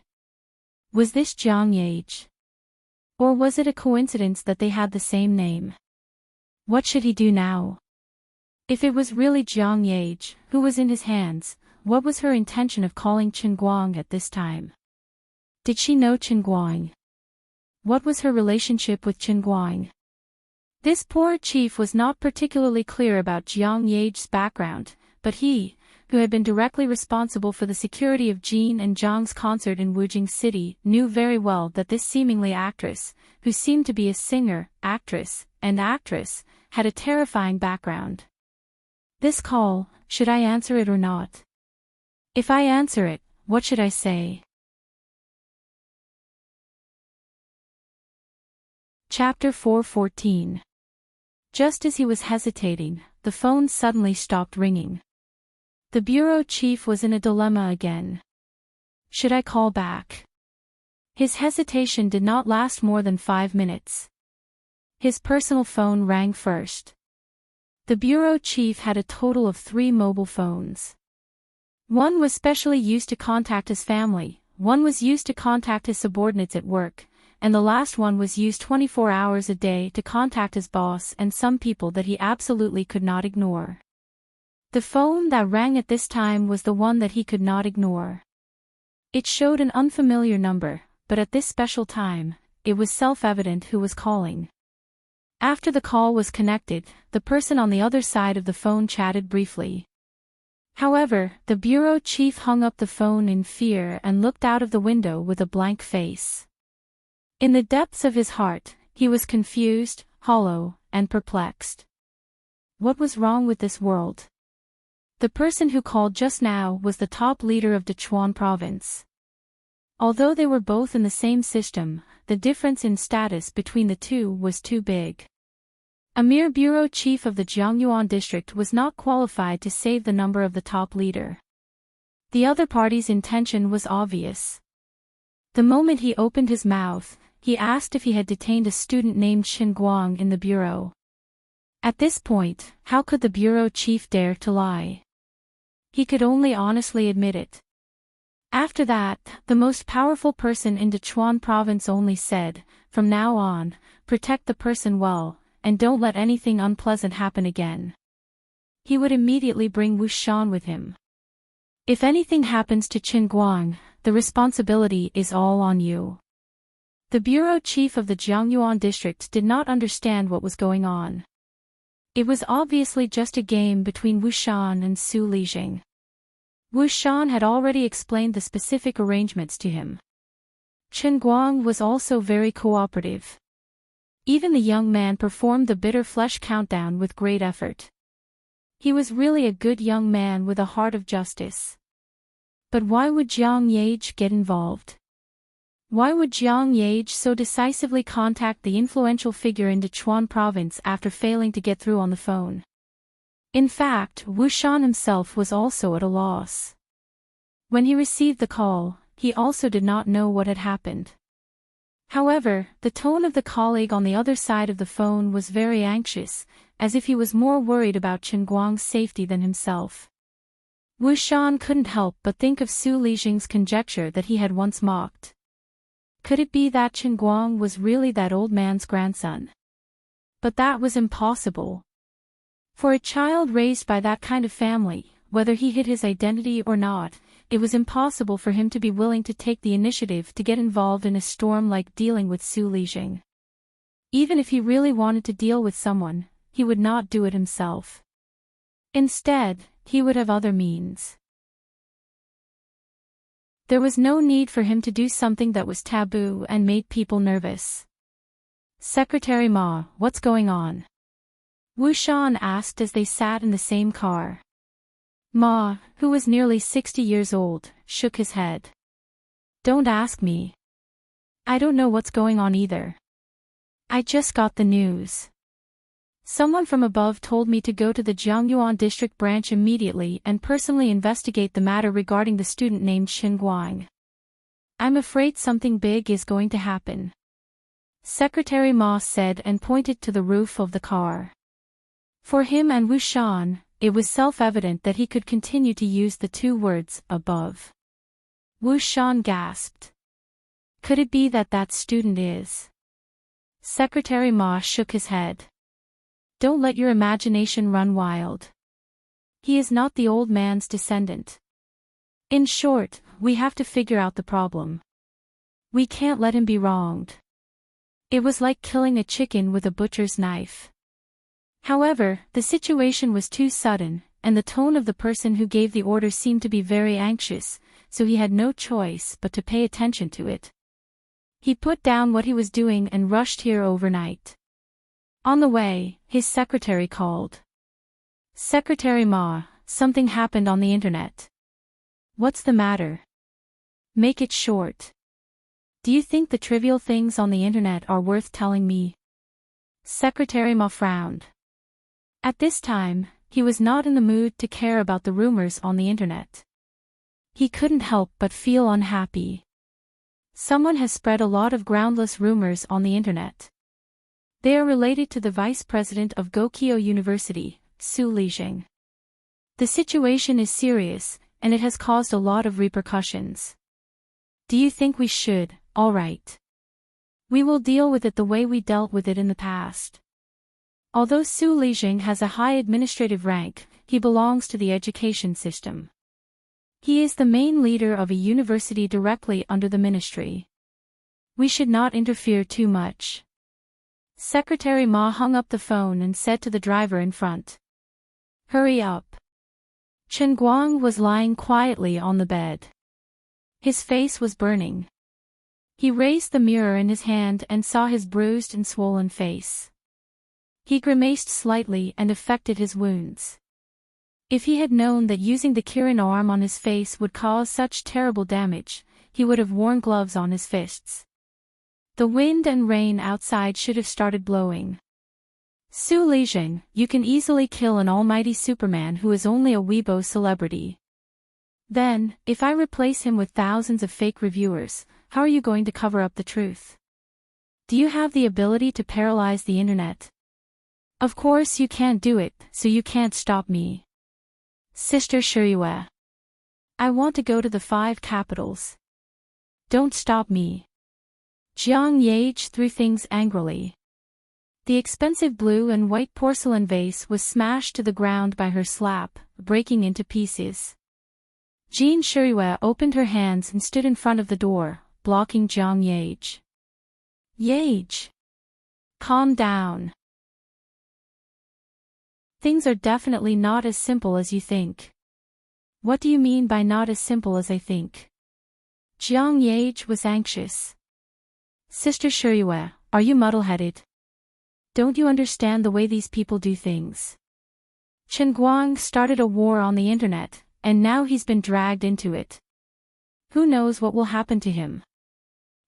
[SPEAKER 1] Was this Jiang Yage? Or was it a coincidence that they had the same name? What should he do now? If it was really Jiang Yage, who was in his hands, what was her intention of calling Qin Guang at this time? Did she know Qin Guang? What was her relationship with Qin Guang? This poor chief was not particularly clear about Jiang Yage's background, but he, who had been directly responsible for the security of Jin and Zhang's concert in Wujing City, knew very well that this seemingly actress, who seemed to be a singer, actress, had a terrifying background. This call, should I answer it or not? If I answer it, what should I say? Chapter 4:14. Just as he was hesitating, the phone suddenly stopped ringing. The bureau chief was in a dilemma again. Should I call back? His hesitation did not last more than 5 minutes. His personal phone rang first. The bureau chief had a total of 3 mobile phones. One was specially used to contact his family, one was used to contact his subordinates at work, and the last one was used 24 hours a day to contact his boss and some people that he absolutely could not ignore. The phone that rang at this time was the one that he could not ignore. It showed an unfamiliar number, but at this special time, it was self-evident who was calling. After the call was connected, the person on the other side of the phone chatted briefly. However, the bureau chief hung up the phone in fear and looked out of the window with a blank face. In the depths of his heart, he was confused, hollow, and perplexed. What was wrong with this world? The person who called just now was the top leader of Dechuan province. Although they were both in the same system, the difference in status between the two was too big. A mere bureau chief of the Jiangyuan district was not qualified to save the number of the top leader. The other party's intention was obvious. The moment he opened his mouth, he asked if he had detained a student named Qin Guang in the bureau. At this point, how could the bureau chief dare to lie? He could only honestly admit it. After that, the most powerful person in Dechuan province only said, "From now on, protect the person well, and don't let anything unpleasant happen again." He would immediately bring Wu Shan with him. If anything happens to Qin Guang, the responsibility is all on you. The bureau chief of the Jiangyuan district did not understand what was going on. It was obviously just a game between Wu Shan and Su Lijing. Wu Shan had already explained the specific arrangements to him. Chen Guang was also very cooperative. Even the young man performed the bitter flesh countdown with great effort. He was really a good young man with a heart of justice. But why would Jiang Yage get involved? Why would Jiang Yage so decisively contact the influential figure in Sichuan province after failing to get through on the phone? In fact, Wu Shan himself was also at a loss. When he received the call, he also did not know what had happened. However, the tone of the colleague on the other side of the phone was very anxious, as if he was more worried about Chen Guang's safety than himself. Wu Shan couldn't help but think of Su Lijing's conjecture that he had once mocked. Could it be that Chen Guang was really that old man's grandson? But that was impossible. For a child raised by that kind of family, whether he hid his identity or not, it was impossible for him to be willing to take the initiative to get involved in a storm like dealing with Su Lijing. Even if he really wanted to deal with someone, he would not do it himself. Instead, he would have other means. There was no need for him to do something that was taboo and made people nervous. Secretary Ma, what's going on? Wu Shan asked as they sat in the same car. Ma, who was nearly 60 years old, shook his head. Don't ask me. I don't know what's going on either. I just got the news. Someone from above told me to go to the Jiangyuan district branch immediately and personally investigate the matter regarding the student named Chen Guang. I'm afraid something big is going to happen. Secretary Ma said and pointed to the roof of the car. For him and Wu Shan, it was self-evident that he could continue to use the two words, above. Wu Shan gasped. Could it be that that student is? Secretary Ma shook his head. Don't let your imagination run wild. He is not the old man's descendant. In short, we have to figure out the problem. We can't let him be wronged. It was like killing a chicken with a butcher's knife. However, the situation was too sudden, and the tone of the person who gave the order seemed to be very anxious, so he had no choice but to pay attention to it. He put down what he was doing and rushed here overnight. On the way, his secretary called. Secretary Ma, something happened on the internet. What's the matter? Make it short. Do you think the trivial things on the internet are worth telling me? Secretary Ma frowned. At this time, he was not in the mood to care about the rumors on the internet. He couldn't help but feel unhappy. Someone has spread a lot of groundless rumors on the internet. They are related to the vice president of Gokyo University, Su Lijing. The situation is serious, and it has caused a lot of repercussions. Do you think we should? All right. We will deal with it the way we dealt with it in the past. Although Su Lijing has a high administrative rank, he belongs to the education system. He is the main leader of a university directly under the ministry. We should not interfere too much. Secretary Ma hung up the phone and said to the driver in front. Hurry up. Chen Guang was lying quietly on the bed. His face was burning. He raised the mirror in his hand and saw his bruised and swollen face. He grimaced slightly and affected his wounds. If he had known that using the Kirin arm on his face would cause such terrible damage, he would have worn gloves on his fists. The wind and rain outside should have started blowing. Su Lijing, you can easily kill an almighty Superman who is only a Weibo celebrity. Then, if I replace him with thousands of fake reviewers, how are you going to cover up the truth? Do you have the ability to paralyze the internet? Of course you can't do it, so you can't stop me. Sister Shirue. I want to go to the 5 capitals. Don't stop me. Jiang Yage threw things angrily. The expensive blue and white porcelain vase was smashed to the ground by her slap, breaking into pieces. Jean Shirue opened her hands and stood in front of the door, blocking Jiang Yage. Yage! Calm down. Things are definitely not as simple as you think. What do you mean by not as simple as I think? Jiang Yage was anxious. Sister Shirue, are you muddle-headed? Don't you understand the way these people do things? Chen Guang started a war on the internet, and now he's been dragged into it. Who knows what will happen to him?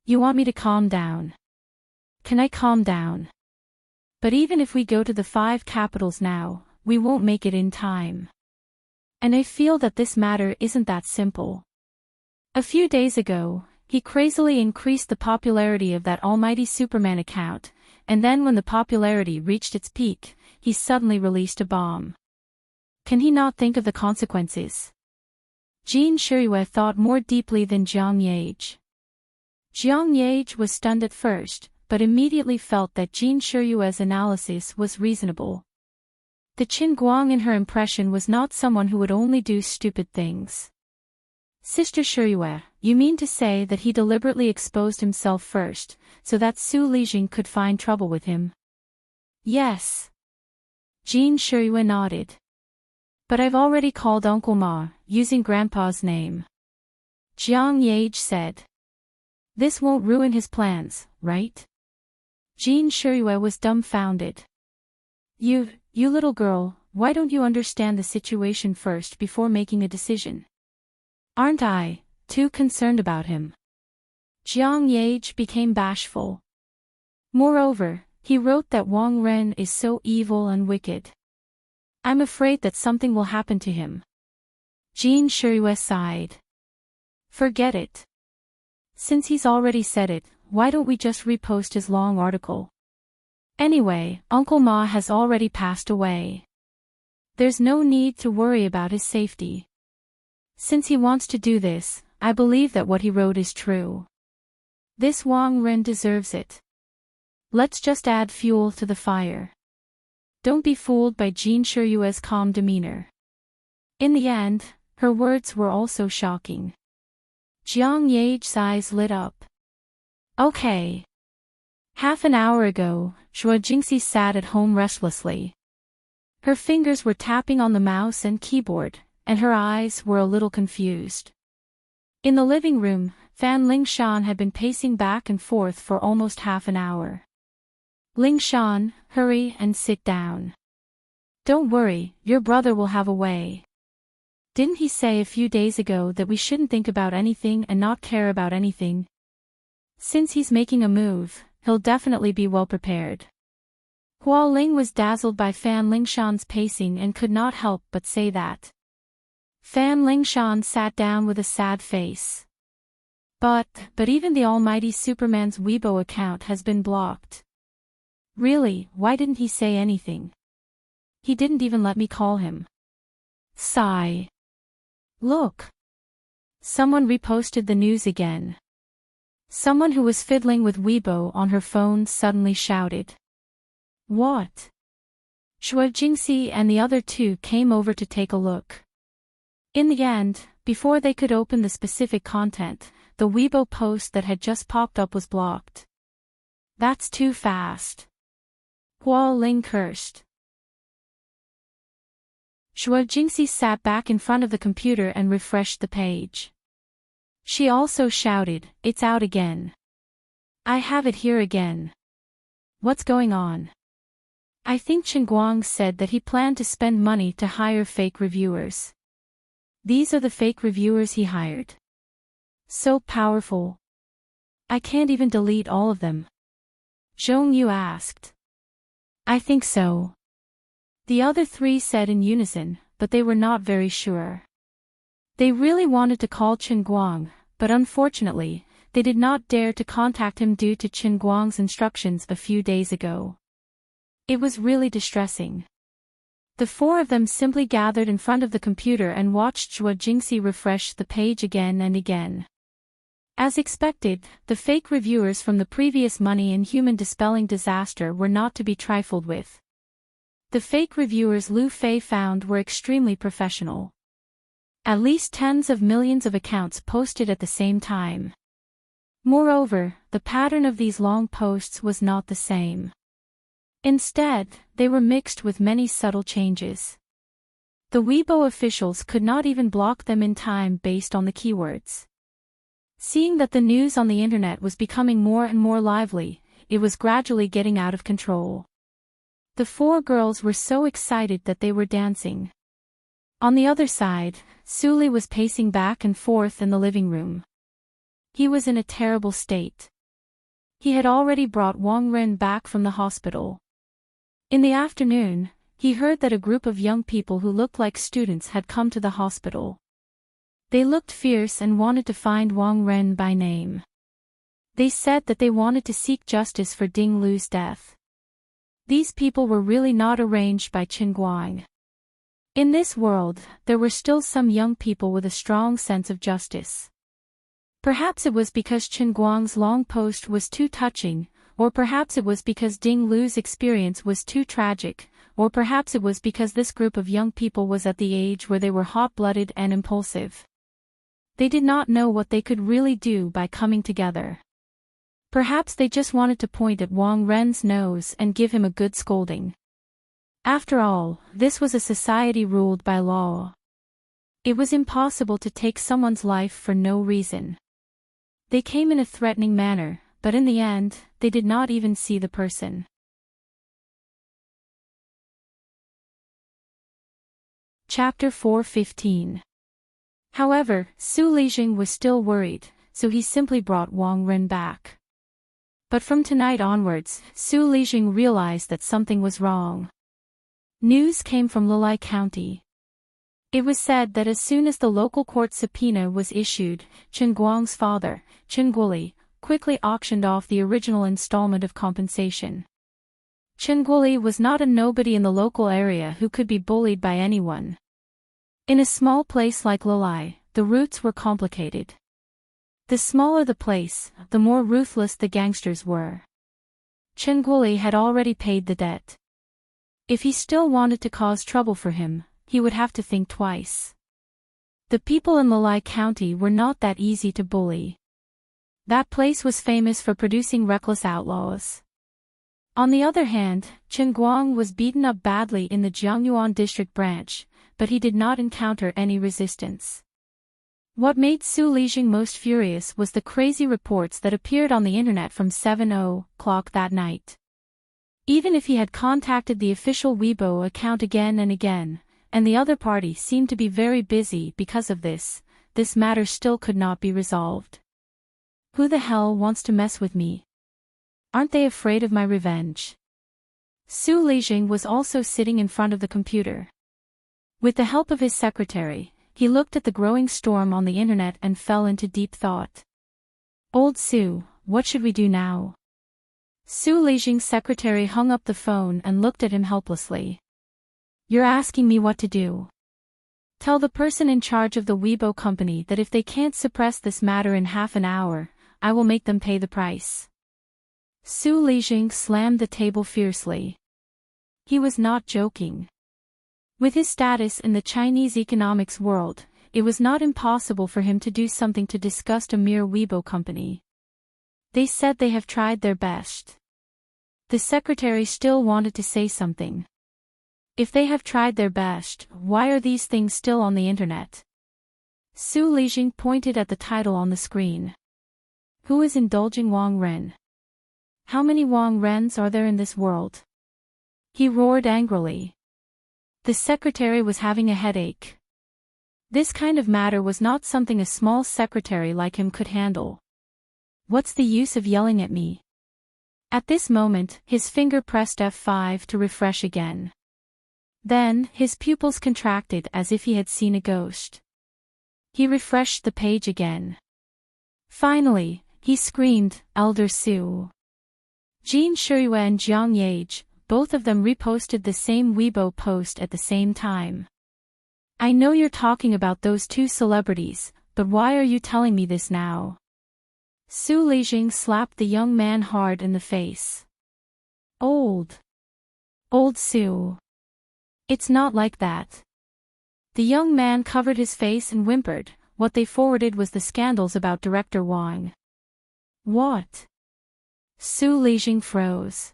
[SPEAKER 1] You want me to calm down? Can I calm down? But even if we go to the 5 capitals now, we won't make it in time. And I feel that this matter isn't that simple. A few days ago, he crazily increased the popularity of that almighty Superman account, and then when the popularity reached its peak, he suddenly released a bomb. Can he not think of the consequences? Jin Shirue thought more deeply than Jiang Yage. Jiang Yage was stunned at first, but immediately felt that Jin Shirue's analysis was reasonable. The Qin Guang in her impression was not someone who would only do stupid things. Sister Shirue, you mean to say that he deliberately exposed himself first, so that Su Lijing could find trouble with him? Yes. Jin Shirue nodded. But I've already called Uncle Ma, using Grandpa's name. Jiang Yage said. This won't ruin his plans, right? Jin Shirue was dumbfounded. You little girl, why don't you understand the situation first before making a decision? Aren't I too concerned about him? Jiang Yage became bashful. Moreover, he wrote that Wang Ren is so evil and wicked. I'm afraid that something will happen to him. Jin Shirue sighed. Forget it. Since he's already said it, why don't we just repost his long article? Anyway, Uncle Ma has already passed away. There's no need to worry about his safety. Since he wants to do this, I believe that what he wrote is true. This Wang Ren deserves it. Let's just add fuel to the fire. Don't be fooled by Jin Shirue's calm demeanor. In the end, her words were also shocking. Jiang Yage's eyes lit up. Okay. Half an hour ago, Shuo Jingxi sat at home restlessly. Her fingers were tapping on the mouse and keyboard, and her eyes were a little confused. In the living room, Fan Lingshan had been pacing back and forth for almost half an hour. Lingshan, hurry and sit down. Don't worry, your brother will have a way. Didn't he say a few days ago that we shouldn't think about anything and not care about anything? Since he's making a move, he'll definitely be well prepared. Hua Ling was dazzled by Fan Lingshan's pacing and could not help but say that. Fan Lingshan sat down with a sad face. But even the almighty Superman's Weibo account has been blocked. Really, why didn't he say anything? He didn't even let me call him. Sigh. Look. Someone reposted the news again. Someone who was fiddling with Weibo on her phone suddenly shouted. What? Shuo Jingxi and the other two came over to take a look. In the end, before they could open the specific content, the Weibo post that had just popped up was blocked. That's too fast. Hua Ling cursed. Shuo Jingxi sat back in front of the computer and refreshed the page. She also shouted, it's out again. I have it here again. What's going on? I think Chen Guang said that he planned to spend money to hire fake reviewers. These are the fake reviewers he hired. So powerful. I can't even delete all of them. Zhong Yu asked. I think so. The other three said in unison, but they were not very sure. They really wanted to call Chen Guang, but unfortunately, they did not dare to contact him due to Chen Guang's instructions a few days ago. It was really distressing. The four of them simply gathered in front of the computer and watched Shuo Jingxi refresh the page again and again. As expected, the fake reviewers from the previous Money and Human Dispelling disaster were not to be trifled with. The fake reviewers Lu Fei found were extremely professional. At least tens of millions of accounts posted at the same time. Moreover, the pattern of these long posts was not the same. Instead, they were mixed with many subtle changes. The Weibo officials could not even block them in time based on the keywords. Seeing that the news on the internet was becoming more and more lively, it was gradually getting out of control. The four girls were so excited that they were dancing. On the other side, Suli was pacing back and forth in the living room. He was in a terrible state. He had already brought Wang Ren back from the hospital. In the afternoon, he heard that a group of young people who looked like students had come to the hospital. They looked fierce and wanted to find Wang Ren by name. They said that they wanted to seek justice for Ding Lu's death. These people were really not arranged by Qin Guang. In this world, there were still some young people with a strong sense of justice. Perhaps it was because Qin Guang's long post was too touching, or perhaps it was because Ding Lu's experience was too tragic, or perhaps it was because this group of young people was at the age where they were hot-blooded and impulsive. They did not know what they could really do by coming together. Perhaps they just wanted to point at Wang Ren's nose and give him a good scolding. After all, this was a society ruled by law. It was impossible to take someone's life for no reason. They came in a threatening manner, but in the end, they did not even see the person. Chapter 4:15. However, Su Lijing was still worried, so he simply brought Wang Ren back. But from tonight onwards, Su Lijing realized that something was wrong. News came from Lilai County. It was said that as soon as the local court subpoena was issued, Qin Guang's father, Qin Guoli, quickly auctioned off the original installment of compensation. Qin Guoli was not a nobody in the local area who could be bullied by anyone. In a small place like Lilai, the roots were complicated. The smaller the place, the more ruthless the gangsters were. Qin Guoli had already paid the debt. If he still wanted to cause trouble for him, he would have to think twice. The people in Lilai County were not that easy to bully. That place was famous for producing reckless outlaws. On the other hand, Qin Guang was beaten up badly in the Jiangyuan district branch, but he did not encounter any resistance. What made Su Lijing most furious was the crazy reports that appeared on the internet from 7:00 that night. Even if he had contacted the official Weibo account again and again, and the other party seemed to be very busy because of this matter still could not be resolved. Who the hell wants to mess with me? Aren't they afraid of my revenge? Su Lijing was also sitting in front of the computer. With the help of his secretary, he looked at the growing storm on the internet and fell into deep thought. Old Su, what should we do now? Su Lijing's secretary hung up the phone and looked at him helplessly. You're asking me what to do? Tell the person in charge of the Weibo company that if they can't suppress this matter in half an hour, I will make them pay the price. Su Lijing slammed the table fiercely. He was not joking. With his status in the Chinese economics world, it was not impossible for him to do something to disgust a mere Weibo company. They said they have tried their best. The secretary still wanted to say something. If they have tried their best, why are these things still on the internet? Su Lijing pointed at the title on the screen. Who is indulging Wang Ren? How many Wang Rens are there in this world? He roared angrily. The secretary was having a headache. This kind of matter was not something a small secretary like him could handle. What's the use of yelling at me? At this moment, his finger pressed F5 to refresh again. Then, his pupils contracted as if he had seen a ghost. He refreshed the page again. Finally, he screamed, Elder Su. Jin Shuyue and Jiang Yage, both of them reposted the same Weibo post at the same time. I know you're talking about those two celebrities, but why are you telling me this now? Su Lijing slapped the young man hard in the face. Old Su. It's not like that. The young man covered his face and whimpered. What they forwarded was the scandals about director Wang. What? Su Lijing froze.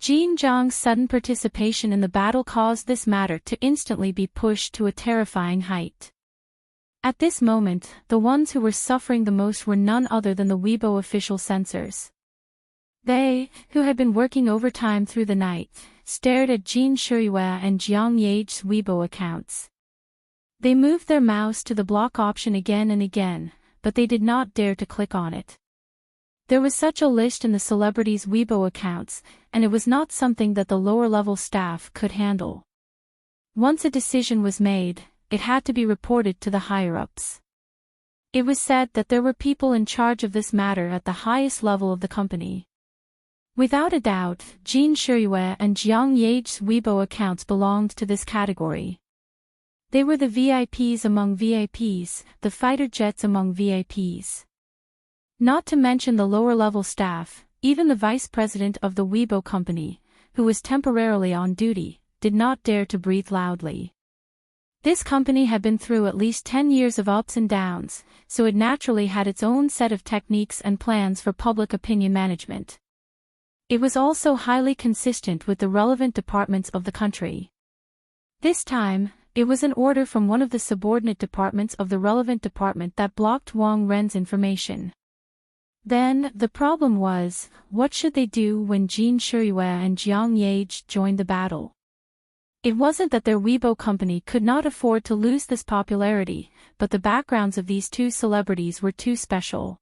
[SPEAKER 1] Jin Zhang's sudden participation in the battle caused this matter to instantly be pushed to a terrifying height. At this moment, the ones who were suffering the most were none other than the Weibo official censors. They, who had been working overtime through the night, stared at Jin Shuyue and Jiang Yage's Weibo accounts. They moved their mouse to the block option again and again, but they did not dare to click on it. There was such a list in the celebrities' Weibo accounts, and it was not something that the lower-level staff could handle. Once a decision was made, it had to be reported to the higher-ups. It was said that there were people in charge of this matter at the highest level of the company. Without a doubt, Jin Shuyue and Jiang Yage's Weibo accounts belonged to this category. They were the VIPs among VIPs, the fighter jets among VIPs. Not to mention the lower-level staff, even the vice president of the Weibo company, who was temporarily on duty, did not dare to breathe loudly. This company had been through at least 10 years of ups and downs, so it naturally had its own set of techniques and plans for public opinion management. It was also highly consistent with the relevant departments of the country. This time, it was an order from one of the subordinate departments of the relevant department that blocked Wang Ren's information. Then, the problem was, what should they do when Jin Shuyue and Jiang Yage joined the battle? It wasn't that their Weibo company could not afford to lose this popularity, but the backgrounds of these two celebrities were too special.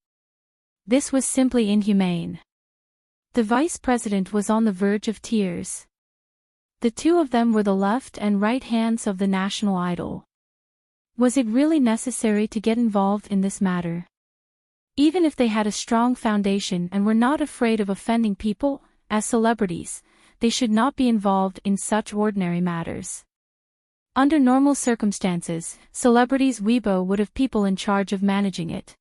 [SPEAKER 1] This was simply inhumane. The vice president was on the verge of tears. The two of them were the left and right hands of the national idol. Was it really necessary to get involved in this matter? Even if they had a strong foundation and were not afraid of offending people, as celebrities, they should not be involved in such ordinary matters. Under normal circumstances, celebrities' Weibo would have people in charge of managing it.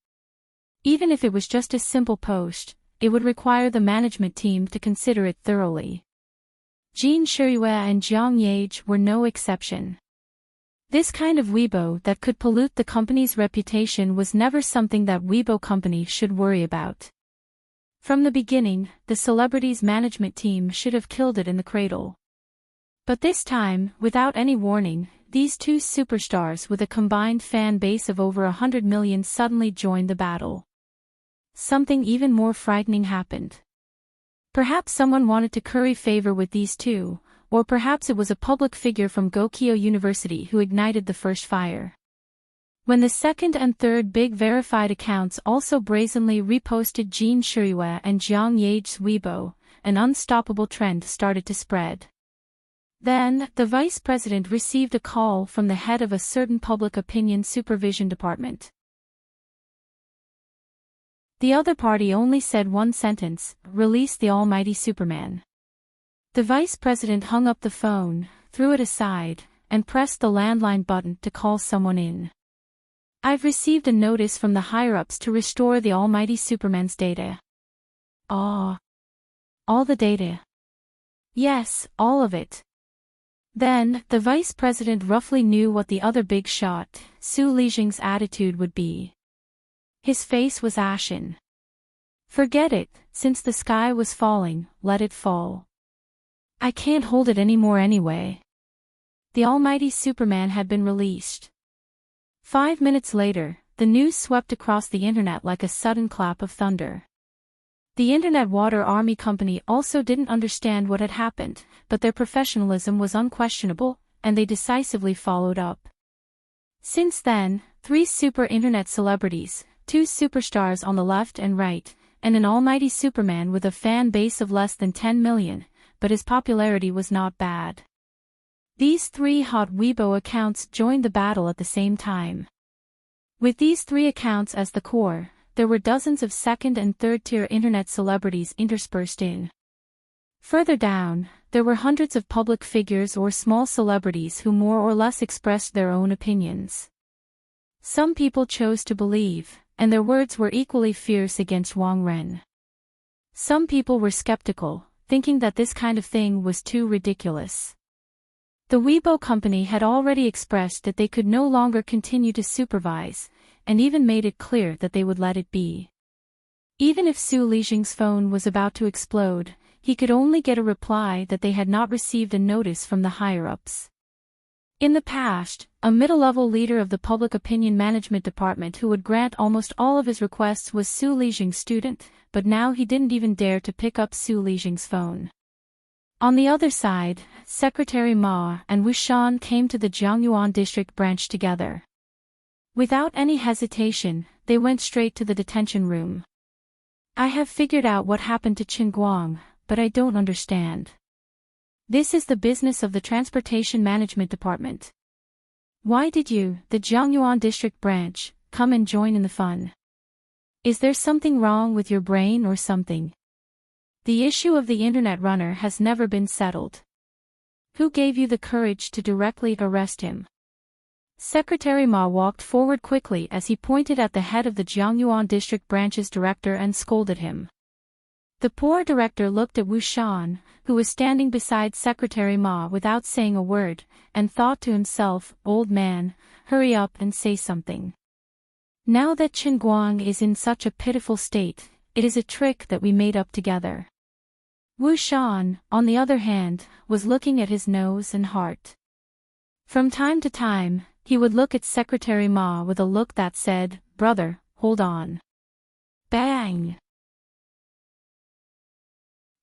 [SPEAKER 1] Even if it was just a simple post, it would require the management team to consider it thoroughly. Jin Shuyue and Jiang Yage were no exception. This kind of Weibo that could pollute the company's reputation was never something that Weibo company should worry about. From the beginning, the celebrity's management team should have killed it in the cradle. But this time, without any warning, these two superstars with a combined fan base of over 100 million suddenly joined the battle. Something even more frightening happened. Perhaps someone wanted to curry favor with these two, or perhaps it was a public figure from Gokyo University who ignited the first fire. When the second and third big verified accounts also brazenly reposted Jin Shuyue and Jiang Yage's Weibo, an unstoppable trend started to spread. Then, the vice president received a call from the head of a certain public opinion supervision department. The other party only said one sentence: "Release the almighty Superman." The vice president hung up the phone, threw it aside, and pressed the landline button to call someone in. "I've received a notice from the higher-ups to restore the almighty Superman's data." "Ah. All the data?" "Yes, all of it." Then, the vice president roughly knew what the other big shot, Su Lijing's attitude would be. His face was ashen. "Forget it, since the sky was falling, let it fall. I can't hold it anymore anyway." The almighty Superman had been released. 5 minutes later, the news swept across the internet like a sudden clap of thunder. The Internet Water Army Company also didn't understand what had happened, but their professionalism was unquestionable, and they decisively followed up. Since then, 3 super internet celebrities, 2 superstars on the left and right, and an almighty Superman with a fan base of less than 10 million, but his popularity was not bad. These 3 hot Weibo accounts joined the battle at the same time. With these 3 accounts as the core, there were dozens of second and third-tier internet celebrities interspersed in. Further down, there were hundreds of public figures or small celebrities who more or less expressed their own opinions. Some people chose to believe, and their words were equally fierce against Wang Ren. Some people were skeptical, thinking that this kind of thing was too ridiculous. The Weibo company had already expressed that they could no longer continue to supervise, and even made it clear that they would let it be. Even if Su Lijing's phone was about to explode, he could only get a reply that they had not received a notice from the higher-ups. In the past, a middle-level leader of the Public Opinion Management Department who would grant almost all of his requests was Su Lijing's student, but now he didn't even dare to pick up Su Lijing's phone. On the other side, Secretary Ma and Wu Shan came to the Jiangyuan district branch together. Without any hesitation, they went straight to the detention room. I have figured out what happened to Qin Guang, but I don't understand. This is the business of the Transportation Management Department. Why did you, the Jiangyuan district branch, come and join in the fun? Is there something wrong with your brain or something? The issue of the internet runner has never been settled. Who gave you the courage to directly arrest him? Secretary Ma walked forward quickly as he pointed at the head of the Jiangyuan district branch's director and scolded him. The poor director looked at Wu Shan, who was standing beside Secretary Ma without saying a word, and thought to himself, "Old man, hurry up and say something. Now that Qin Guang is in such a pitiful state, it is a trick that we made up together." Wu Shan, on the other hand, was looking at his nose and heart. From time to time, he would look at Secretary Ma with a look that said, "Brother, hold on." Bang!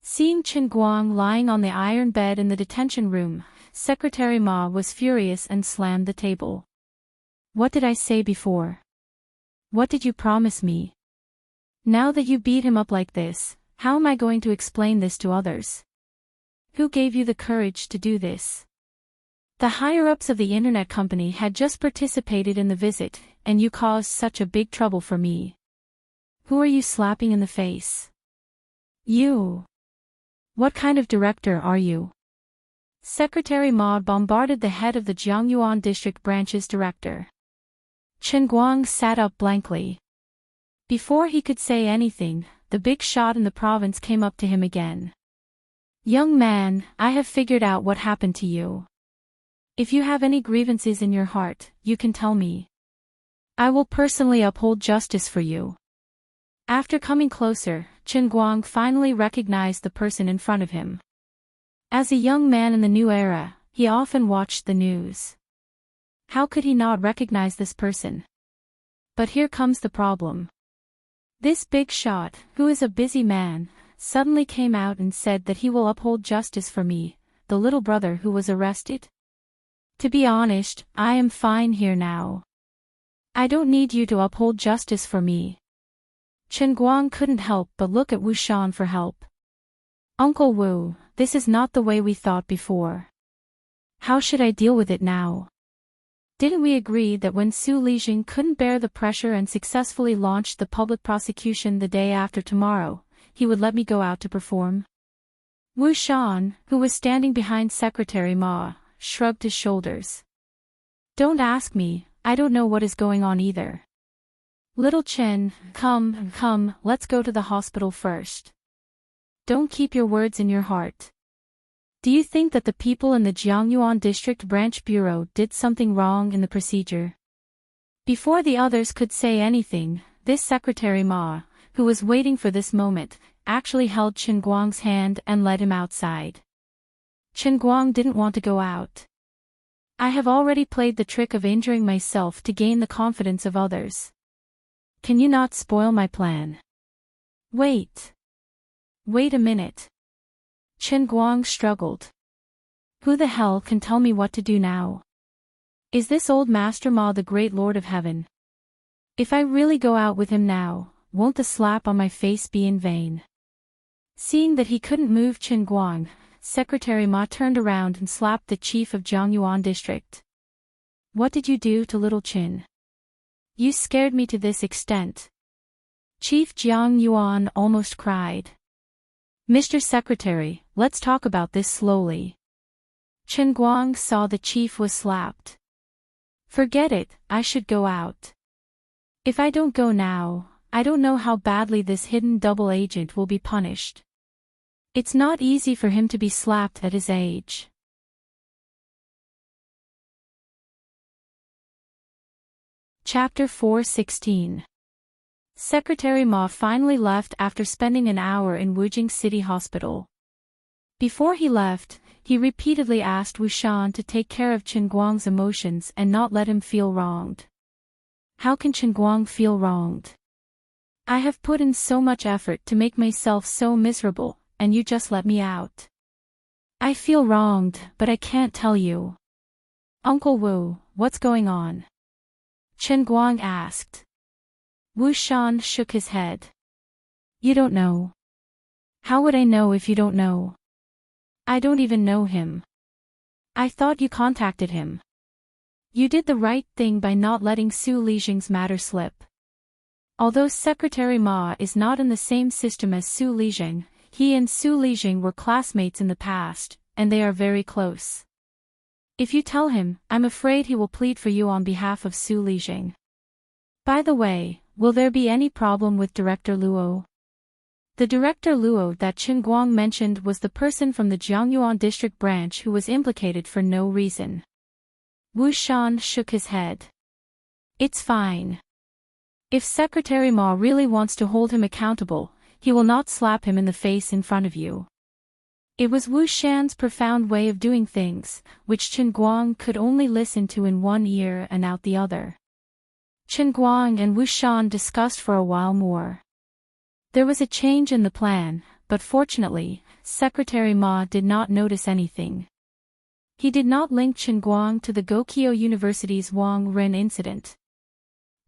[SPEAKER 1] Seeing Qin Guang lying on the iron bed in the detention room, Secretary Ma was furious and slammed the table. "What did I say before? What did you promise me? Now that you beat him up like this, how am I going to explain this to others? Who gave you the courage to do this?" The higher-ups of the internet company had just participated in the visit, and you caused such a big trouble for me. Who are you slapping in the face? You! What kind of director are you? Secretary Ma bombarded the head of the Jiangyuan district branch's director. Qin Guang sat up blankly. Before he could say anything, the big shot in the province came up to him again. "Young man, I have figured out what happened to you. If you have any grievances in your heart, you can tell me. I will personally uphold justice for you." After coming closer, Qin Guang finally recognized the person in front of him. As a young man in the new era, he often watched the news. How could he not recognize this person? But here comes the problem. This big shot, who is a busy man, suddenly came out and said that he will uphold justice for me, the little brother who was arrested. To be honest, I am fine here now. I don't need you to uphold justice for me. Qin Guang couldn't help but look at Wu Shan for help. "Uncle Wu, this is not the way we thought before. How should I deal with it now? Didn't we agree that when Su Lijing couldn't bear the pressure and successfully launched the public prosecution the day after tomorrow, he would let me go out to perform?" Wu Shan, who was standing behind Secretary Ma, shrugged his shoulders. "Don't ask me, I don't know what is going on either. Little Qin, come, let's go to the hospital first. Don't keep your words in your heart. Do you think that the people in the Jiangyuan District Branch Bureau did something wrong in the procedure?" Before the others could say anything, this Secretary Ma, who was waiting for this moment, actually held Qin Guang's hand and led him outside. Qin Guang didn't want to go out. "I have already played the trick of injuring myself to gain the confidence of others. Can you not spoil my plan?" Wait a minute. Qin Guang struggled. "Who the hell can tell me what to do now? Is this old Master Ma the Great Lord of Heaven? If I really go out with him now, won't the slap on my face be in vain?" Seeing that he couldn't move Qin Guang, Secretary Ma turned around and slapped the chief of Jiangyuan district. "What did you do to little Qin? You scared me to this extent." Chief Jiang Yuan almost cried. "Mr. Secretary, let's talk about this slowly." Qin Guang saw the chief was slapped. "Forget it, I should go out. If I don't go now, I don't know how badly this hidden double agent will be punished. It's not easy for him to be slapped at his age." Chapter 4:16. Secretary Ma finally left after spending an hour in Wujing City Hospital. Before he left, he repeatedly asked Wu Shan to take care of Chen Guang's emotions and not let him feel wronged. How can Chen Guang feel wronged? I have put in so much effort to make myself so miserable, and you just let me out. I feel wronged, but I can't tell you. Uncle Wu, what's going on? Chen Guang asked. Wu Shan shook his head. You don't know. How would I know if you don't know? I don't even know him. I thought you contacted him. You did the right thing by not letting Su Lijing's matter slip. Although Secretary Ma is not in the same system as Su Lijing, he and Su Lijing were classmates in the past, and they are very close. If you tell him, I'm afraid he will plead for you on behalf of Su Lijing. By the way, will there be any problem with Director Luo? The Director Luo that Chen Guang mentioned was the person from the Jiangyuan district branch who was implicated for no reason. Wu Shan shook his head. It's fine. If Secretary Ma really wants to hold him accountable, he will not slap him in the face in front of you. It was Wu Shan's profound way of doing things, which Chen Guang could only listen to in one ear and out the other. Chen Guang and Wu Shan discussed for a while more. There was a change in the plan, but fortunately, Secretary Ma did not notice anything. He did not link Chen Guang to the Gokyo University's Wang Ren incident.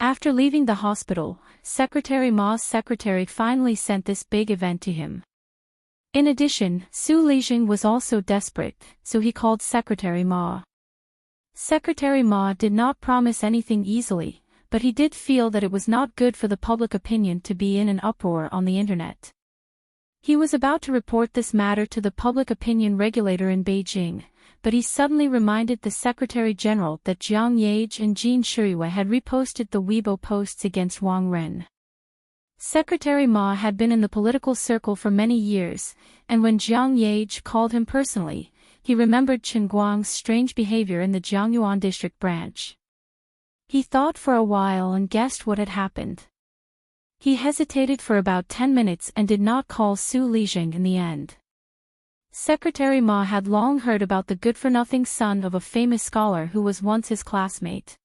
[SPEAKER 1] After leaving the hospital, Secretary Ma's secretary finally sent this big event to him. In addition, Su Lijing was also desperate, so he called Secretary Ma. Secretary Ma did not promise anything easily, but he did feel that it was not good for the public opinion to be in an uproar on the internet. He was about to report this matter to the public opinion regulator in Beijing, but he suddenly reminded the Secretary General that Jiang Yage and Jin Shiyue had reposted the Weibo posts against Wang Ren. Secretary Ma had been in the political circle for many years, and when Jiang Yage called him personally, he remembered Chen Guang's strange behavior in the Jiangyuan district branch. He thought for a while and guessed what had happened. He hesitated for about 10 minutes and did not call Su Lijing in the end. Secretary Ma had long heard about the good-for-nothing son of a famous scholar who was once his classmate.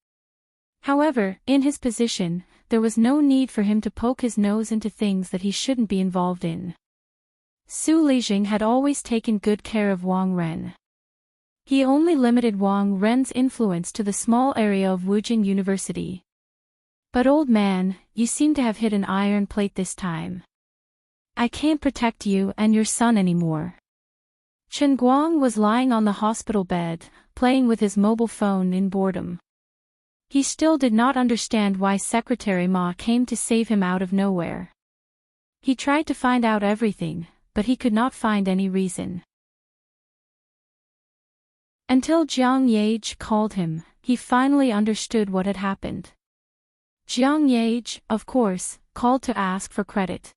[SPEAKER 1] However, in his position, there was no need for him to poke his nose into things that he shouldn't be involved in. Su Lijing had always taken good care of Wang Ren. He only limited Wang Ren's influence to the small area of Wujing University. But old man, you seem to have hit an iron plate this time. I can't protect you and your son anymore. Chen Guang was lying on the hospital bed, playing with his mobile phone in boredom. He still did not understand why Secretary Ma came to save him out of nowhere. He tried to find out everything, but he could not find any reason. Until Jiang Yage called him, he finally understood what had happened. Jiang Yage, of course, called to ask for credit.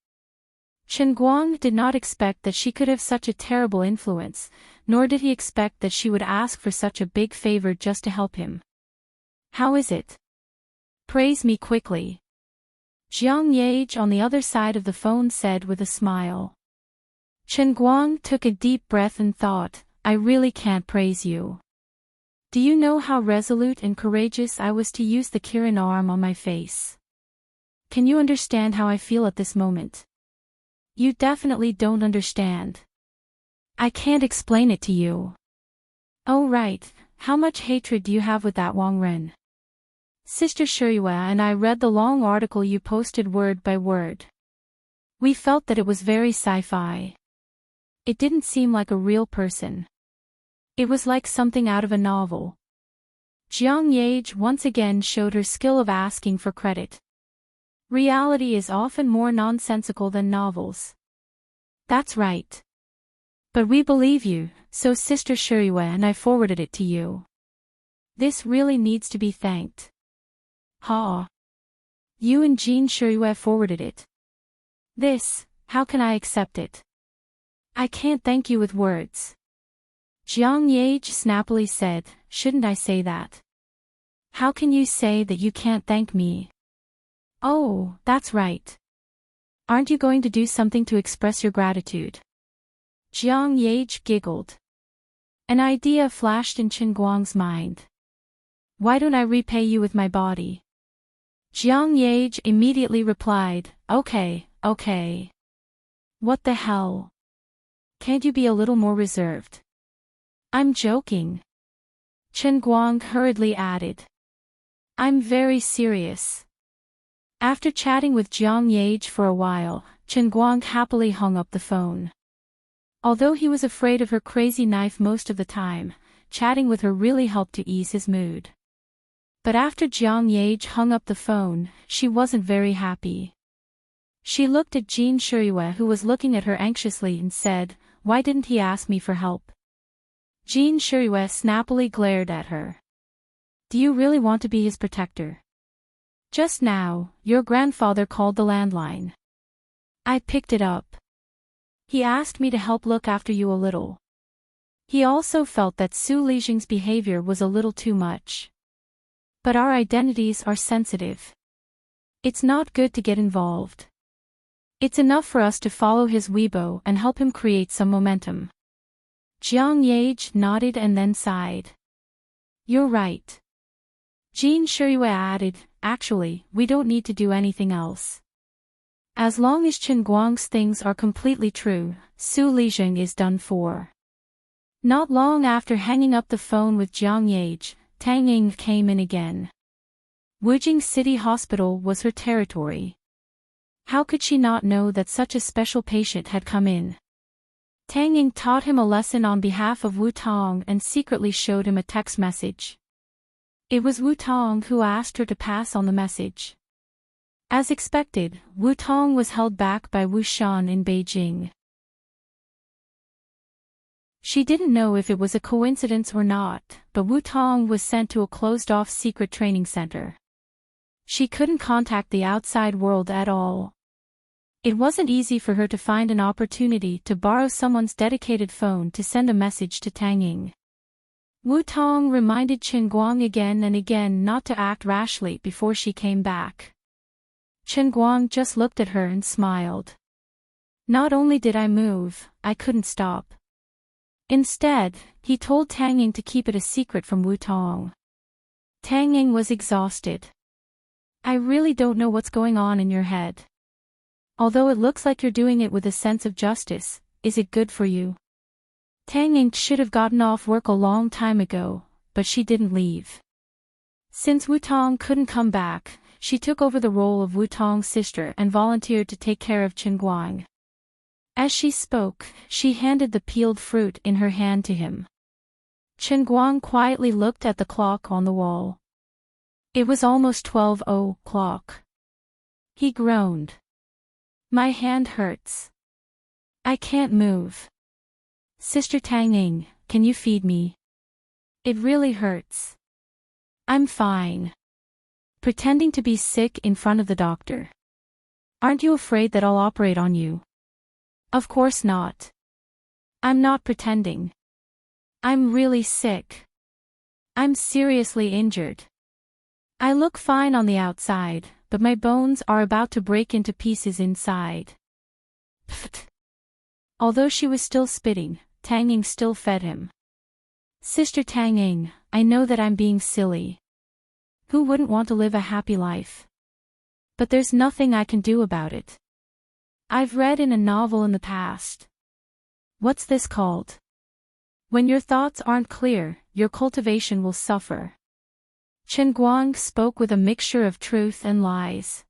[SPEAKER 1] Chen Guang did not expect that she could have such a terrible influence, nor did he expect that she would ask for such a big favor just to help him. How is it? Praise me quickly. Jiang Yage on the other side of the phone said with a smile. Chen Guang took a deep breath and thought, I really can't praise you. Do you know how resolute and courageous I was to use the Kirin arm on my face? Can you understand how I feel at this moment? You definitely don't understand. I can't explain it to you. Oh right, how much hatred do you have with that Wang Ren? Sister Shiyue and I read the long article you posted word by word. We felt that it was very sci-fi. It didn't seem like a real person. It was like something out of a novel. Jiang Yage once again showed her skill of asking for credit. Reality is often more nonsensical than novels. That's right. But we believe you, so Sister Shiyue and I forwarded it to you. This really needs to be thanked. Ha! You and Jin Shiyue forwarded it. This, how can I accept it? I can't thank you with words. Jiang Yage snappily said, shouldn't I say that? How can you say that you can't thank me? Oh, that's right. Aren't you going to do something to express your gratitude? Jiang Yage giggled. An idea flashed in Chen Guang's mind. Why don't I repay you with my body? Jiang Yage immediately replied, okay. What the hell? Can't you be a little more reserved? I'm joking. Chen Guang hurriedly added. I'm very serious. After chatting with Jiang Yage for a while, Chen Guang happily hung up the phone. Although he was afraid of her crazy knife most of the time, chatting with her really helped to ease his mood. But after Jiang Yage hung up the phone, she wasn't very happy. She looked at Jin Shiyue, who was looking at her anxiously, and said, why didn't he ask me for help? Jin Shiyue snappily glared at her. Do you really want to be his protector? Just now, your grandfather called the landline. I picked it up. He asked me to help look after you a little. He also felt that Su Lijing's behavior was a little too much. But our identities are sensitive. It's not good to get involved. It's enough for us to follow his Weibo and help him create some momentum. Jiang Yage nodded and then sighed. You're right. Jin Shiyue added, actually, we don't need to do anything else. As long as Chen Guang's things are completely true, Su Lijing is done for. Not long after hanging up the phone with Jiang Yage, Tang Ying came in again. Wujing City Hospital was her territory. How could she not know that such a special patient had come in? Tang Ying taught him a lesson on behalf of Wu Tong and secretly showed him a text message. It was Wu Tong who asked her to pass on the message. As expected, Wu Tong was held back by Wu Shan in Beijing. She didn't know if it was a coincidence or not, but Wu Tong was sent to a closed-off secret training center. She couldn't contact the outside world at all. It wasn't easy for her to find an opportunity to borrow someone's dedicated phone to send a message to Tang Ying. Wu Tong reminded Chen Guang again and again not to act rashly before she came back. Chen Guang just looked at her and smiled. Not only did I move, I couldn't stop. Instead, he told Tang Ying to keep it a secret from Wu Tong. Tang Ying was exhausted. I really don't know what's going on in your head. Although it looks like you're doing it with a sense of justice, is it good for you? Tang Ying should have gotten off work a long time ago, but she didn't leave. Since Wu Tong couldn't come back, she took over the role of Wu Tong's sister and volunteered to take care of Chen Guang. As she spoke, she handed the peeled fruit in her hand to him. Chen Guang quietly looked at the clock on the wall. It was almost 12:00. He groaned. My hand hurts. I can't move. Sister Tang Ying, can you feed me? It really hurts. I'm fine. Pretending to be sick in front of the doctor. Aren't you afraid that I'll operate on you? Of course not. I'm not pretending. I'm really sick. I'm seriously injured. I look fine on the outside, but my bones are about to break into pieces inside. Pfft. Although she was still spitting, Tang Ying still fed him. Sister Tang Ying, I know that I'm being silly. Who wouldn't want to live a happy life? But there's nothing I can do about it. I've read in a novel in the past. What's this called? When your thoughts aren't clear, your cultivation will suffer. Chen Guang spoke with a mixture of truth and lies.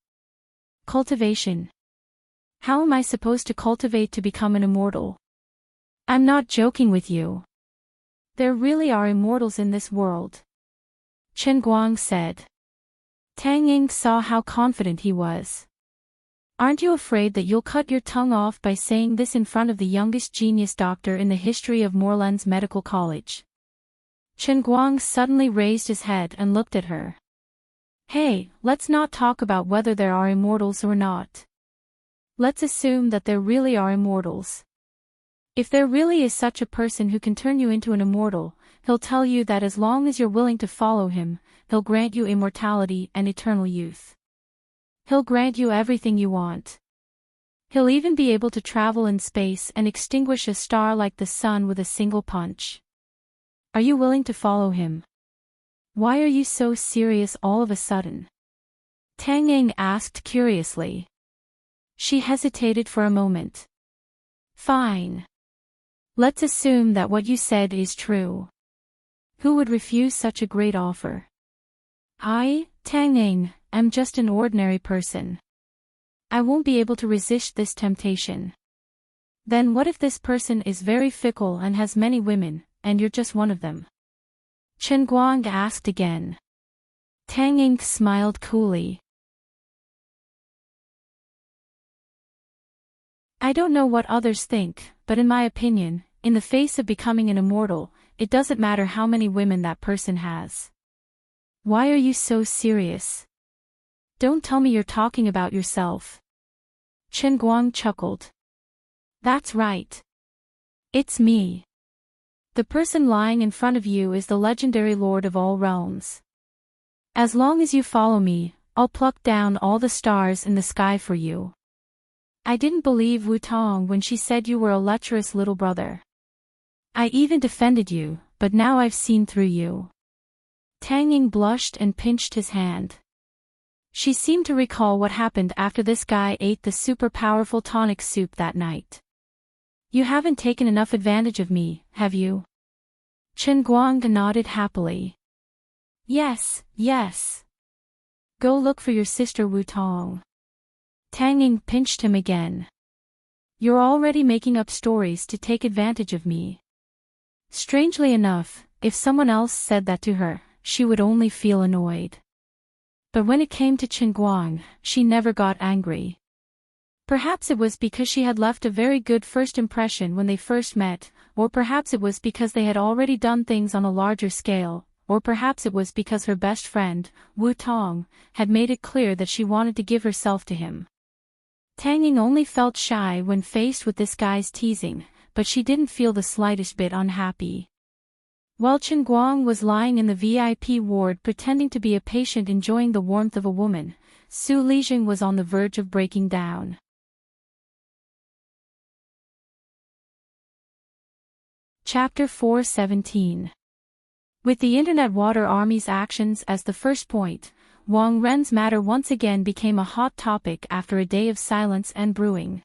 [SPEAKER 1] Cultivation. How am I supposed to cultivate to become an immortal? I'm not joking with you. There really are immortals in this world. Chen Guang said. Tang Ying saw how confident he was. Aren't you afraid that you'll cut your tongue off by saying this in front of the youngest genius doctor in the history of Moorlands Medical College? Chen Guang suddenly raised his head and looked at her. Hey, let's not talk about whether there are immortals or not. Let's assume that there really are immortals. If there really is such a person who can turn you into an immortal, he'll tell you that as long as you're willing to follow him, he'll grant you immortality and eternal youth. He'll grant you everything you want. He'll even be able to travel in space and extinguish a star like the sun with a single punch. Are you willing to follow him? Why are you so serious all of a sudden? Tang Ying asked curiously. She hesitated for a moment. Fine. Let's assume that what you said is true. Who would refuse such a great offer? I, Tang Ying, am just an ordinary person. I won't be able to resist this temptation. Then what if this person is very fickle and has many women, and you're just one of them? Chen Guang asked again. Tang Ying smiled coolly. I don't know what others think, but in my opinion, in the face of becoming an immortal, it doesn't matter how many women that person has. Why are you so serious? Don't tell me you're talking about yourself. Chen Guang chuckled. That's right. It's me. The person lying in front of you is the legendary Lord of all realms. As long as you follow me, I'll pluck down all the stars in the sky for you. I didn't believe Wu Tong when she said you were a lecherous little brother. I even defended you, but now I've seen through you. Tang Ying blushed and pinched his hand. She seemed to recall what happened after this guy ate the super powerful tonic soup that night. You haven't taken enough advantage of me, have you? Chen Guang nodded happily. Yes, yes. Go look for your sister Wu Tong. Tang Ying pinched him again. You're already making up stories to take advantage of me. Strangely enough, if someone else said that to her, she would only feel annoyed. But when it came to Chen Guang, she never got angry. Perhaps it was because she had left a very good first impression when they first met, or perhaps it was because they had already done things on a larger scale, or perhaps it was because her best friend, Wu Tong, had made it clear that she wanted to give herself to him. Tang Ying only felt shy when faced with this guy's teasing, but she didn't feel the slightest bit unhappy. While Chen Guang was lying in the VIP ward pretending to be a patient enjoying the warmth of a woman, Su Lijing was on the verge of breaking down. Chapter 417. With the Internet Water Army's actions as the first point, Wang Ren's matter once again became a hot topic after a day of silence and brewing.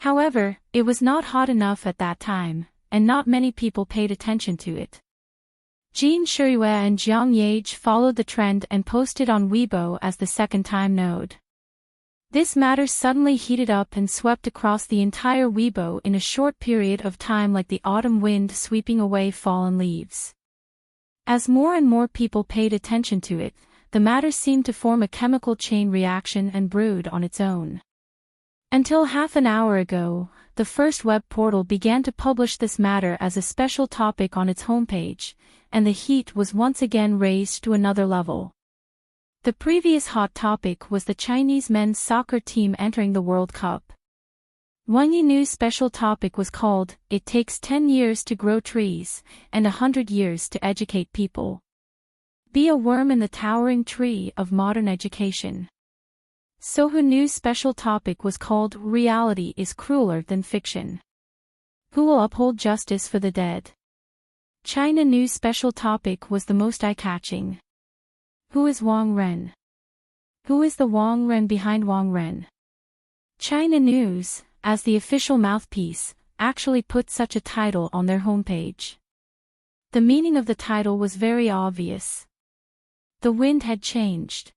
[SPEAKER 1] However, it was not hot enough at that time, and not many people paid attention to it. Jin Shiyue and Jiang Yage followed the trend and posted on Weibo as the second-time node. This matter suddenly heated up and swept across the entire Weibo in a short period of time like the autumn wind sweeping away fallen leaves. As more and more people paid attention to it, the matter seemed to form a chemical chain reaction and brewed on its own. Until half an hour ago, the first web portal began to publish this matter as a special topic on its homepage, and the heat was once again raised to another level. The previous hot topic was the Chinese men's soccer team entering the World Cup. One news special topic was called, "It takes 10 years to grow trees, and 100 years to educate people. Be a worm in the towering tree of modern education." Sohu News special topic was called, "Reality is crueler than fiction. Who will uphold justice for the dead?" China News special topic was the most eye-catching. Who is Wang Ren? Who is the Wang Ren behind Wang Ren? China News, as the official mouthpiece, actually put such a title on their homepage. The meaning of the title was very obvious. The wind had changed.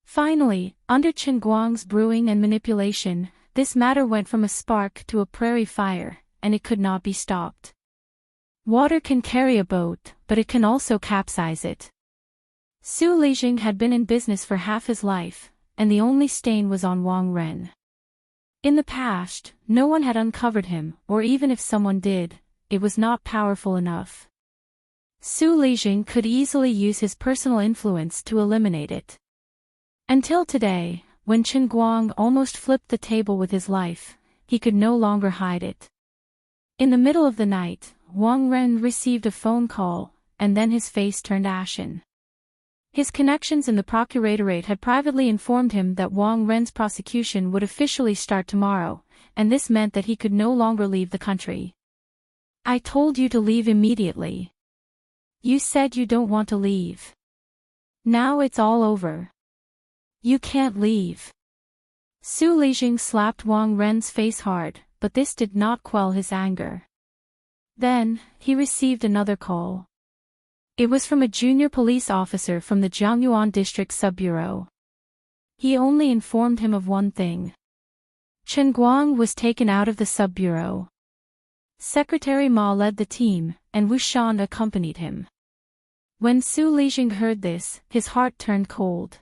[SPEAKER 1] Finally, under Chen Guang's brewing and manipulation, this matter went from a spark to a prairie fire, and it could not be stopped. Water can carry a boat, but it can also capsize it. Su Lijing had been in business for half his life, and the only stain was on Wang Ren. In the past, no one had uncovered him, or even if someone did, it was not powerful enough. Su Lijing could easily use his personal influence to eliminate it. Until today, when Chen Guang almost flipped the table with his life, he could no longer hide it. In the middle of the night, Wang Ren received a phone call, and then his face turned ashen. His connections in the procuratorate had privately informed him that Wang Ren's prosecution would officially start tomorrow, and this meant that he could no longer leave the country. I told you to leave immediately. You said you don't want to leave. Now it's all over. You can't leave. Su Lijing slapped Wang Ren's face hard, but this did not quell his anger. Then, he received another call. It was from a junior police officer from the Jiangyuan District Sub-Bureau. He only informed him of one thing. Chen Guang was taken out of the Sub-Bureau. Secretary Ma led the team, and Wu Shan accompanied him. When Su Lijing heard this, his heart turned cold.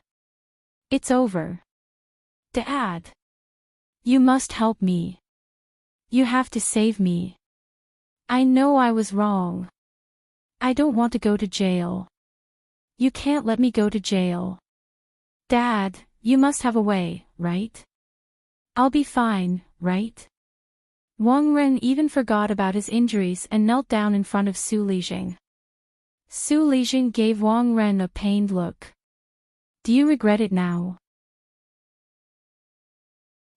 [SPEAKER 1] It's over. Dad. You must help me. You have to save me. I know I was wrong. I don't want to go to jail. You can't let me go to jail. Dad, you must have a way, right? I'll be fine, right? Wang Ren even forgot about his injuries and knelt down in front of Su Lijing. Su Lijing gave Wang Ren a pained look. Do you regret it now?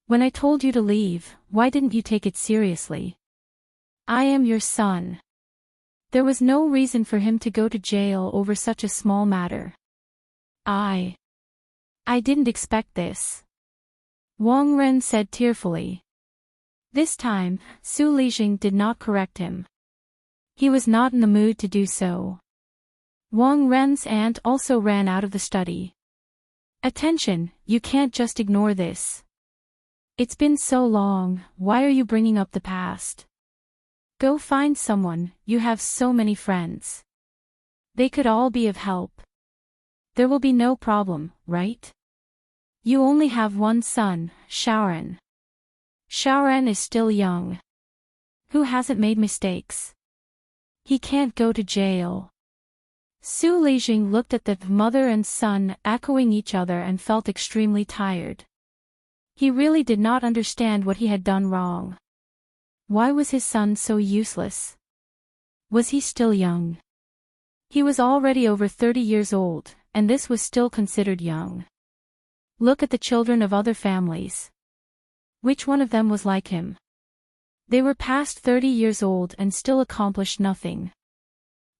[SPEAKER 1] When I told you to leave, why didn't you take it seriously? I am your son. There was no reason for him to go to jail over such a small matter. I didn't expect this. Wang Ren said tearfully. This time, Su Lijing did not correct him. He was not in the mood to do so. Wang Ren's aunt also ran out of the study. Attention, you can't just ignore this. It's been so long, why are you bringing up the past? Go find someone, you have so many friends. They could all be of help. There will be no problem, right? You only have one son, Shaoran. Shaoran is still young. Who hasn't made mistakes? He can't go to jail. Su Lijing looked at the mother and son echoing each other and felt extremely tired. He really did not understand what he had done wrong. Why was his son so useless? Was he still young? He was already over 30 years old, and this was still considered young. Look at the children of other families. Which one of them was like him? They were past 30 years old and still accomplished nothing.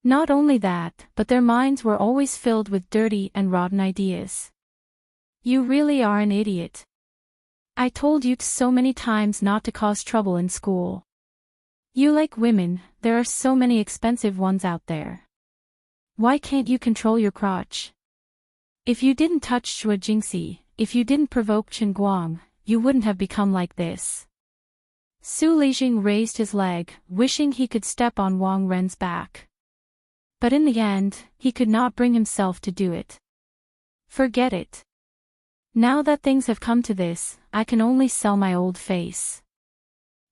[SPEAKER 1] Not only that, but their minds were always filled with dirty and rotten ideas. You really are an idiot. I told you so many times not to cause trouble in school. You like women, there are so many expensive ones out there. Why can't you control your crotch? If you didn't touch Xue Jingxi, if you didn't provoke Chen Guang, you wouldn't have become like this. Su Lijing raised his leg, wishing he could step on Wang Ren's back. But in the end, he could not bring himself to do it. Forget it. Now that things have come to this, I can only sell my old face.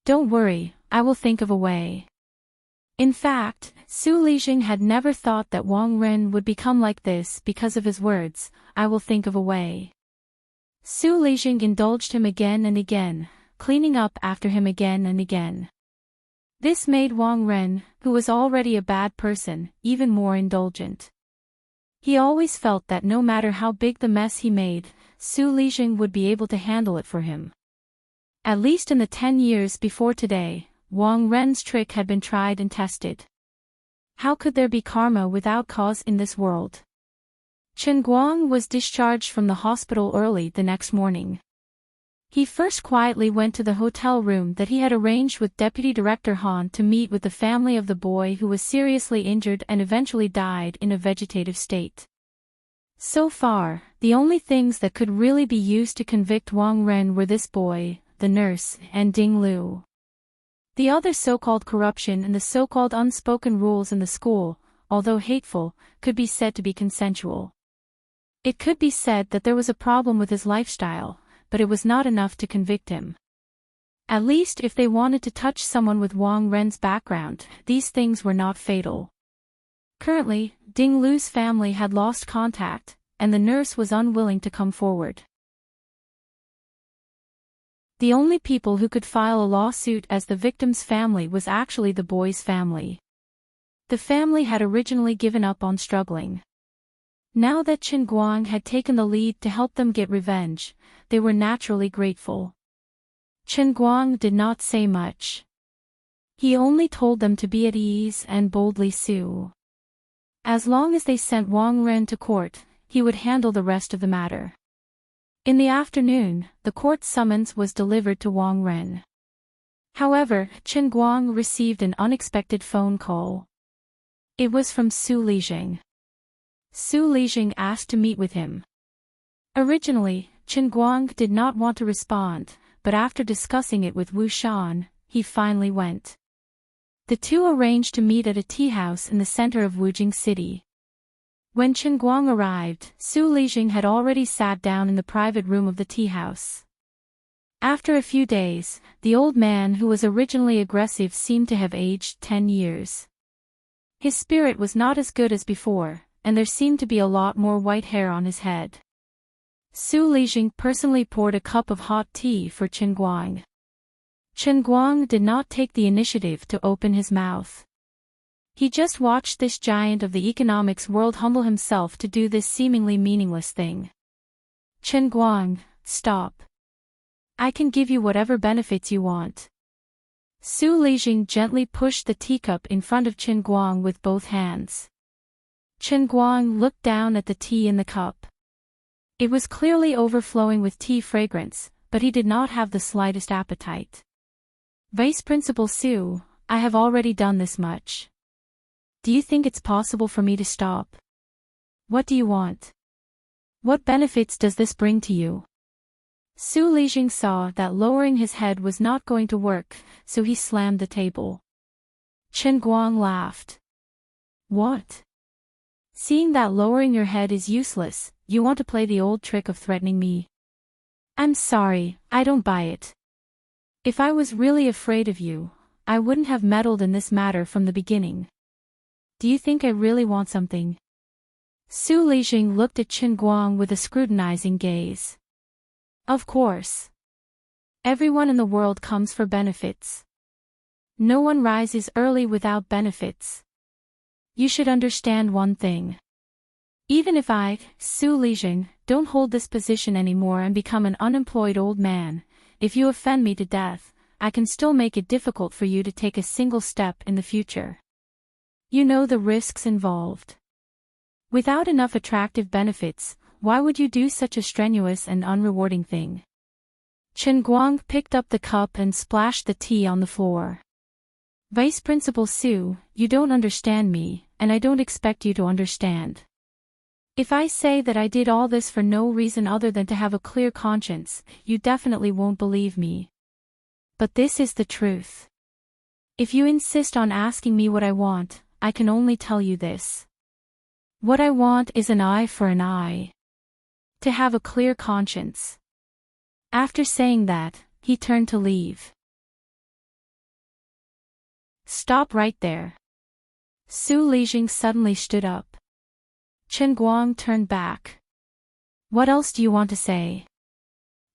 [SPEAKER 1] Don't worry, I will think of a way. In fact, Su Lijing had never thought that Wang Ren would become like this because of his words, I will think of a way. Su Lijing indulged him again and again, cleaning up after him again and again. This made Wang Ren, who was already a bad person, even more indulgent. He always felt that no matter how big the mess he made, Su Lijing would be able to handle it for him. At least in the 10 years before today, Wang Ren's trick had been tried and tested. How could there be karma without cause in this world? Chen Guang was discharged from the hospital early the next morning. He first quietly went to the hotel room that he had arranged with Deputy Director Han to meet with the family of the boy who was seriously injured and eventually died in a vegetative state. So far, the only things that could really be used to convict Wang Ren were this boy, the nurse, and Ding Lu. The other so-called corruption and the so-called unspoken rules in the school, although hateful, could be said to be consensual. It could be said that there was a problem with his lifestyle, but it was not enough to convict him. At least if they wanted to touch someone with Wang Ren's background, these things were not fatal. Currently, Ding Lu's family had lost contact, and the nurse was unwilling to come forward. The only people who could file a lawsuit as the victim's family was actually the boy's family. The family had originally given up on struggling. Now that Chen Guang had taken the lead to help them get revenge, they were naturally grateful. Chen Guang did not say much. He only told them to be at ease and boldly sue. As long as they sent Wang Ren to court, he would handle the rest of the matter. In the afternoon, the court summons was delivered to Wang Ren. However, Chen Guang received an unexpected phone call. It was from Su Lijing. Su Lijing asked to meet with him. Originally, Chen Guang did not want to respond, but after discussing it with Wu Shan, he finally went. The two arranged to meet at a tea house in the center of Wujing City. When Chen Guang arrived, Su Lijing had already sat down in the private room of the tea house. After a few days, the old man who was originally aggressive seemed to have aged 10 years. His spirit was not as good as before, and there seemed to be a lot more white hair on his head. Su Lijing personally poured a cup of hot tea for Chen Guang. Chen Guang did not take the initiative to open his mouth. He just watched this giant of the economics world humble himself to do this seemingly meaningless thing. Chen Guang, stop. I can give you whatever benefits you want. Su Lijing gently pushed the teacup in front of Chen Guang with both hands. Chen Guang looked down at the tea in the cup. It was clearly overflowing with tea fragrance, but he did not have the slightest appetite. Vice Principal Su, I have already done this much. Do you think it's possible for me to stop? What do you want? What benefits does this bring to you? Su Lijing saw that lowering his head was not going to work, so he slammed the table. Chen Guang laughed. What? Seeing that lowering your head is useless, you want to play the old trick of threatening me? I'm sorry, I don't buy it. If I was really afraid of you, I wouldn't have meddled in this matter from the beginning. Do you think I really want something? Su Lijing looked at Chen Guang with a scrutinizing gaze. Of course. Everyone in the world comes for benefits. No one rises early without benefits. You should understand one thing. Even if I, Su Lijing, don't hold this position anymore and become an unemployed old man, if you offend me to death, I can still make it difficult for you to take a single step in the future. You know the risks involved. Without enough attractive benefits, why would you do such a strenuous and unrewarding thing? Chen Guang picked up the cup and splashed the tea on the floor. Vice Principal Su, you don't understand me, and I don't expect you to understand. If I say that I did all this for no reason other than to have a clear conscience, you definitely won't believe me. But this is the truth. If you insist on asking me what I want, I can only tell you this. What I want is an eye for an eye. To have a clear conscience. After saying that, he turned to leave. Stop right there. Su Lijing suddenly stood up. Chen Guang turned back. What else do you want to say?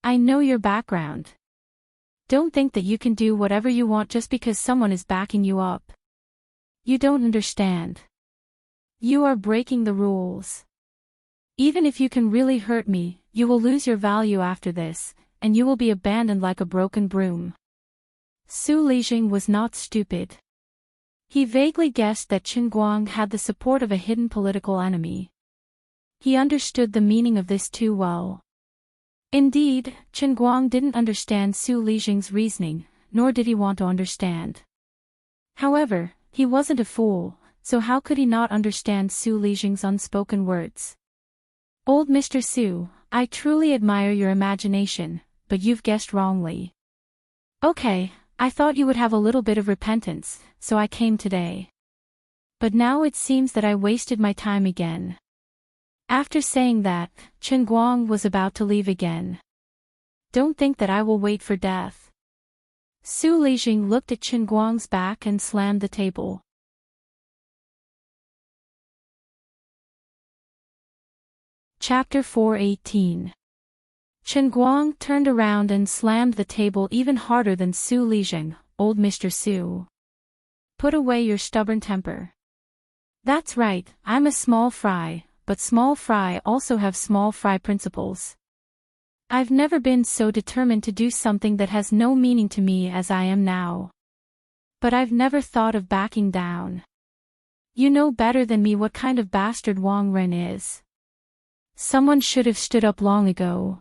[SPEAKER 1] I know your background. Don't think that you can do whatever you want just because someone is backing you up. You don't understand. You are breaking the rules. Even if you can really hurt me, you will lose your value after this, and you will be abandoned like a broken broom. Su Lijing was not stupid. He vaguely guessed that Chen Guang had the support of a hidden political enemy. He understood the meaning of this too well. Indeed, Chen Guang didn't understand Su Lijing's reasoning, nor did he want to understand. However, he wasn't a fool, so how could he not understand Su Lijing's unspoken words? Old Mr. Su, I truly admire your imagination, but you've guessed wrongly. Okay, I thought you would have a little bit of repentance, so I came today. But now it seems that I wasted my time again. After saying that, Chen Guang was about to leave again. Don't think that I will wait for death. Su Lijing looked at Chen Guang's back and slammed the table. Chapter 418. Chen Guang turned around and slammed the table even harder than Su Lijing. Old Mr. Su. Put away your stubborn temper. That's right, I'm a small fry, but small fry also have small fry principles. I've never been so determined to do something that has no meaning to me as I am now. But I've never thought of backing down. You know better than me what kind of bastard Wang Ren is. Someone should have stood up long ago.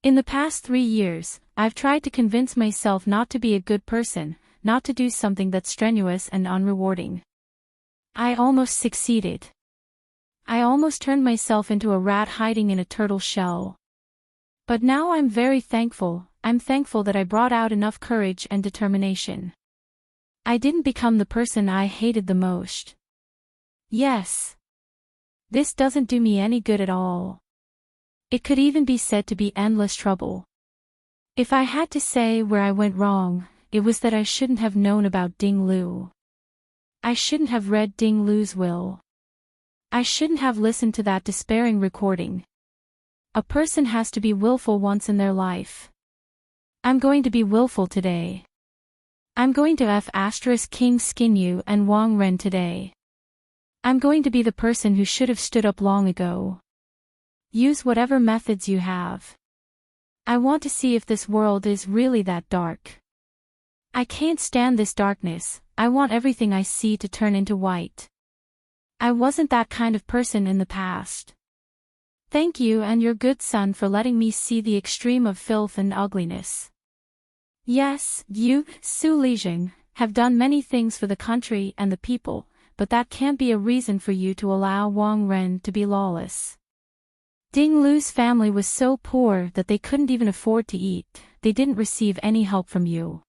[SPEAKER 1] In the past 3 years, I've tried to convince myself not to be a good person, not to do something that's strenuous and unrewarding. I almost succeeded. I almost turned myself into a rat hiding in a turtle shell. But now I'm very thankful. I'm thankful that I brought out enough courage and determination. I didn't become the person I hated the most. Yes. This doesn't do me any good at all. It could even be said to be endless trouble. If I had to say where I went wrong, it was that I shouldn't have known about Ding Lu. I shouldn't have read Ding Lu's will. I shouldn't have listened to that despairing recording. A person has to be willful once in their life. I'm going to be willful today. I'm going to King skin you and Wang Ren today. I'm going to be the person who should have stood up long ago. Use whatever methods you have. I want to see if this world is really that dark. I can't stand this darkness. I want everything I see to turn into white. I wasn't that kind of person in the past. Thank you and your good son for letting me see the extreme of filth and ugliness. Yes, you, Su Lijing, have done many things for the country and the people, but that can't be a reason for you to allow Wang Ren to be lawless. Ding Lu's family was so poor that they couldn't even afford to eat. They didn't receive any help from you.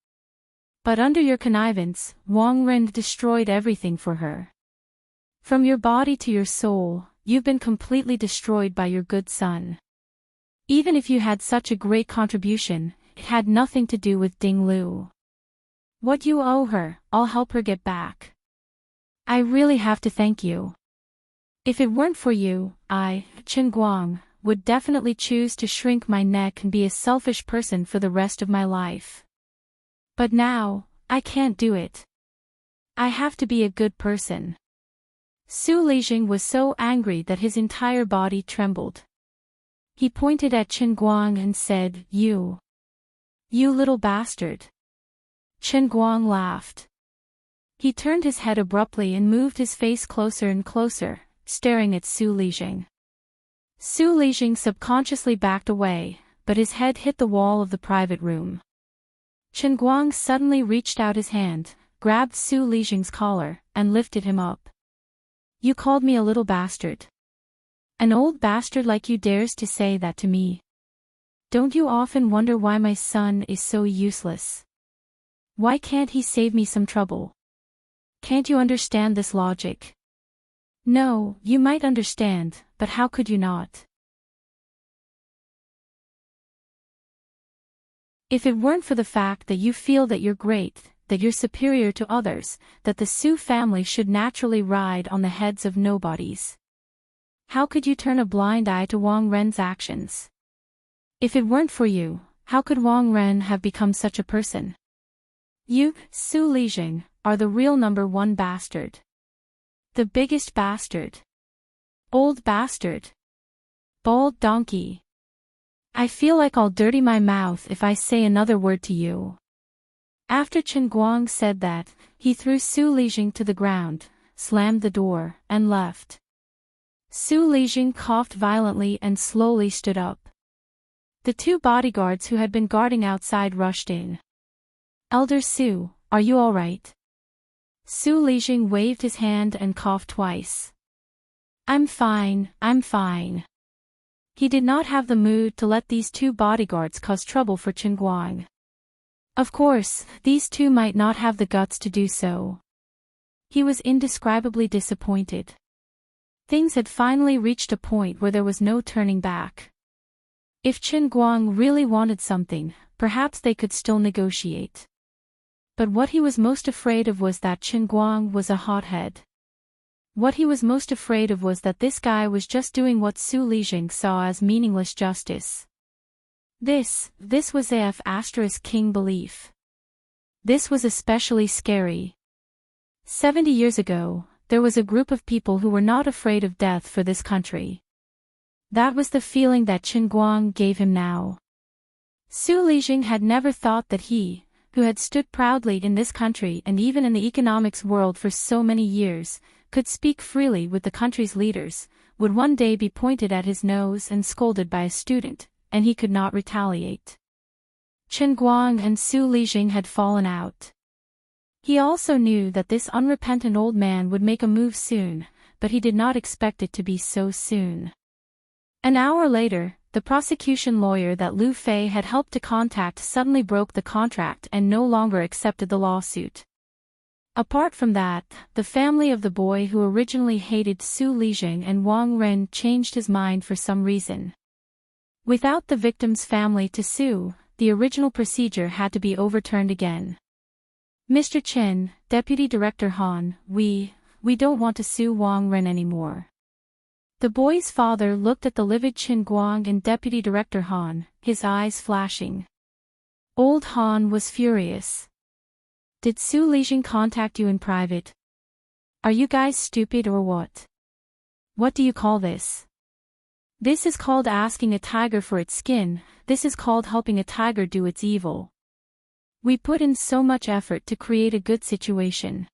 [SPEAKER 1] But under your connivance, Wang Ren destroyed everything for her. From your body to your soul, you've been completely destroyed by your good son. Even if you had such a great contribution, it had nothing to do with Ding Lu. What you owe her, I'll help her get back. I really have to thank you. If it weren't for you, I, Chen Guang, would definitely choose to shrink my neck and be a selfish person for the rest of my life. But now, I can't do it. I have to be a good person. Su Lijing was so angry that his entire body trembled. He pointed at Chen Guang and said, You little bastard. Chen Guang laughed. He turned his head abruptly and moved his face closer and closer, staring at Su Lijing. Su Lijing subconsciously backed away, but his head hit the wall of the private room. Chen Guang suddenly reached out his hand, grabbed Su Lijing's collar, and lifted him up. You called me a little bastard. An old bastard like you dares to say that to me. Don't you often wonder why my son is so useless? Why can't he save me some trouble? Can't you understand this logic? No, you might understand, but how could you not? If it weren't for the fact that you feel that you're great, that you're superior to others, that the Su family should naturally ride on the heads of nobodies. How could you turn a blind eye to Wang Ren's actions? If it weren't for you, how could Wang Ren have become such a person? You, Su Lijing, are the real #1 bastard. The biggest bastard. Old bastard. Bald donkey. I feel like I'll dirty my mouth if I say another word to you. After Chen Guang said that, he threw Su Lijing to the ground, slammed the door, and left. Su Lijing coughed violently and slowly stood up. The 2 bodyguards who had been guarding outside rushed in. Elder Su, are you all right? Su Lijing waved his hand and coughed twice. I'm fine, I'm fine. He did not have the mood to let these 2 bodyguards cause trouble for Chen Guang. Of course, these 2 might not have the guts to do so. He was indescribably disappointed. Things had finally reached a point where there was no turning back. If Chen Guang really wanted something, perhaps they could still negotiate. But what he was most afraid of was that Chen Guang was a hothead. What he was most afraid of was that this guy was just doing what Su Lijing saw as meaningless justice. This was *King belief. This was especially scary. 70 years ago, there was a group of people who were not afraid of death for this country. That was the feeling that Chen Guang gave him now. Su Lijing had never thought that he, who had stood proudly in this country and even in the economics world for so many years, could speak freely with the country's leaders, would one day be pointed at his nose and scolded by a student, and he could not retaliate. Chen Guang and Su Lijing had fallen out. He also knew that this unrepentant old man would make a move soon, but he did not expect it to be so soon. An hour later, the prosecution lawyer that Lu Fei had helped to contact suddenly broke the contract and no longer accepted the lawsuit. Apart from that, the family of the boy who originally hated Su Lijing and Wang Ren changed his mind for some reason. Without the victim's family to sue, the original procedure had to be overturned again. Mr. Chen, Deputy Director Han, we don't want to sue Wang Ren anymore. The boy's father looked at the livid Chen Guang and Deputy Director Han, his eyes flashing. Old Han was furious. Did Su Lijing contact you in private? Are you guys stupid or what? What do you call this? This is called asking a tiger for its skin, this is called helping a tiger do its evil. We put in so much effort to create a good situation.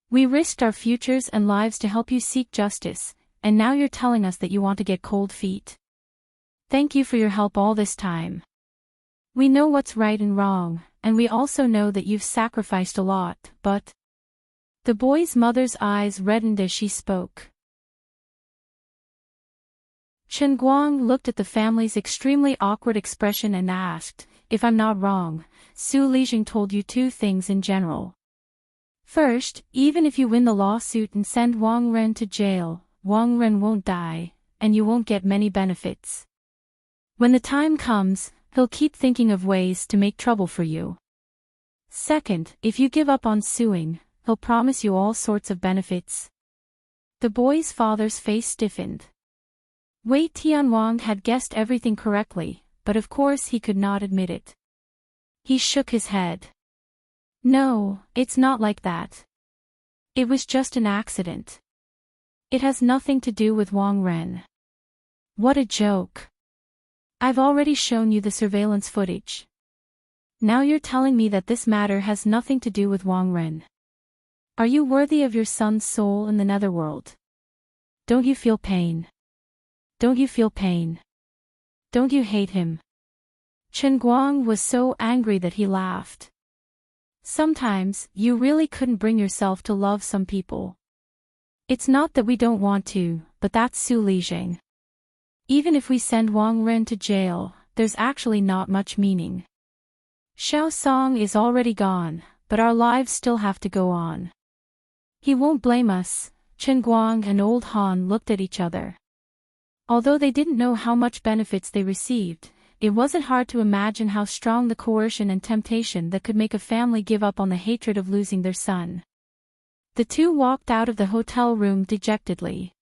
[SPEAKER 1] We risked our futures and lives to help you seek justice, and now you're telling us that you want to get cold feet. Thank you for your help all this time. We know what's right and wrong, and we also know that you've sacrificed a lot, but... The boy's mother's eyes reddened as she spoke. Chen Guang looked at the family's extremely awkward expression and asked, if I'm not wrong, Su Lijing told you two things in general. First, even if you win the lawsuit and send Wang Ren to jail, Wang Ren won't die, and you won't get many benefits. When the time comes, he'll keep thinking of ways to make trouble for you. Second, if you give up on suing, he'll promise you all sorts of benefits. The boy's father's face stiffened. Wei Tianwang had guessed everything correctly, but of course he could not admit it. He shook his head. No, it's not like that. It was just an accident. It has nothing to do with Wang Ren. What a joke. I've already shown you the surveillance footage. Now you're telling me that this matter has nothing to do with Wang Ren. Are you worthy of your son's soul in the netherworld? Don't you feel pain? Don't you feel pain? Don't you hate him? Chen Guang was so angry that he laughed. Sometimes, you really couldn't bring yourself to love some people. It's not that we don't want to, but that's Su Lijing. Even if we send Wang Ren to jail, there's actually not much meaning. Xiao Song is already gone, but our lives still have to go on. He won't blame us. Chen Guang and Old Han looked at each other. Although they didn't know how much benefits they received, it wasn't hard to imagine how strong the coercion and temptation that could make a family give up on the hatred of losing their son. The two walked out of the hotel room dejectedly.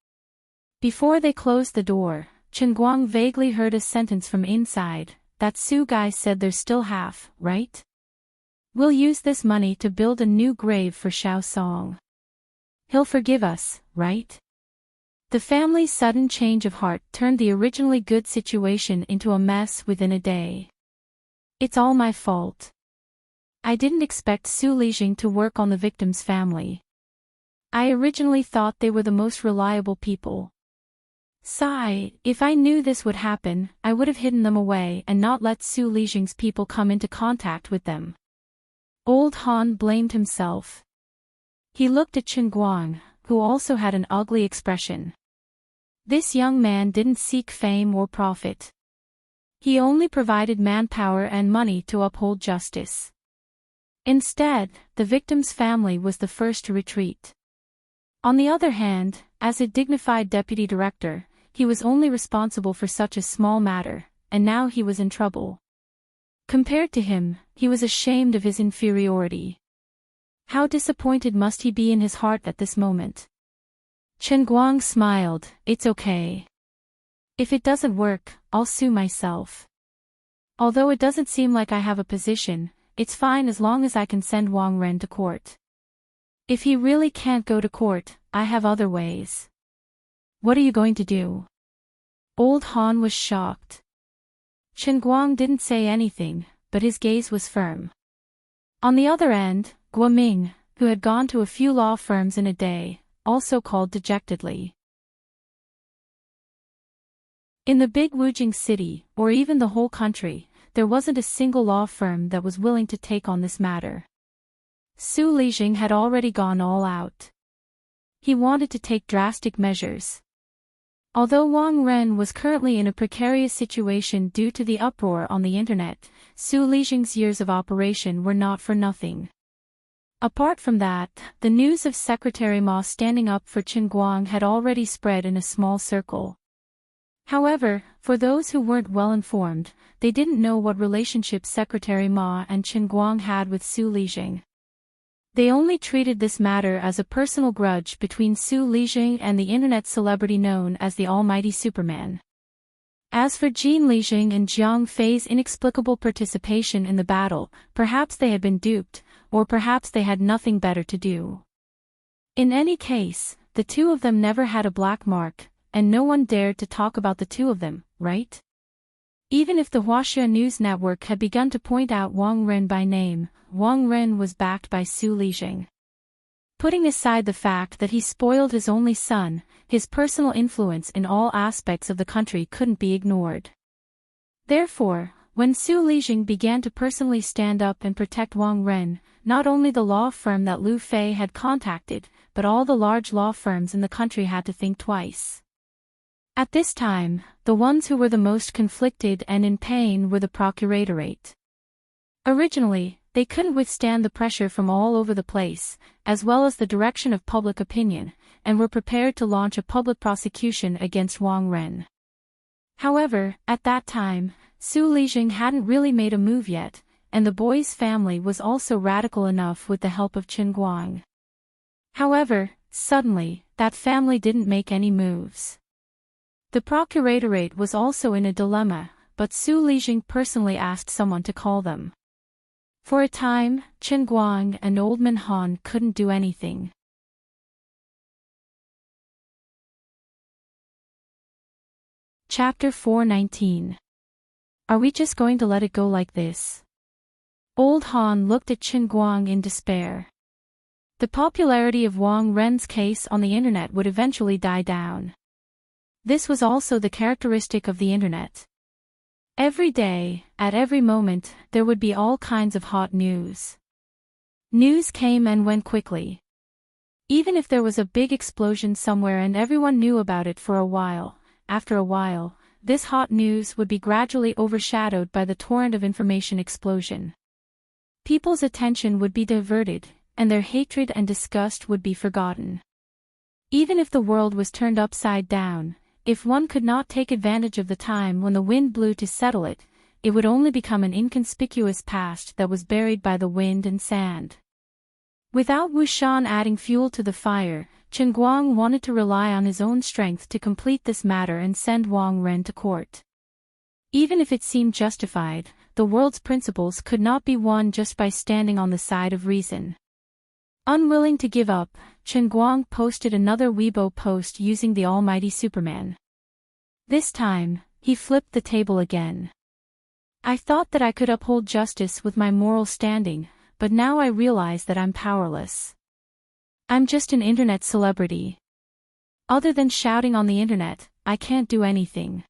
[SPEAKER 1] Before they closed the door, Chen Guang vaguely heard a sentence from inside. That Su guy said there's still half, right? We'll use this money to build a new grave for Xiao Song. He'll forgive us, right? The family's sudden change of heart turned the originally good situation into a mess within a day. It's all my fault. I didn't expect Su Lijing to work on the victim's family. I originally thought they were the most reliable people. Sigh, if I knew this would happen, I would have hidden them away and not let Su Lijing's people come into contact with them. Old Han blamed himself. He looked at Chen Guang, who also had an ugly expression. This young man didn't seek fame or profit. He only provided manpower and money to uphold justice. Instead, the victim's family was the first to retreat. On the other hand, as a dignified deputy director, he was only responsible for such a small matter, and now he was in trouble. Compared to him, he was ashamed of his inferiority. How disappointed must he be in his heart at this moment? Chen Guang smiled, it's okay. If it doesn't work, I'll sue myself. Although it doesn't seem like I have a position, it's fine as long as I can send Wang Ren to court. If he really can't go to court, I have other ways. What are you going to do? Old Han was shocked. Chen Guang didn't say anything, but his gaze was firm. On the other end, Guoming, who had gone to a few law firms in a day, also called dejectedly. In the big Wujing city, or even the whole country, there wasn't a single law firm that was willing to take on this matter. Su Lijing had already gone all out. He wanted to take drastic measures. Although Wang Ren was currently in a precarious situation due to the uproar on the internet, Su Lijing's years of operation were not for nothing. Apart from that, the news of Secretary Ma standing up for Chen Guang had already spread in a small circle. However, for those who weren't well informed, they didn't know what relationship Secretary Ma and Chen Guang had with Su Lijing. They only treated this matter as a personal grudge between Su Lijing and the internet celebrity known as the Almighty Superman. As for Jin Lijing and Jiang Fei's inexplicable participation in the battle, perhaps they had been duped, or perhaps they had nothing better to do. In any case, the two of them never had a black mark, and no one dared to talk about the two of them, right? Even if the Huaxia News Network had begun to point out Wang Ren by name, Wang Ren was backed by Su Lijing. Putting aside the fact that he spoiled his only son, his personal influence in all aspects of the country couldn't be ignored. Therefore, when Su Lijing began to personally stand up and protect Wang Ren, not only the law firm that Lu Fei had contacted, but all the large law firms in the country had to think twice. At this time, the ones who were the most conflicted and in pain were the procuratorate. Originally, they couldn't withstand the pressure from all over the place, as well as the direction of public opinion, and were prepared to launch a public prosecution against Wang Ren. However, at that time, Su Lijing hadn't really made a move yet, and the boy's family was also radical enough with the help of Chen Guang. However, suddenly, that family didn't make any moves. The procuratorate was also in a dilemma, but Su Lijing personally asked someone to call them. For a time, Chen Guang and Old Man Han couldn't do anything. Chapter 419. Are we just going to let it go like this? Old Han looked at Chen Guang in despair. The popularity of Wang Ren's case on the internet would eventually die down. This was also the characteristic of the internet. Every day, at every moment, there would be all kinds of hot news. News came and went quickly. Even if there was a big explosion somewhere and everyone knew about it for a while, after a while, this hot news would be gradually overshadowed by the torrent of information explosion. People's attention would be diverted, and their hatred and disgust would be forgotten. Even if the world was turned upside down, if one could not take advantage of the time when the wind blew to settle it, it would only become an inconspicuous past that was buried by the wind and sand. Without Wu Shan adding fuel to the fire, Chen Guang wanted to rely on his own strength to complete this matter and send Wang Ren to court. Even if it seemed justified, the world's principles could not be won just by standing on the side of reason. Unwilling to give up, Chen Guang posted another Weibo post using the Almighty Superman. This time, he flipped the table again. I thought that I could uphold justice with my moral standing, but now I realize that I'm powerless. I'm just an internet celebrity. Other than shouting on the internet, I can't do anything.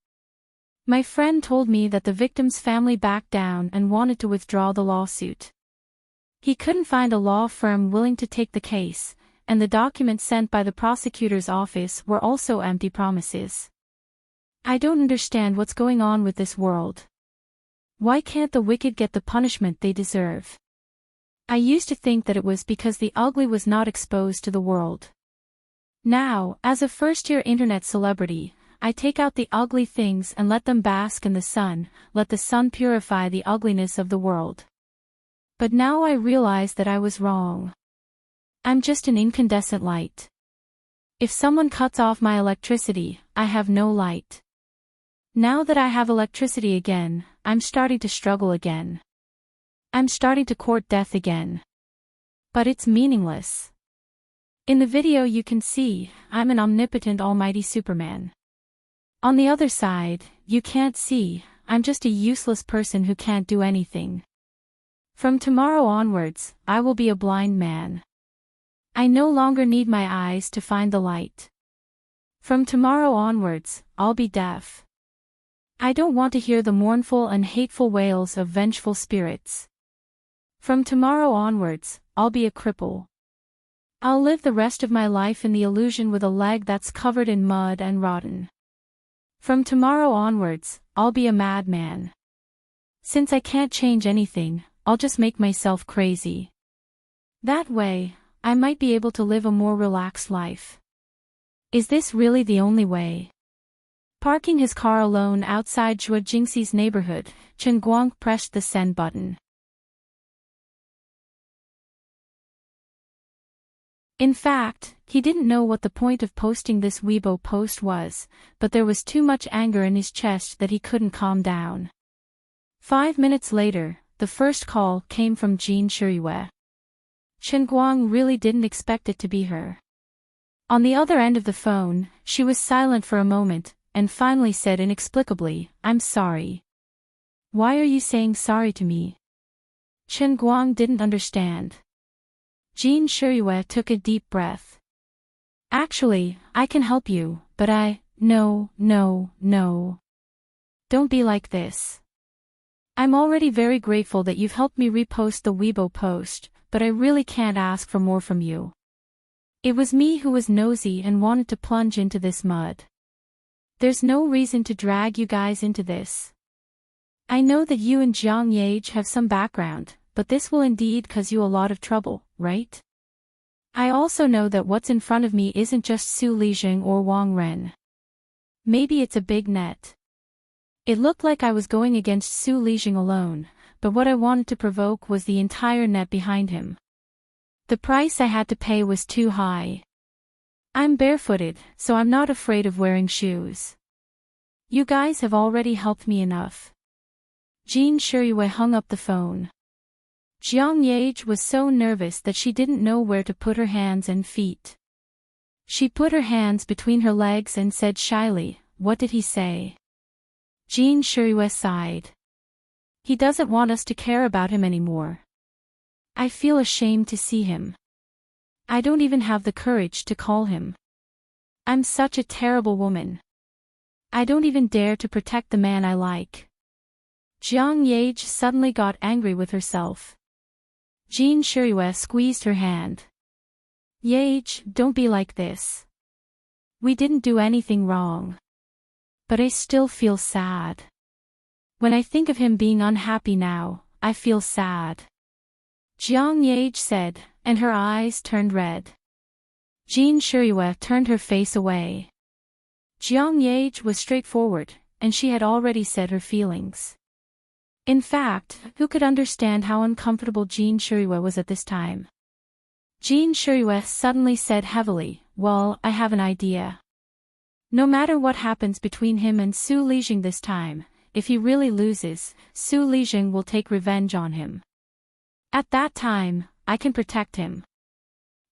[SPEAKER 1] My friend told me that the victim's family backed down and wanted to withdraw the lawsuit. He couldn't find a law firm willing to take the case, and the documents sent by the prosecutor's office were also empty promises. I don't understand what's going on with this world. Why can't the wicked get the punishment they deserve? I used to think that it was because the ugly was not exposed to the world. Now, as a first-year internet celebrity, I take out the ugly things and let them bask in the sun, let the sun purify the ugliness of the world. But now I realize that I was wrong. I'm just an incandescent light. If someone cuts off my electricity, I have no light. Now that I have electricity again, I'm starting to struggle again. I'm starting to court death again. But it's meaningless. In the video you can see, I'm an omnipotent almighty Superman. On the other side, you can't see, I'm just a useless person who can't do anything. From tomorrow onwards, I will be a blind man. I no longer need my eyes to find the light. From tomorrow onwards, I'll be deaf. I don't want to hear the mournful and hateful wails of vengeful spirits. From tomorrow onwards, I'll be a cripple. I'll live the rest of my life in the illusion with a leg that's covered in mud and rotten. From tomorrow onwards, I'll be a madman. Since I can't change anything, I'll just make myself crazy. That way, I might be able to live a more relaxed life. Is this really the only way? Parking his car alone outside Zhuo Jingxi's neighborhood, Chen Guang pressed the send button. In fact, he didn't know what the point of posting this Weibo post was, but there was too much anger in his chest that he couldn't calm down. 5 minutes later, the first call came from Jean Shiriyue. Chen Guang really didn't expect it to be her. On the other end of the phone, she was silent for a moment, and finally said inexplicably, "I'm sorry." "Why are you saying sorry to me?" Chen Guang didn't understand. Jean Shiriyue took a deep breath. "Actually, I can help you, but no. Don't be like this. I'm already very grateful that you've helped me repost the Weibo post, but I really can't ask for more from you. It was me who was nosy and wanted to plunge into this mud. There's no reason to drag you guys into this. I know that you and Jiang Yage have some background, but this will indeed cause you a lot of trouble, right? I also know that what's in front of me isn't just Su Lijing or Wang Ren. Maybe it's a big net. It looked like I was going against Su Lijing alone, but what I wanted to provoke was the entire net behind him. The price I had to pay was too high. I'm barefooted, so I'm not afraid of wearing shoes. You guys have already helped me enough." Jean Shiriyue hung up the phone. Jiang Yage was so nervous that she didn't know where to put her hands and feet. She put her hands between her legs and said shyly, "What did he say?" Jean Shiriyue sighed. "He doesn't want us to care about him anymore. I feel ashamed to see him. I don't even have the courage to call him. I'm such a terrible woman. I don't even dare to protect the man I like." Jiang Yage suddenly got angry with herself. Jean Shiriyue squeezed her hand. "Yage, don't be like this. We didn't do anything wrong. But I still feel sad. When I think of him being unhappy now, I feel sad." Jiang Yage said, and her eyes turned red. Jean Shiriyue turned her face away. Jiang Yage was straightforward, and she had already said her feelings. In fact, who could understand how uncomfortable Jean Shiriyue was at this time? Jean Shiriyue suddenly said heavily, "Well, I have an idea. No matter what happens between him and Su Lijing this time, if he really loses, Su Lijing will take revenge on him. At that time, I can protect him.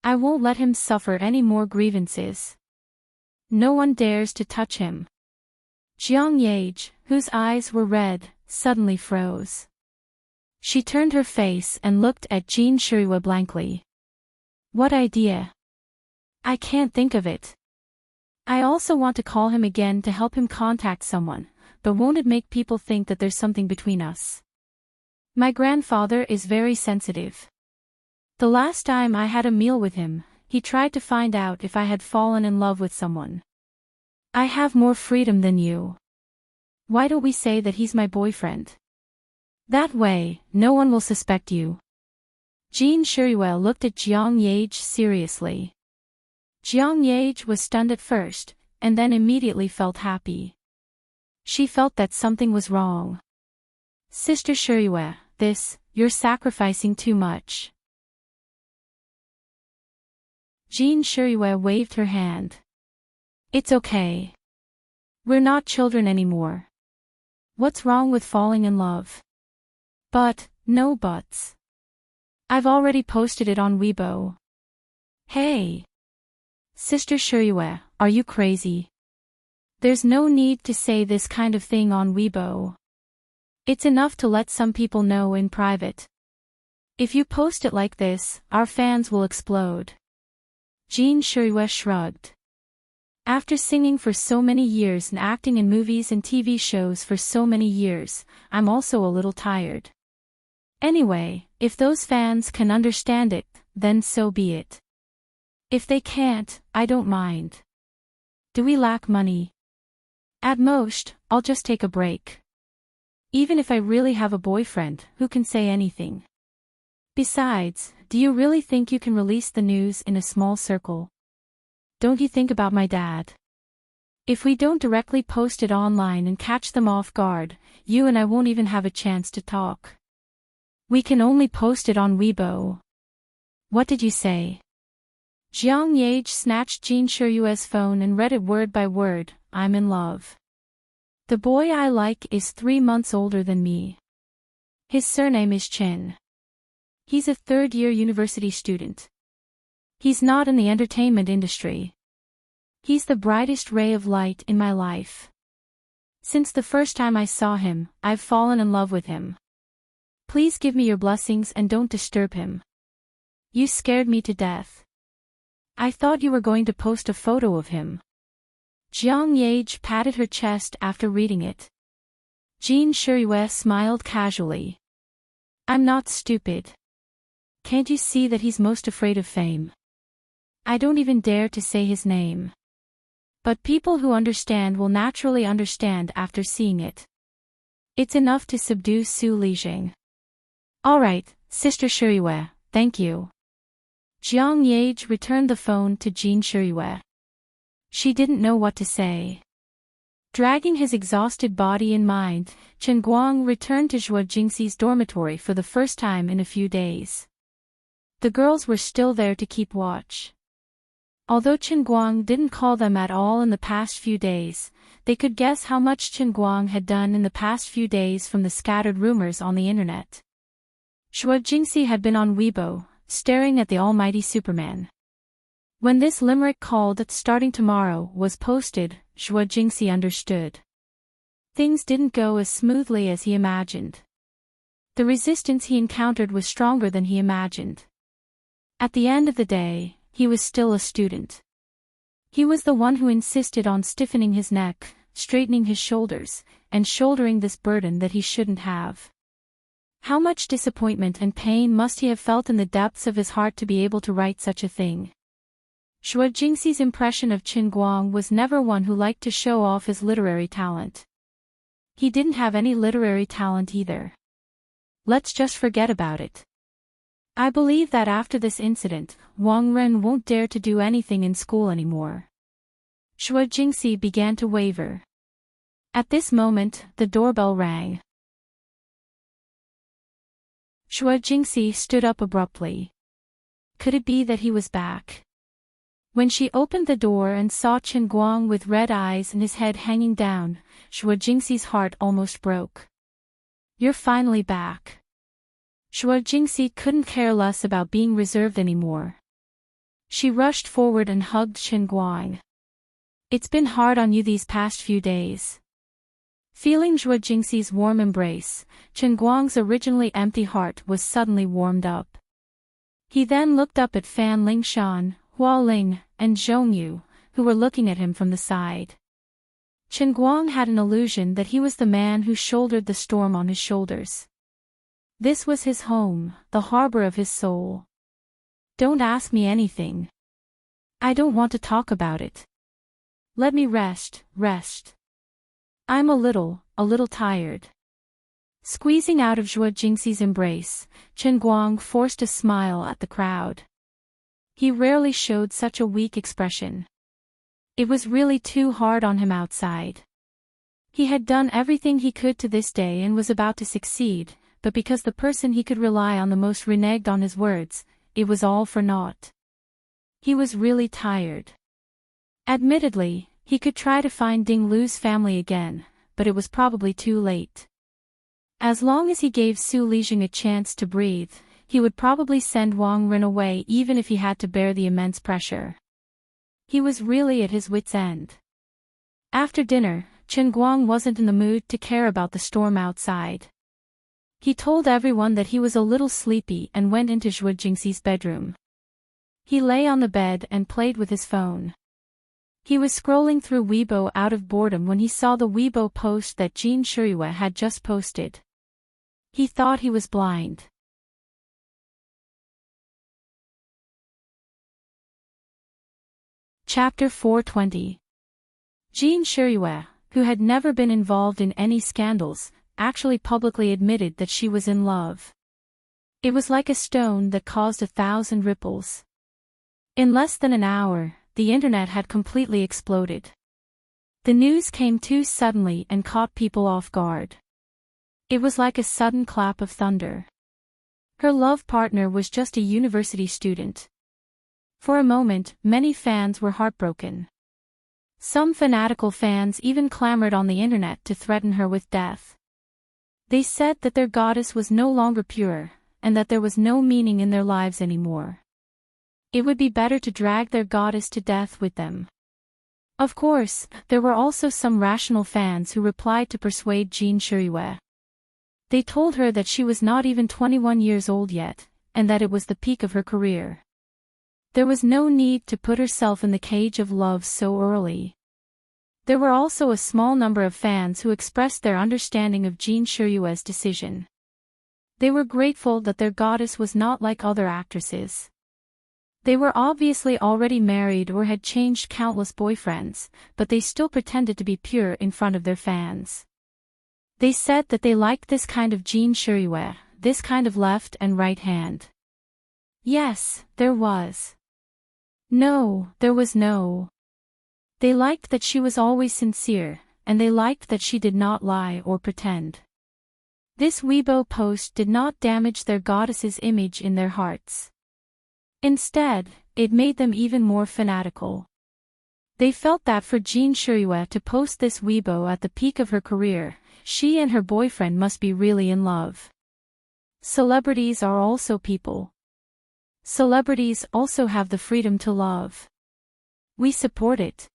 [SPEAKER 1] I won't let him suffer any more grievances. No one dares to touch him." Jiang Yage, whose eyes were red, suddenly froze. She turned her face and looked at Jean Shiriyue blankly. "What idea? I can't think of it. I also want to call him again to help him contact someone, but won't it make people think that there's something between us? My grandfather is very sensitive. The last time I had a meal with him, he tried to find out if I had fallen in love with someone. I have more freedom than you. Why don't we say that he's my boyfriend? That way, no one will suspect you." Jean Shiriyue looked at Jiang Yage seriously. Jiang Yage was stunned at first, and then immediately felt happy. She felt that something was wrong. "Sister Shiriyue, you're sacrificing too much." Jean Shiriyue waved her hand. "It's okay. We're not children anymore. What's wrong with falling in love? But, no buts. I've already posted it on Weibo. Hey! Sister Shuyue, are you crazy? There's no need to say this kind of thing on Weibo. It's enough to let some people know in private. If you post it like this, our fans will explode. Jin Shuyue shrugged. After singing for so many years and acting in movies and TV shows for so many years, I'm also a little tired. Anyway, if those fans can understand it, then so be it. If they can't, I don't mind. Do we lack money? At most, I'll just take a break. Even if I really have a boyfriend, who can say anything? Besides, do you really think you can release the news in a small circle? Don't you think about my dad? If we don't directly post it online and catch them off guard, you and I won't even have a chance to talk. We can only post it on Weibo. What did you say? Jiang Yage snatched Jin Shuyue's phone and read it word by word. I'm in love. The boy I like is 3 months older than me. His surname is Chen. He's a third-year university student. He's not in the entertainment industry. He's the brightest ray of light in my life. Since the first time I saw him, I've fallen in love with him. Please give me your blessings and don't disturb him. You scared me to death. I thought you were going to post a photo of him. Jiang Yage patted her chest after reading it. Jin Shuyue smiled casually. I'm not stupid. Can't you see that he's most afraid of fame? I don't even dare to say his name. But people who understand will naturally understand after seeing it. It's enough to subdue Su Lijing. Alright, Sister Shuyue, thank you. Jiang Yage returned the phone to Jin Shuyue. She didn't know what to say. Dragging his exhausted body and mind, Chen Guang returned to Zhuo Jingxi's dormitory for the first time in a few days. The girls were still there to keep watch. Although Chen Guang didn't call them at all in the past few days, they could guess how much Chen Guang had done in the past few days from the scattered rumors on the internet. Zhuo Jingxi had been on Weibo, staring at the almighty Superman. When this limerick called "Starting Tomorrow" was posted, Zhuo Jingxi understood. Things didn't go as smoothly as he imagined. The resistance he encountered was stronger than he imagined. At the end of the day, he was still a student. He was the one who insisted on stiffening his neck, straightening his shoulders, and shouldering this burden that he shouldn't have. How much disappointment and pain must he have felt in the depths of his heart to be able to write such a thing? Zhuo Jingxi's impression of Chen Guang was never one who liked to show off his literary talent. He didn't have any literary talent either. Let's just forget about it. I believe that after this incident, Wang Ren won't dare to do anything in school anymore. Zhuo Jingxi began to waver. At this moment, the doorbell rang. Zhuo Jingxi stood up abruptly. Could it be that he was back? When she opened the door and saw Chen Guang with red eyes and his head hanging down, Zhuo Jingxi's heart almost broke. You're finally back. Zhuo Jingxi couldn't care less about being reserved anymore. She rushed forward and hugged Chen Guang. It's been hard on you these past few days. Feeling Zhuo Jingxi's warm embrace, Chen Guang's originally empty heart was suddenly warmed up. He then looked up at Fan Lingshan, Hua Ling, and Zhong Yu, who were looking at him from the side. Chen Guang had an illusion that he was the man who shouldered the storm on his shoulders. This was his home, the harbor of his soul. Don't ask me anything. I don't want to talk about it. Let me rest. I'm a little tired. Squeezing out of Zhuo Jingxi's embrace, Chen Guang forced a smile at the crowd. He rarely showed such a weak expression. It was really too hard on him outside. He had done everything he could to this day and was about to succeed, but because the person he could rely on the most reneged on his words, it was all for naught. He was really tired. Admittedly, he could try to find Ding Lu's family again, but it was probably too late. As long as he gave Su Lijing a chance to breathe, he would probably send Wang Ren away even if he had to bear the immense pressure. He was really at his wit's end. After dinner, Chen Guang wasn't in the mood to care about the storm outside. He told everyone that he was a little sleepy and went into Zhuo Jingxi's bedroom. He lay on the bed and played with his phone. He was scrolling through Weibo out of boredom when he saw the Weibo post that Jin Shiyue had just posted. He thought he was blind. Chapter 420. Jin Shiyue, who had never been involved in any scandals, actually publicly admitted that she was in love. It was like a stone that caused 1,000 ripples. In less than an hour, the internet had completely exploded. The news came too suddenly and caught people off guard. It was like a sudden clap of thunder. Her love partner was just a university student. For a moment, many fans were heartbroken. Some fanatical fans even clamored on the internet to threaten her with death. They said that their goddess was no longer pure, and that there was no meaning in their lives anymore. It would be better to drag their goddess to death with them. Of course, there were also some rational fans who replied to persuade Jin Shiyue. They told her that she was not even 21 years old yet, and that it was the peak of her career. There was no need to put herself in the cage of love so early. There were also a small number of fans who expressed their understanding of Jin Shiyue's decision. They were grateful that their goddess was not like other actresses. They were obviously already married or had changed countless boyfriends, but they still pretended to be pure in front of their fans. They said that they liked this kind of Jin Shiyue, this kind of left and right hand. Yes, there was. No, there was no. They liked that she was always sincere, and they liked that she did not lie or pretend. This Weibo post did not damage their goddess's image in their hearts. Instead, it made them even more fanatical. They felt that for Jin Shiyue to post this Weibo at the peak of her career, she and her boyfriend must be really in love. Celebrities are also people. Celebrities also have the freedom to love. We support it.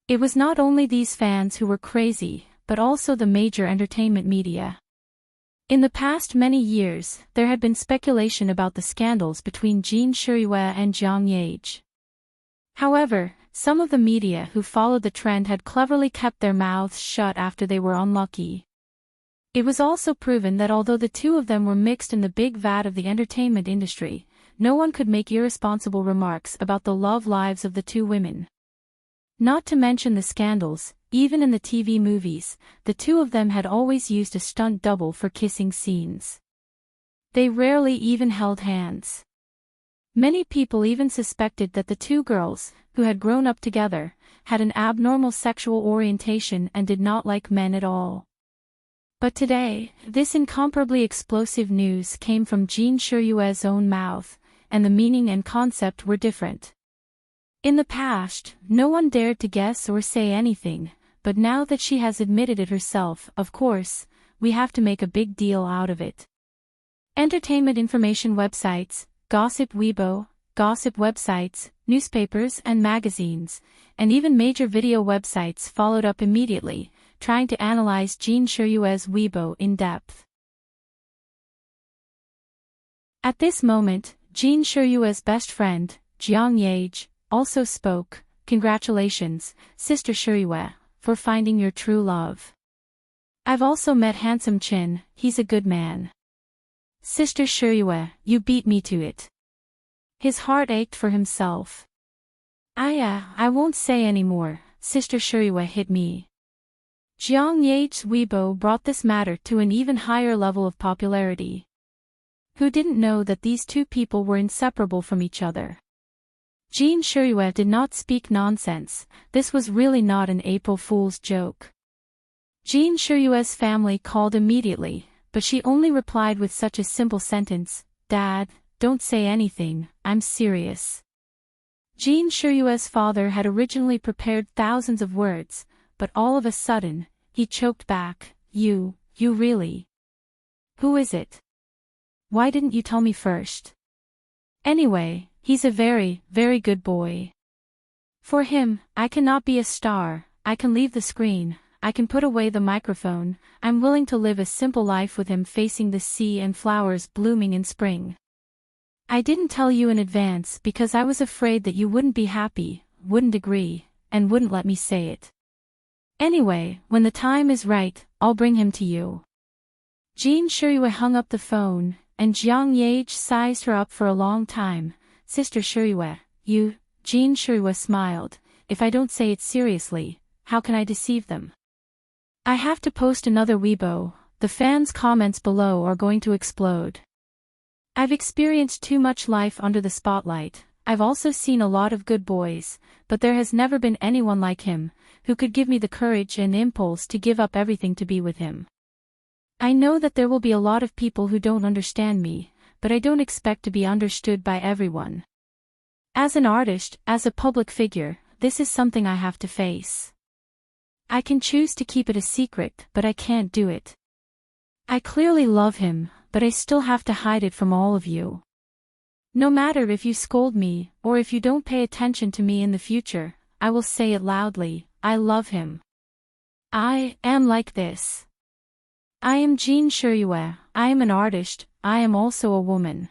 [SPEAKER 1] It was not only these fans who were crazy, but also the major entertainment media. In the past many years, there had been speculation about the scandals between Jin Shiyue and Jiang Yage. However, some of the media who followed the trend had cleverly kept their mouths shut after they were unlucky. It was also proven that although the two of them were mixed in the big vat of the entertainment industry, no one could make irresponsible remarks about the love lives of the two women. Not to mention the scandals, even in the TV movies, the two of them had always used a stunt double for kissing scenes. They rarely even held hands. Many people even suspected that the two girls, who had grown up together, had an abnormal sexual orientation and did not like men at all. But today, this incomparably explosive news came from Jin Shiyue's own mouth, and the meaning and concept were different. In the past, no one dared to guess or say anything, but now that she has admitted it herself, of course, we have to make a big deal out of it. Entertainment information websites, gossip Weibo, gossip websites, newspapers and magazines, and even major video websites followed up immediately, trying to analyze Jin Shiyue's Weibo in depth. At this moment, Jin Shiyue's best friend, Jiang Yage, also spoke. Congratulations, Sister Shiyue, for finding your true love. I've also met handsome Chin, he's a good man. Sister Shiyue, you beat me to it. His heart ached for himself. I won't say any more, Sister Shiyue hit me. Jiang Yage's Weibo brought this matter to an even higher level of popularity. Who didn't know that these two people were inseparable from each other? Jin Shiyue did not speak nonsense, this was really not an April Fool's joke. Jin Shiyue's family called immediately, but she only replied with such a simple sentence, "Dad, don't say anything, I'm serious." Jin Shiyue's father had originally prepared thousands of words, but all of a sudden, he choked back, You really? Who is it? Why didn't you tell me first? Anyway, he's a very, very good boy. For him, I cannot be a star, I can leave the screen, I can put away the microphone, I'm willing to live a simple life with him facing the sea and flowers blooming in spring. I didn't tell you in advance because I was afraid that you wouldn't be happy, wouldn't agree, and wouldn't let me say it. Anyway, when the time is right, I'll bring him to you. Jin Shuryue hung up the phone, and Jiang Yage sized her up for a long time. Sister Shuryue, you, Jin Shuryue smiled, if I don't say it seriously, how can I deceive them? I have to post another Weibo, the fans' comments below are going to explode. I've experienced too much life under the spotlight, I've also seen a lot of good boys, but there has never been anyone like him, who could give me the courage and impulse to give up everything to be with him. I know that there will be a lot of people who don't understand me, but I don't expect to be understood by everyone. As an artist, as a public figure, this is something I have to face. I can choose to keep it a secret, but I can't do it. I clearly love him, but I still have to hide it from all of you. No matter if you scold me, or if you don't pay attention to me in the future, I will say it loudly, I love him. I am like this. I am Jin Shuryue, I am an artist, I am also a woman.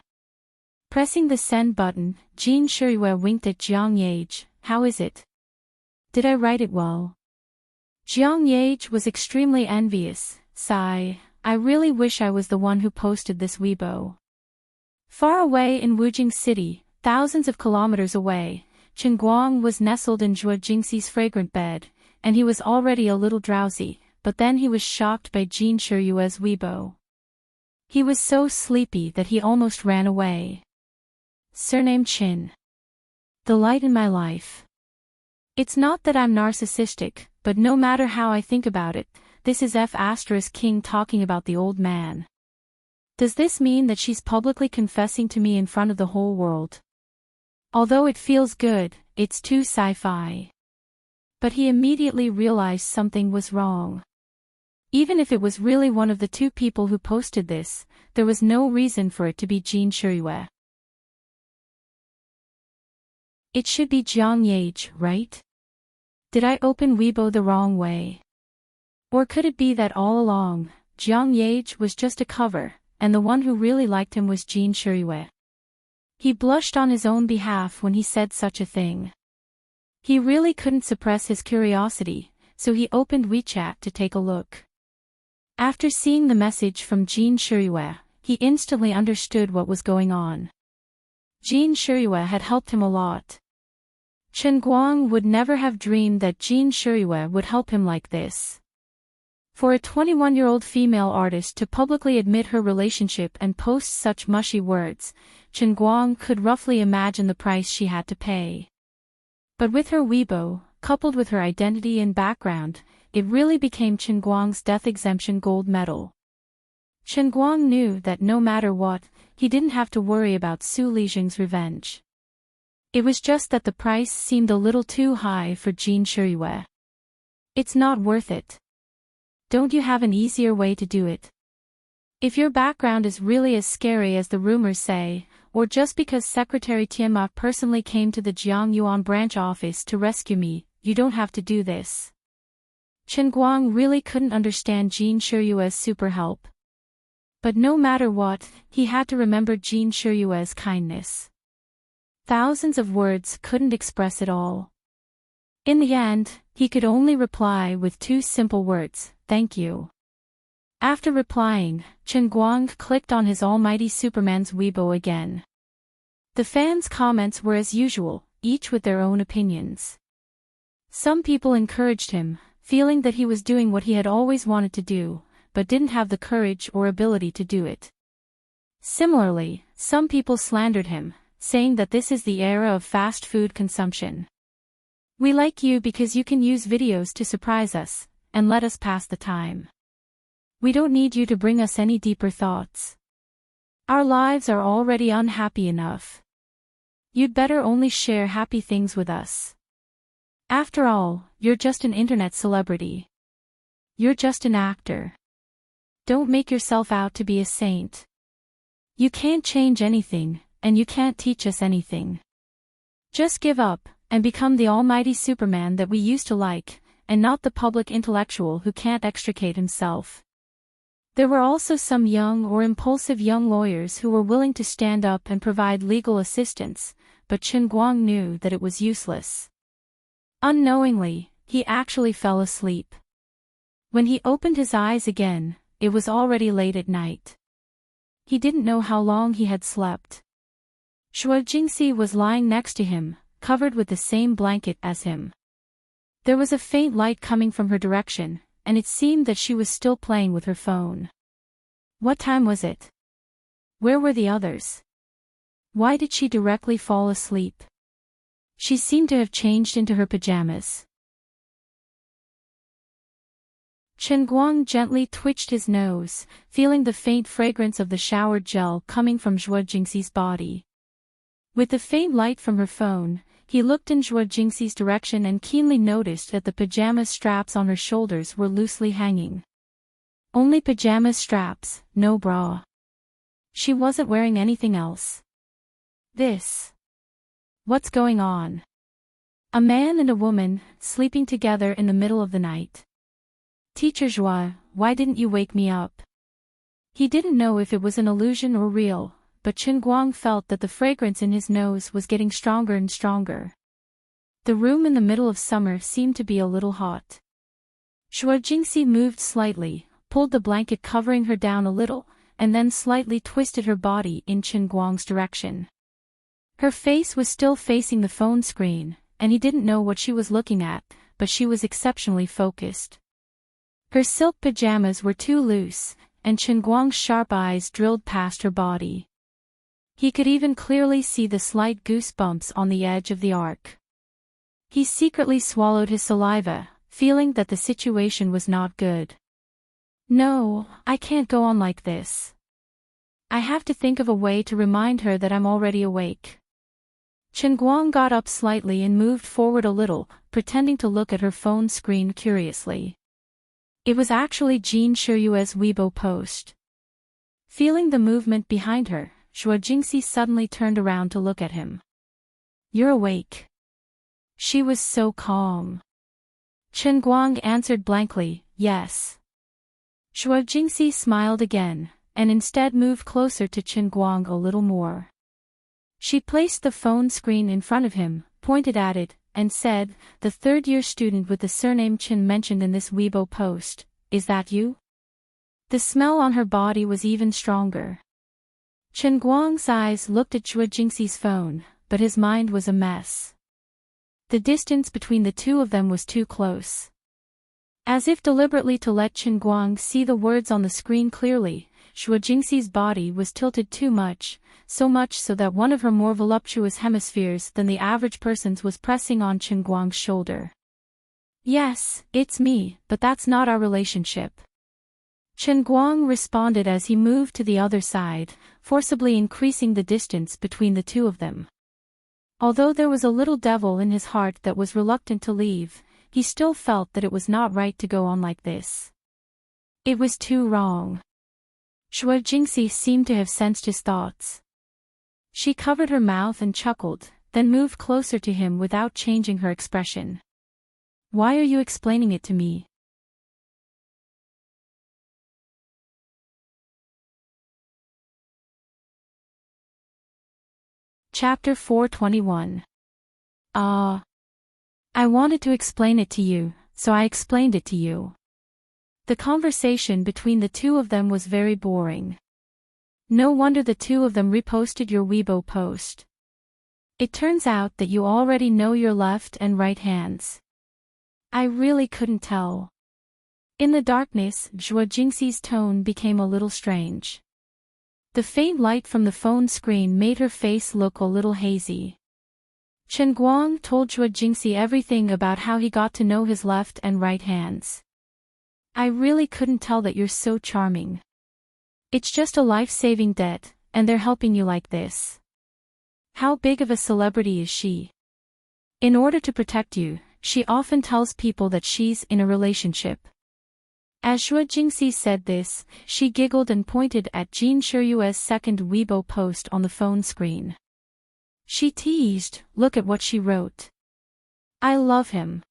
[SPEAKER 1] Pressing the send button, Jin Shuryue winked at Jiang Yage, how is it? Did I write it well? Jiang Yage was extremely envious, sigh, I really wish I was the one who posted this Weibo. Far away in Wujing City, thousands of kilometers away, Chen Guang was nestled in Zhuo Jingxi's fragrant bed, and he was already a little drowsy, but then he was shocked by Jin Shuryue's Weibo. He was so sleepy that he almost ran away. Surname Chin. The light in my life. It's not that I'm narcissistic, but no matter how I think about it, this is King talking about the old man. Does this mean that she's publicly confessing to me in front of the whole world? Although it feels good, it's too sci-fi. But he immediately realized something was wrong. Even if it was really one of the two people who posted this, there was no reason for it to be Jin Shuryue. It should be Jiang Yage, right? Did I open Weibo the wrong way? Or could it be that all along, Jiang Yage was just a cover, and the one who really liked him was Jin Shuryue? He blushed on his own behalf when he said such a thing. He really couldn't suppress his curiosity, so he opened WeChat to take a look. After seeing the message from Jin Shuryue, he instantly understood what was going on. Jin Shuryue had helped him a lot. Chen Guang would never have dreamed that Jin Shuryue would help him like this. For a 21-year-old female artist to publicly admit her relationship and post such mushy words, Chen Guang could roughly imagine the price she had to pay. But with her Weibo, coupled with her identity and background, it really became Chen Guang's death exemption gold medal. Chen Guang knew that no matter what, he didn't have to worry about Su Lijing's revenge. It was just that the price seemed a little too high for Jin Shuryue. It's not worth it. Don't you have an easier way to do it? If your background is really as scary as the rumors say, or just because Secretary Tianma personally came to the Jiangyuan branch office to rescue me, you don't have to do this. Chen Guang really couldn't understand Jin Shuryue's super help. But no matter what, he had to remember Jin Shuryue's kindness. Thousands of words couldn't express it all. In the end, he could only reply with two simple words, thank you. After replying, Chen Guang clicked on his almighty Superman's Weibo again. The fans' comments were as usual, each with their own opinions. Some people encouraged him, feeling that he was doing what he had always wanted to do, but didn't have the courage or ability to do it. Similarly, some people slandered him, saying that this is the era of fast food consumption. We like you because you can use videos to surprise us, and let us pass the time. We don't need you to bring us any deeper thoughts. Our lives are already unhappy enough. You'd better only share happy things with us. After all, you're just an internet celebrity. You're just an actor. Don't make yourself out to be a saint. You can't change anything, and you can't teach us anything. Just give up, and become the almighty Superman that we used to like, and not the public intellectual who can't extricate himself. There were also some young or impulsive young lawyers who were willing to stand up and provide legal assistance, but Chen Guang knew that it was useless. Unknowingly, he actually fell asleep. When he opened his eyes again, it was already late at night. He didn't know how long he had slept. Shuo Jingxi was lying next to him, covered with the same blanket as him. There was a faint light coming from her direction, and it seemed that she was still playing with her phone. What time was it? Where were the others? Why did she directly fall asleep? She seemed to have changed into her pajamas. Chen Guang gently twitched his nose, feeling the faint fragrance of the showered gel coming from Zhuo Jingxi's body. With the faint light from her phone, he looked in Zhuo Jingxi's direction and keenly noticed that the pajama straps on her shoulders were loosely hanging. Only pajama straps, no bra. She wasn't wearing anything else. What's going on? A man and a woman, sleeping together in the middle of the night. Teacher Zhuo, why didn't you wake me up? He didn't know if it was an illusion or real, but Chen Guang felt that the fragrance in his nose was getting stronger and stronger. The room in the middle of summer seemed to be a little hot. Zhuo Jingxi moved slightly, pulled the blanket covering her down a little, and then slightly twisted her body in Chen Guang's direction. Her face was still facing the phone screen, and he didn't know what she was looking at, but she was exceptionally focused. Her silk pajamas were too loose, and Chen Guang's sharp eyes drilled past her body. He could even clearly see the slight goosebumps on the edge of the arc. He secretly swallowed his saliva, feeling that the situation was not good. No, I can't go on like this. I have to think of a way to remind her that I'm already awake. Chen Guang got up slightly and moved forward a little, pretending to look at her phone screen curiously. It was actually Jin Shiyue's Weibo post. Feeling the movement behind her, Zhuo Jingxi suddenly turned around to look at him. You're awake. She was so calm. Chen Guang answered blankly, yes. Zhuo Jingxi smiled again, and instead moved closer to Chen Guang a little more. She placed the phone screen in front of him, pointed at it, and said, the third-year student with the surname Chen mentioned in this Weibo post, is that you? The smell on her body was even stronger. Chen Guang's eyes looked at Zhuo Jingxi's phone, but his mind was a mess. The distance between the two of them was too close. As if deliberately to let Chen Guang see the words on the screen clearly, Zhuo Jingxi's body was tilted too much, so much so that one of her more voluptuous hemispheres than the average person's was pressing on Chen Guang's shoulder. Yes, it's me, but that's not our relationship. Chen Guang responded as he moved to the other side, forcibly increasing the distance between the two of them. Although there was a little devil in his heart that was reluctant to leave, he still felt that it was not right to go on like this. It was too wrong. Zhuo Jingxi seemed to have sensed his thoughts. She covered her mouth and chuckled, then moved closer to him without changing her expression. Why are you explaining it to me? Chapter 421. I wanted to explain it to you, so I explained it to you. The conversation between the two of them was very boring. No wonder the two of them reposted your Weibo post. It turns out that you already know your left and right hands. I really couldn't tell. In the darkness, Zhuo Jingxi's tone became a little strange. The faint light from the phone screen made her face look a little hazy. Chen Guang told Zhuo Jingxi everything about how he got to know his left and right hands. I really couldn't tell that you're so charming. It's just a life-saving debt, and they're helping you like this. How big of a celebrity is she? In order to protect you, she often tells people that she's in a relationship. As Zhuo Jingxi said this, she giggled and pointed at Jin Shiyue's second Weibo post on the phone screen. She teased, look at what she wrote. I love him.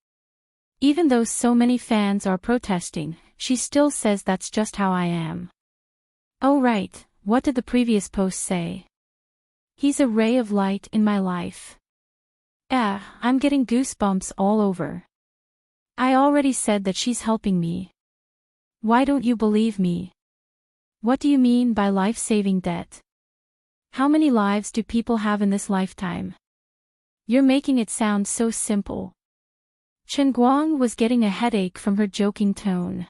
[SPEAKER 1] Even though so many fans are protesting, she still says that's just how I am. Oh right, what did the previous post say? He's a ray of light in my life. I'm getting goosebumps all over. I already said that she's helping me. Why don't you believe me? What do you mean by life-saving debt? How many lives do people have in this lifetime? You're making it sound so simple. Chen Guang was getting a headache from her joking tone.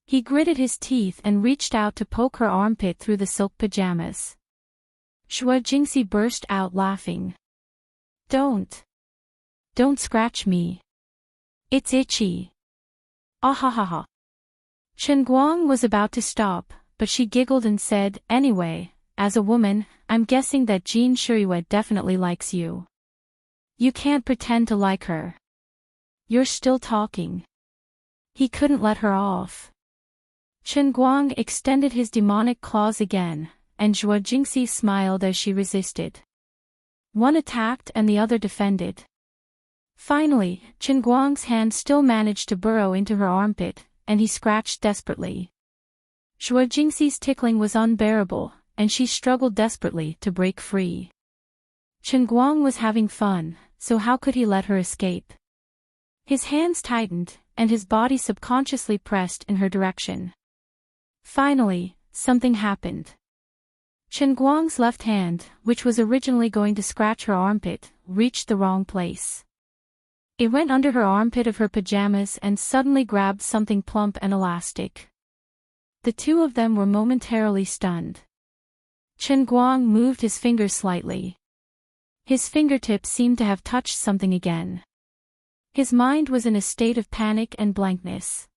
[SPEAKER 1] He gritted his teeth and reached out to poke her armpit through the silk pajamas. Shua Jingxi burst out laughing. Don't scratch me. It's itchy. Ahahaha. Chen Guang was about to stop, but she giggled and said, anyway, as a woman, I'm guessing that Jin Shuyue definitely likes you. You can't pretend to like her. You're still talking. He couldn't let her off. Chen Guang extended his demonic claws again, and Zhua Jingxi smiled as she resisted. One attacked and the other defended. Finally, Chen Guang's hand still managed to burrow into her armpit, and he scratched desperately. Zhua Jingxi's tickling was unbearable, and she struggled desperately to break free. Chen Guang was having fun, so how could he let her escape? His hands tightened, and his body subconsciously pressed in her direction. Finally, something happened. Chen Guang's left hand, which was originally going to scratch her armpit, reached the wrong place. It went under her armpit of her pajamas and suddenly grabbed something plump and elastic. The two of them were momentarily stunned. Chen Guang moved his fingers slightly. His fingertips seemed to have touched something again. His mind was in a state of panic and blankness.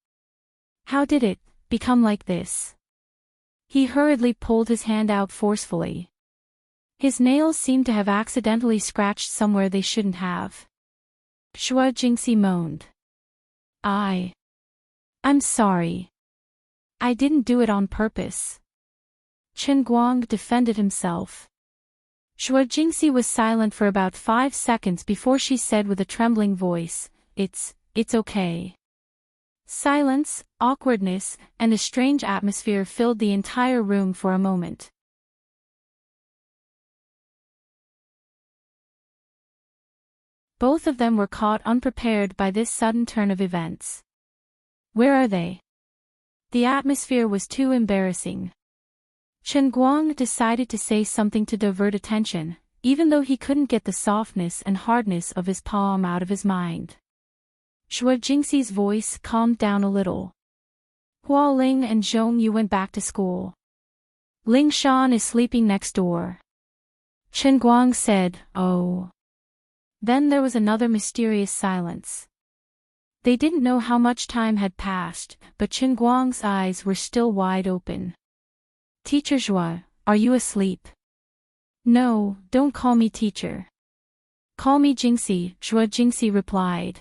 [SPEAKER 1] How did it become like this? He hurriedly pulled his hand out forcefully. His nails seemed to have accidentally scratched somewhere they shouldn't have. Shua Jingxi moaned. I'm sorry. I didn't do it on purpose. Chen Guang defended himself. Shua Jingxi was silent for about 5 seconds before she said with a trembling voice, It's okay. Silence, awkwardness, and a strange atmosphere filled the entire room for a moment. Both of them were caught unprepared by this sudden turn of events. Where are they? The atmosphere was too embarrassing. Chen Guang decided to say something to divert attention, even though he couldn't get the softness and hardness of his palm out of his mind. Shua Jingxi's voice calmed down a little. Hua Ling and Zhong Yu went back to school. Ling Shan is sleeping next door. Chen Guang said, Oh. Then there was another mysterious silence. They didn't know how much time had passed, but Chen Guang's eyes were still wide open. Teacher Zhua, are you asleep? No, don't call me teacher. Call me Jingxi, Zhua Jingxi replied.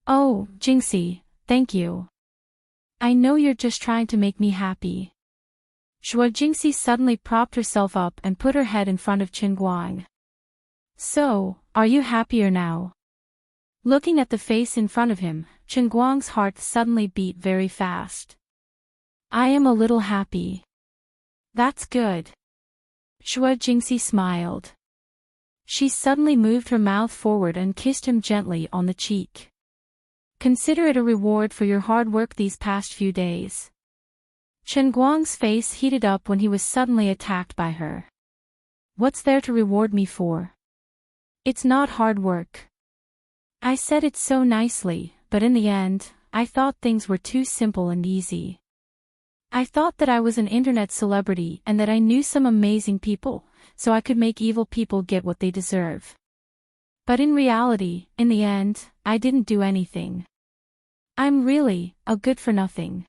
[SPEAKER 1] Oh, Jingxi, thank you. I know you're just trying to make me happy. Zhua Jingxi suddenly propped herself up and put her head in front of Chen Guang. So, are you happier now? Looking at the face in front of him, Chen Guang's heart suddenly beat very fast. I am a little happy. That's good. Shua Jingxi smiled. She suddenly moved her mouth forward and kissed him gently on the cheek. Consider it a reward for your hard work these past few days. Chen Guang's face heated up when he was suddenly attacked by her. What's there to reward me for? It's not hard work. I said it so nicely, but in the end, I thought things were too simple and easy. I thought that I was an internet celebrity and that I knew some amazing people, so I could make evil people get what they deserve. But in reality, in the end, I didn't do anything. I'm really a good-for-nothing.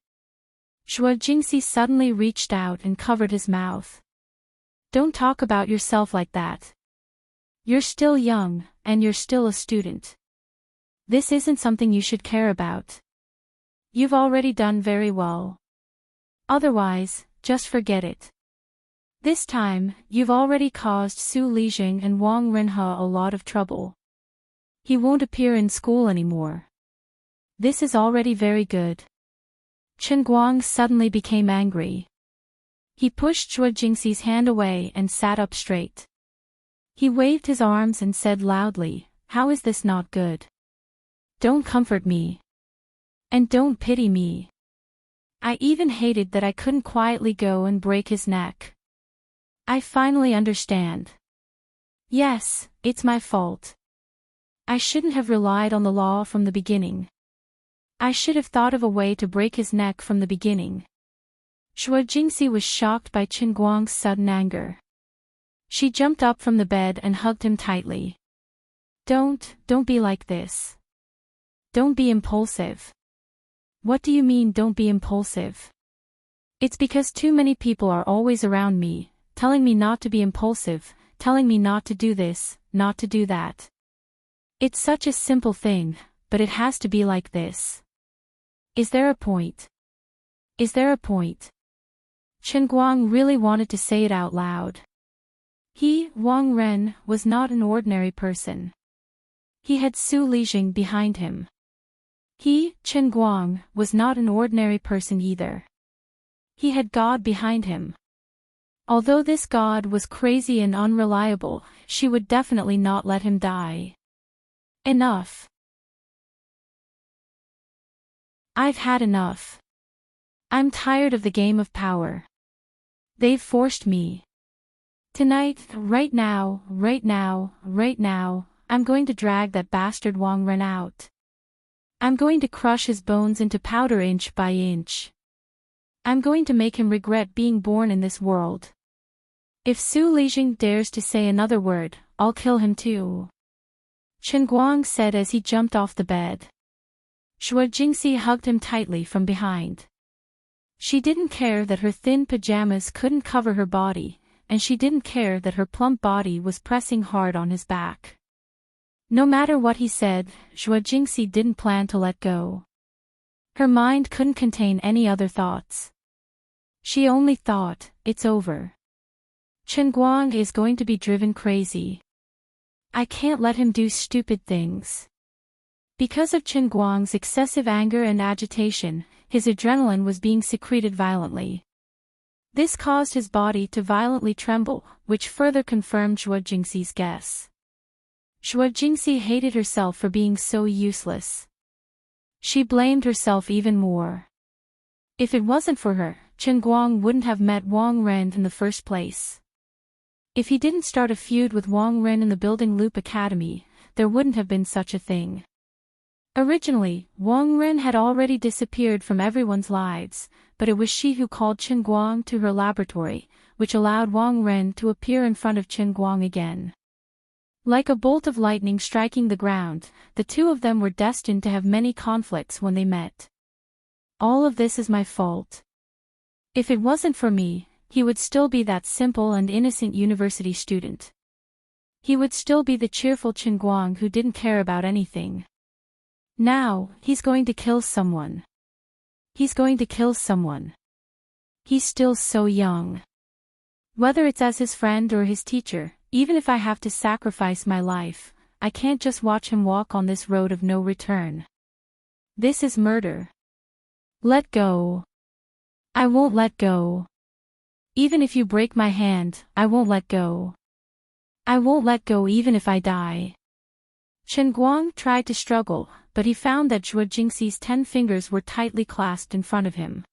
[SPEAKER 1] Shua Jingxi suddenly reached out and covered his mouth. Don't talk about yourself like that. You're still young, and you're still a student. This isn't something you should care about. You've already done very well. Otherwise, just forget it. This time, you've already caused Su Lijing and Wang Renhe a lot of trouble. He won't appear in school anymore. This is already very good. Chen Guang suddenly became angry. He pushed Zhuo Jingxi's hand away and sat up straight. He waved his arms and said loudly, "How is this not good? Don't comfort me. And don't pity me. I even hated that I couldn't quietly go and break his neck. I finally understand. Yes, it's my fault. I shouldn't have relied on the law from the beginning. I should have thought of a way to break his neck from the beginning." Zhuo Jingxi was shocked by Chen Guang's sudden anger. She jumped up from the bed and hugged him tightly. Don't be like this. Don't be impulsive." "What do you mean, don't be impulsive?" "It's because too many people are always around me, telling me not to be impulsive, telling me not to do this, not to do that. It's such a simple thing, but it has to be like this. Is there a point? Is there a point?" Chen Guang really wanted to say it out loud. He, Wang Ren, was not an ordinary person. He had Su Lijing behind him. He, Chen Guang, was not an ordinary person either. He had God behind him. Although this God was crazy and unreliable, she would definitely not let him die. Enough. I've had enough. I'm tired of the game of power. They've forced me. Tonight, right now, I'm going to drag that bastard Wang Ren out. I'm going to crush his bones into powder inch by inch. I'm going to make him regret being born in this world. If Su Lijing dares to say another word, I'll kill him too." Chen Guang said as he jumped off the bed. Zhuo Jingxi hugged him tightly from behind. She didn't care that her thin pajamas couldn't cover her body, and she didn't care that her plump body was pressing hard on his back. No matter what he said, Zhuo Jingxi didn't plan to let go. Her mind couldn't contain any other thoughts. She only thought, it's over. Chen Guang is going to be driven crazy. I can't let him do stupid things. Because of Chen Guang's excessive anger and agitation, his adrenaline was being secreted violently. This caused his body to violently tremble, which further confirmed Zhuo Jingxi's guess. Zhuo Jingxi hated herself for being so useless. She blamed herself even more. If it wasn't for her, Chen Guang wouldn't have met Wang Ren in the first place. If he didn't start a feud with Wang Ren in the Building Loop Academy, there wouldn't have been such a thing. Originally, Wang Ren had already disappeared from everyone's lives, but it was she who called Chen Guang to her laboratory, which allowed Wang Ren to appear in front of Chen Guang again. Like a bolt of lightning striking the ground, the two of them were destined to have many conflicts when they met. All of this is my fault. If it wasn't for me, he would still be that simple and innocent university student. He would still be the cheerful Chen Guang who didn't care about anything. Now, he's going to kill someone. He's going to kill someone. He's still so young. Whether it's as his friend or his teacher, even if I have to sacrifice my life, I can't just watch him walk on this road of no return. This is murder. Let go. I won't let go. Even if you break my hand, I won't let go. I won't let go even if I die. Chen Guang tried to struggle, but he found that Zhuo Jingxi's 10 fingers were tightly clasped in front of him.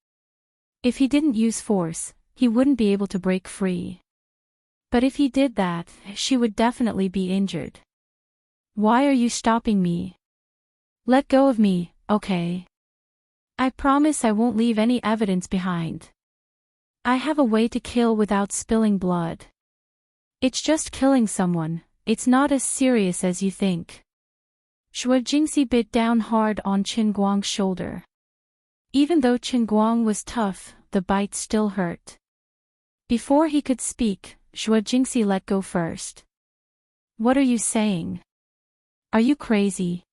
[SPEAKER 1] If he didn't use force, he wouldn't be able to break free. But if he did that, she would definitely be injured. Why are you stopping me? Let go of me, okay? I promise I won't leave any evidence behind. I have a way to kill without spilling blood. It's just killing someone, it's not as serious as you think. Zhuo Jingxi bit down hard on Chen Guang's shoulder. Even though Chen Guang was tough, the bite still hurt. Before he could speak, Zhuo Jingxi let go first. What are you saying? Are you crazy?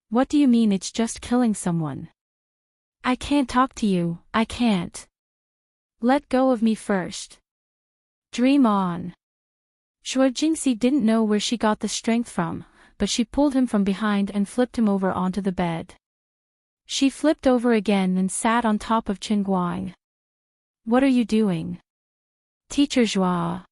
[SPEAKER 1] What do you mean it's just killing someone? I can't talk to you, I can't. Let go of me first. Dream on. Zhuo Jingxi didn't know where she got the strength from, but she pulled him from behind and flipped him over onto the bed. She flipped over again and sat on top of Chen Guang. "What are you doing?" "Teacher Joie."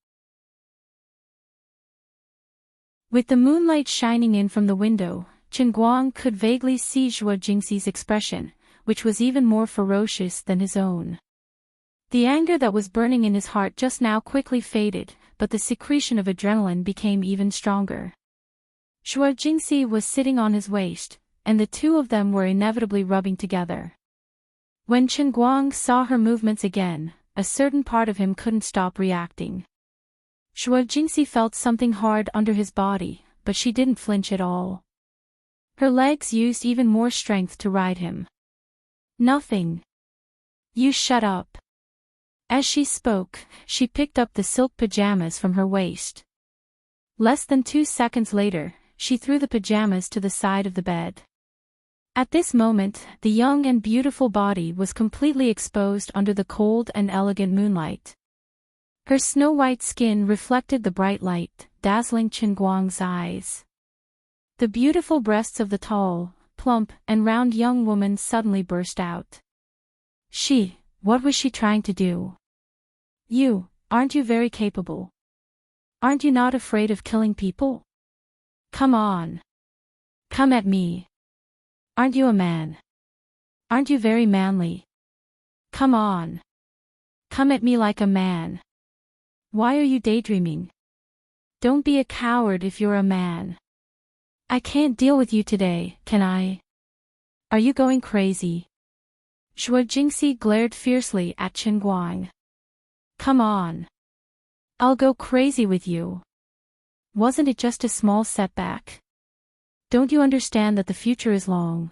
[SPEAKER 1] With the moonlight shining in from the window, Chen Guang could vaguely see Zhuo Jingxi's expression, which was even more ferocious than his own. The anger that was burning in his heart just now quickly faded, but the secretion of adrenaline became even stronger. Zhuo Jingxi was sitting on his waist, and the two of them were inevitably rubbing together. When Chen Guang saw her movements again, a certain part of him couldn't stop reacting. Zhuo Jingxi felt something hard under his body, but she didn't flinch at all. Her legs used even more strength to ride him. "Nothing. You shut up." As she spoke, she picked up the silk pajamas from her waist. Less than 2 seconds later, she threw the pajamas to the side of the bed. At this moment, the young and beautiful body was completely exposed under the cold and elegant moonlight. Her snow-white skin reflected the bright light, dazzling Chen Guang's eyes. The beautiful breasts of the tall, plump, and round young woman suddenly burst out. What was she trying to do? Aren't you very capable? Aren't you not afraid of killing people? Come on. Come at me. Aren't you a man? Aren't you very manly? Come on. Come at me like a man. Why are you daydreaming? Don't be a coward if you're a man. I can't deal with you today, can I? Are you going crazy? Zhuo Jingxi glared fiercely at Chen Guang. Come on. I'll go crazy with you. Wasn't it just a small setback? Don't you understand that the future is long?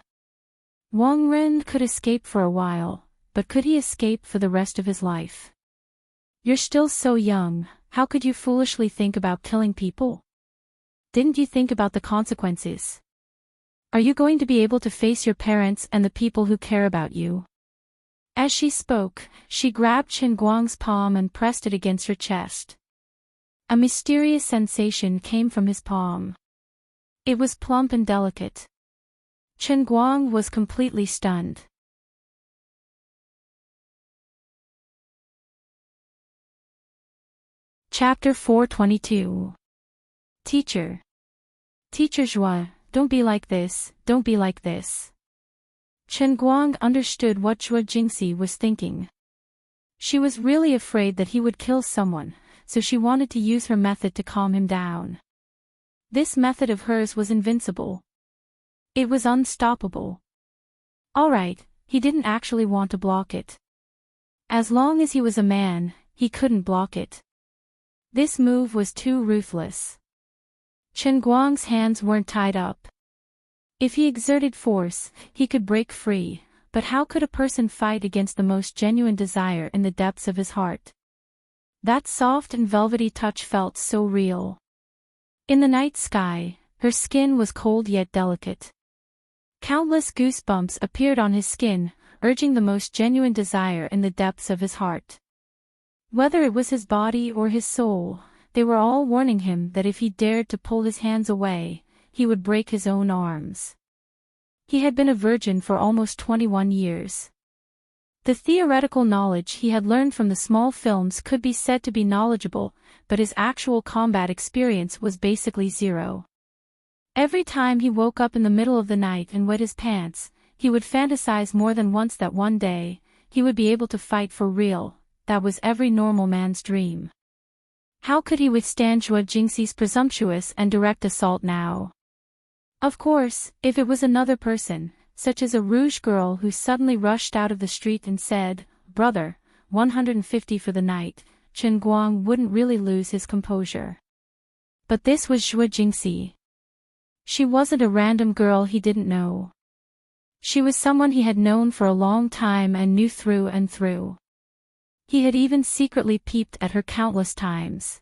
[SPEAKER 1] Wang Ren could escape for a while, but could he escape for the rest of his life? You're still so young, how could you foolishly think about killing people? Didn't you think about the consequences? Are you going to be able to face your parents and the people who care about you? As she spoke, she grabbed Chen Guang's palm and pressed it against her chest. A mysterious sensation came from his palm. It was plump and delicate. Chen Guang was completely stunned. Chapter 422. Teacher. Teacher Zhuo, don't be like this, don't be like this. Chen Guang understood what Zhuo Jingxi was thinking. She was really afraid that he would kill someone, so she wanted to use her method to calm him down. This method of hers was invincible. It was unstoppable. Alright, he didn't actually want to block it. As long as he was a man, he couldn't block it. This move was too ruthless. Chen Guang's hands weren't tied up. If he exerted force, he could break free, but how could a person fight against the most genuine desire in the depths of his heart? That soft and velvety touch felt so real. In the night sky, her skin was cold yet delicate. Countless goosebumps appeared on his skin, urging the most genuine desire in the depths of his heart. Whether it was his body or his soul, they were all warning him that if he dared to pull his hands away, he would break his own arms. He had been a virgin for almost 21 years. The theoretical knowledge he had learned from the small films could be said to be knowledgeable, but his actual combat experience was basically zero. Every time he woke up in the middle of the night and wet his pants, he would fantasize more than once that one day, he would be able to fight for real. That was every normal man's dream. How could he withstand Zhuo Jingxi's presumptuous and direct assault now? Of course, if it was another person, such as a rouge girl who suddenly rushed out of the street and said, "Brother, 150 for the night," Chen Guang wouldn't really lose his composure. But this was Zhuo Jingxi. She wasn't a random girl he didn't know. She was someone he had known for a long time and knew through and through. He had even secretly peeped at her countless times.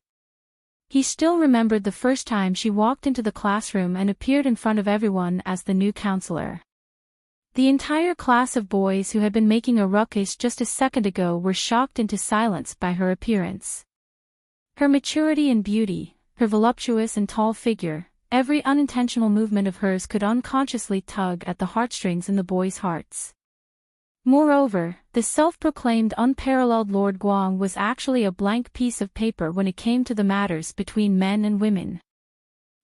[SPEAKER 1] He still remembered the first time she walked into the classroom and appeared in front of everyone as the new counselor. The entire class of boys who had been making a ruckus just a second ago were shocked into silence by her appearance. Her maturity and beauty, her voluptuous and tall figure, Every unintentional movement of hers could unconsciously tug at the heartstrings in the boys' hearts. Moreover, the self-proclaimed unparalleled Lord Guang was actually a blank piece of paper when it came to the matters between men and women.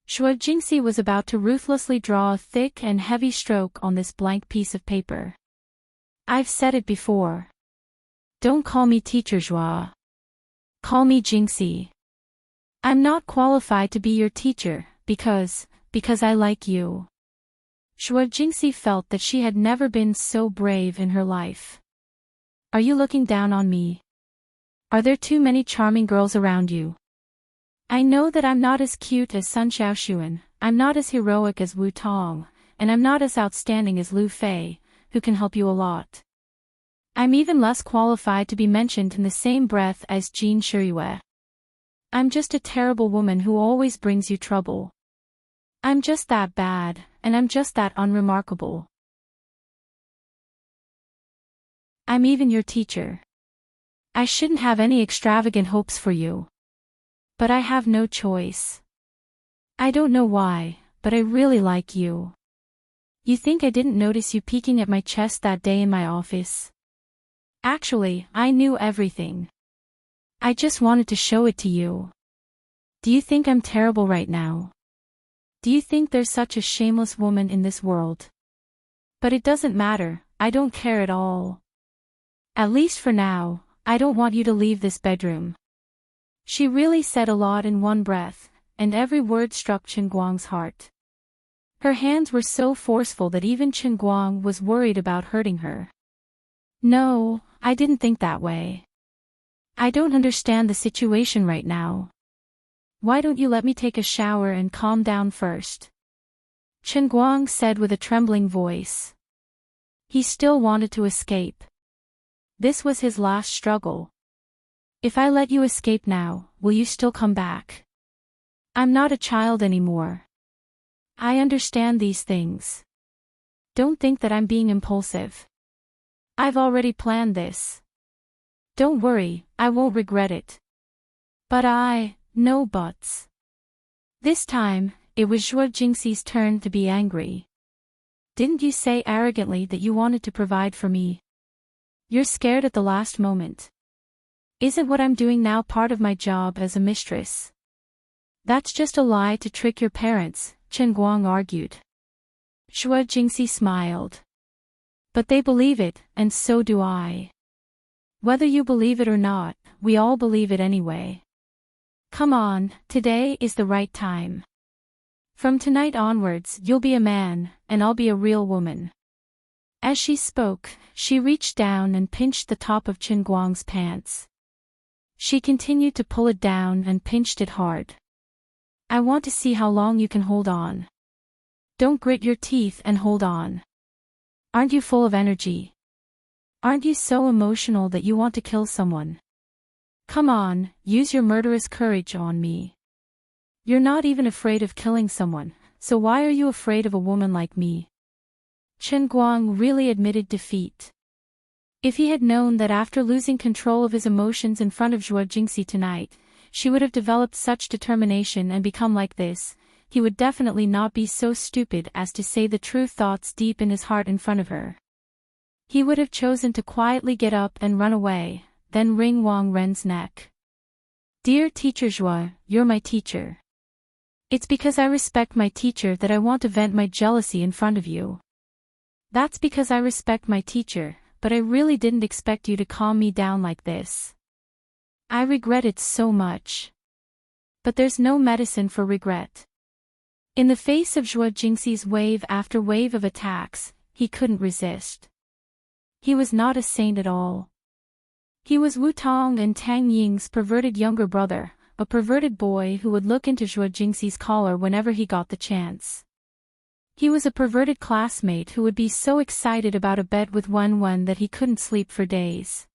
[SPEAKER 1] Xue Jingxi was about to ruthlessly draw a thick and heavy stroke on this blank piece of paper. I've said it before. Don't call me Teacher Xue. Call me Jingxi. I'm not qualified to be your teacher, because I like you. Xue Jingxi felt that she had never been so brave in her life. Are you looking down on me? Are there too many charming girls around you? I know that I'm not as cute as Sun Xiaoxuan, I'm not as heroic as Wu Tong, and I'm not as outstanding as Lu Fei, who can help you a lot. I'm even less qualified to be mentioned in the same breath as Jin Shiyue. I'm just a terrible woman who always brings you trouble. I'm just that bad, and I'm just that unremarkable. I'm even your teacher. I shouldn't have any extravagant hopes for you. But I have no choice. I don't know why, but I really like you. You think I didn't notice you peeking at my chest that day in my office? Actually, I knew everything. I just wanted to show it to you. Do you think I'm terrible right now? Do you think there's such a shameless woman in this world? But it doesn't matter, I don't care at all. At least for now, I don't want you to leave this bedroom. She really said a lot in one breath, and every word struck Chen Guang's heart. Her hands were so forceful that even Chen Guang was worried about hurting her. No, I didn't think that way. I don't understand the situation right now. Why don't you let me take a shower and calm down first? Chen Guang said with a trembling voice. He still wanted to escape. This was his last struggle. If I let you escape now, will you still come back? I'm not a child anymore. I understand these things. Don't think that I'm being impulsive. I've already planned this. Don't worry, I won't regret it. But no buts. This time, it was Xue Jingxi's turn to be angry. Didn't you say arrogantly that you wanted to provide for me? You're scared at the last moment. Isn't what I'm doing now part of my job as a mistress? That's just a lie to trick your parents, Chen Guang argued. Xue Jingxi smiled. But they believe it, and so do I. Whether you believe it or not, we all believe it anyway. Come on, today is the right time. From tonight onwards you'll be a man, and I'll be a real woman. As she spoke, she reached down and pinched the top of Chen Guang's pants. She continued to pull it down and pinched it hard. I want to see how long you can hold on. Don't grit your teeth and hold on. Aren't you full of energy? Aren't you so emotional that you want to kill someone? Come on, use your murderous courage on me. You're not even afraid of killing someone, so why are you afraid of a woman like me? Chen Guang really admitted defeat. If he had known that after losing control of his emotions in front of Xue Jingxi tonight, she would have developed such determination and become like this, he would definitely not be so stupid as to say the true thoughts deep in his heart in front of her. He would have chosen to quietly get up and run away, then wring Wang Ren's neck. Dear Teacher Xue, you're my teacher. It's because I respect my teacher that I want to vent my jealousy in front of you. That's because I respect my teacher, but I really didn't expect you to calm me down like this. I regret it so much. But there's no medicine for regret. In the face of Xue Jingxi's wave after wave of attacks, he couldn't resist. He was not a saint at all. He was Wu Tong and Tang Ying's perverted younger brother, a perverted boy who would look into Xue Jingxi's collar whenever he got the chance. He was a perverted classmate who would be so excited about a bet with Wen that he couldn't sleep for days.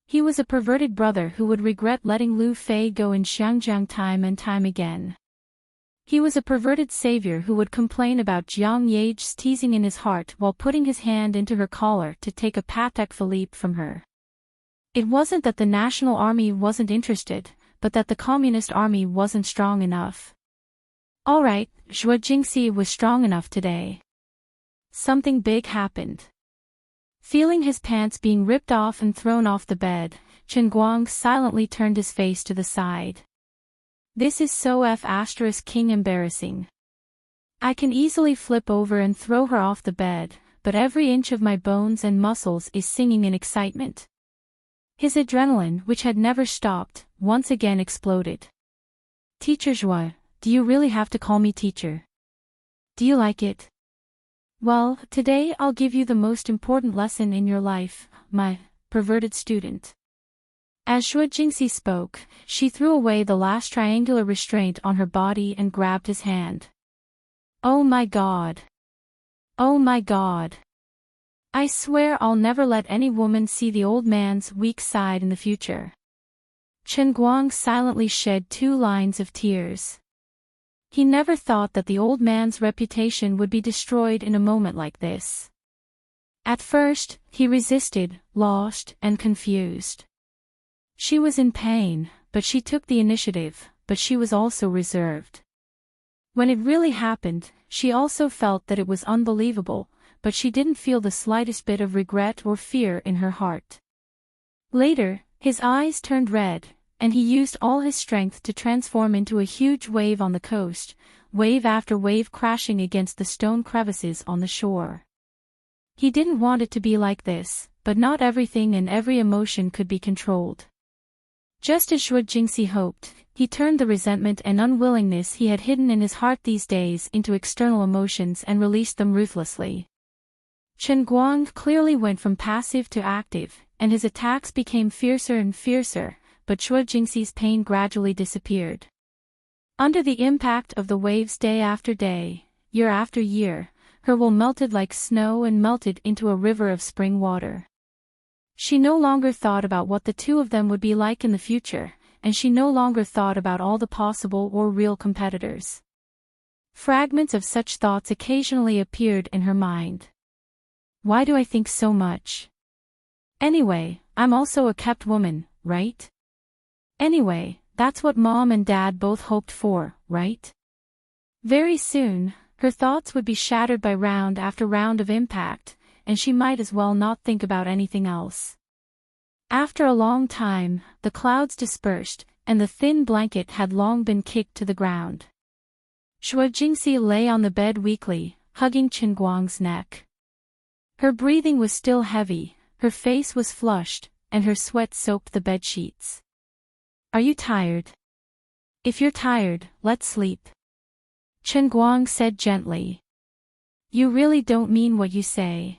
[SPEAKER 1] He was a perverted brother who would regret letting Lu Fei go in Xiangjiang time and time again. He was a perverted savior who would complain about Jiang Yage's teasing in his heart while putting his hand into her collar to take a Patek Philippe from her. It wasn't that the National Army wasn't interested, but that the Communist Army wasn't strong enough. Alright, Zhuo Jingxi was strong enough today. Something big happened. Feeling his pants being ripped off and thrown off the bed, Chen Guang silently turned his face to the side. This is so King embarrassing. I can easily flip over and throw her off the bed, but every inch of my bones and muscles is singing in excitement. His adrenaline, which had never stopped, once again exploded. Teacher Zhuo, do you really have to call me teacher? Do you like it? Well, today I'll give you the most important lesson in your life, my perverted student. As Zhuo Jingxi spoke, she threw away the last triangular restraint on her body and grabbed his hand. Oh my God! Oh my God! I swear I'll never let any woman see the old man's weak side in the future. Chen Guang silently shed 2 lines of tears. He never thought that the old man's reputation would be destroyed in a moment like this. At first, he resisted, lost, and confused. She was in pain, but she took the initiative, but she was also reserved. When it really happened, she also felt that it was unbelievable, but she didn't feel the slightest bit of regret or fear in her heart. Later, his eyes turned red, and he used all his strength to transform into a huge wave on the coast, wave after wave crashing against the stone crevices on the shore. He didn't want it to be like this, but not everything and every emotion could be controlled. Just as Zhuo Jingxi hoped, he turned the resentment and unwillingness he had hidden in his heart these days into external emotions and released them ruthlessly. Chen Guang clearly went from passive to active, and his attacks became fiercer and fiercer, but Zhuo Jingxi's pain gradually disappeared. Under the impact of the waves day after day, year after year, her wool melted like snow and melted into a river of spring water. She no longer thought about what the 2 of them would be like in the future, and she no longer thought about all the possible or real competitors. Fragments of such thoughts occasionally appeared in her mind. Why do I think so much? Anyway, I'm also a kept woman, right? Anyway, that's what Mom and Dad both hoped for, right? Very soon, her thoughts would be shattered by round after round of impact, and she might as well not think about anything else. After a long time, the clouds dispersed, and the thin blanket had long been kicked to the ground. Zhuo Jingxi lay on the bed weakly, hugging Chen Guang's neck. Her breathing was still heavy, her face was flushed, and her sweat soaked the bed sheets. Are you tired? If you're tired, let's sleep. Chen Guang said gently. You really don't mean what you say.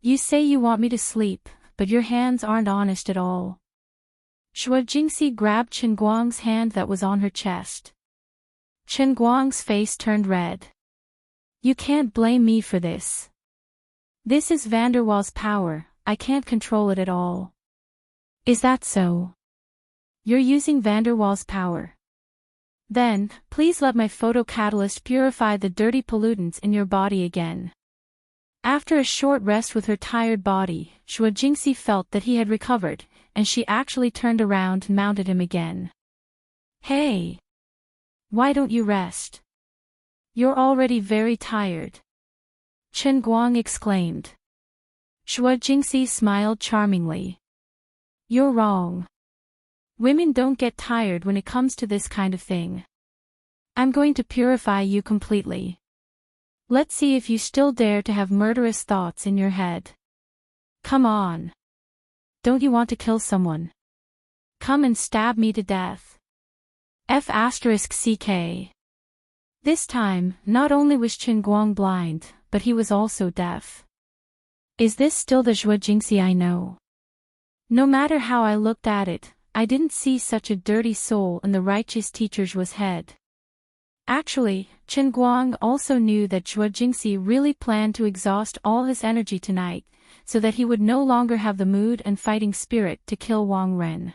[SPEAKER 1] You say you want me to sleep, but your hands aren't honest at all. Zhuo Jingxi grabbed Chen Guang's hand that was on her chest. Chen Guang's face turned red. You can't blame me for this. This is van der Waals' power, I can't control it at all. Is that so? You're using van der Waals' power. Then, please let my photocatalyst purify the dirty pollutants in your body again. After a short rest with her tired body, Zhuo Jingxi felt that he had recovered, and she actually turned around and mounted him again. Hey! Why don't you rest? You're already very tired. Chen Guang exclaimed. Zhuo Jingxi smiled charmingly. You're wrong. Women don't get tired when it comes to this kind of thing. I'm going to purify you completely. Let's see if you still dare to have murderous thoughts in your head. Come on. Don't you want to kill someone? Come and stab me to death. F***CK. This time, not only was Chen Guang blind, but he was also deaf. Is this still the Zhuo Jingxi I know? No matter how I looked at it, I didn't see such a dirty soul in the righteous teacher Zhuo's head. Actually, Chen Guang also knew that Zhuo Jingxi really planned to exhaust all his energy tonight, so that he would no longer have the mood and fighting spirit to kill Wang Ren.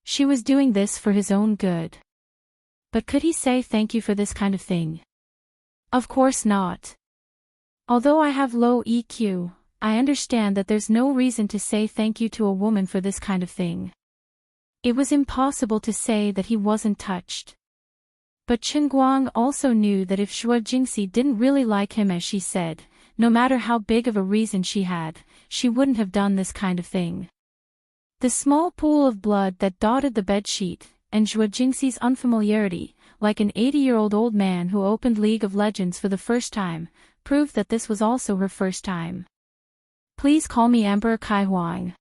[SPEAKER 1] She was doing this for his own good. But could he say thank you for this kind of thing? Of course not. Although I have low EQ, I understand that there's no reason to say thank you to a woman for this kind of thing. It was impossible to say that he wasn't touched. But Chen Guang also knew that if Shuo Jingxi didn't really like him as she said, no matter how big of a reason she had, she wouldn't have done this kind of thing. The small pool of blood that dotted the bedsheet, and Shuo Jingxi's unfamiliarity, like an 80-year-old old man who opened League of Legends for the first time, proved that this was also her first time. Please call me Emperor Kai Huang.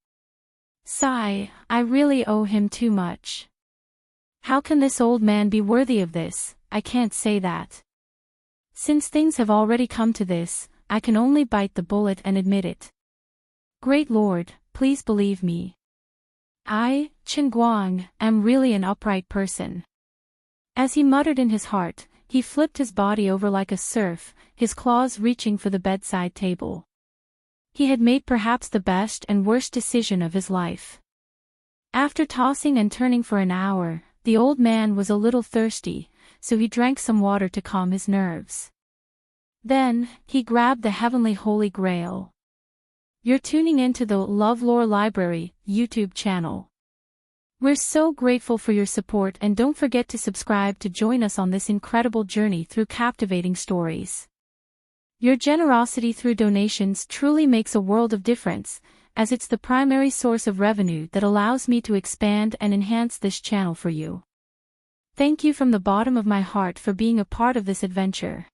[SPEAKER 1] Sigh, I really owe him too much. How can this old man be worthy of this? I can't say that. Since things have already come to this, I can only bite the bullet and admit it. Great Lord, please believe me. I, Chen Guang, am really an upright person. As he muttered in his heart, he flipped his body over like a surf, his claws reaching for the bedside table. He had made perhaps the best and worst decision of his life. After tossing and turning for an hour, the old man was a little thirsty, so he drank some water to calm his nerves. Then, he grabbed the Heavenly Holy Grail. You're tuning into the LoveLore Library YouTube channel. We're so grateful for your support, and don't forget to subscribe to join us on this incredible journey through captivating stories. Your generosity through donations truly makes a world of difference, as it's the primary source of revenue that allows me to expand and enhance this channel for you. Thank you from the bottom of my heart for being a part of this adventure.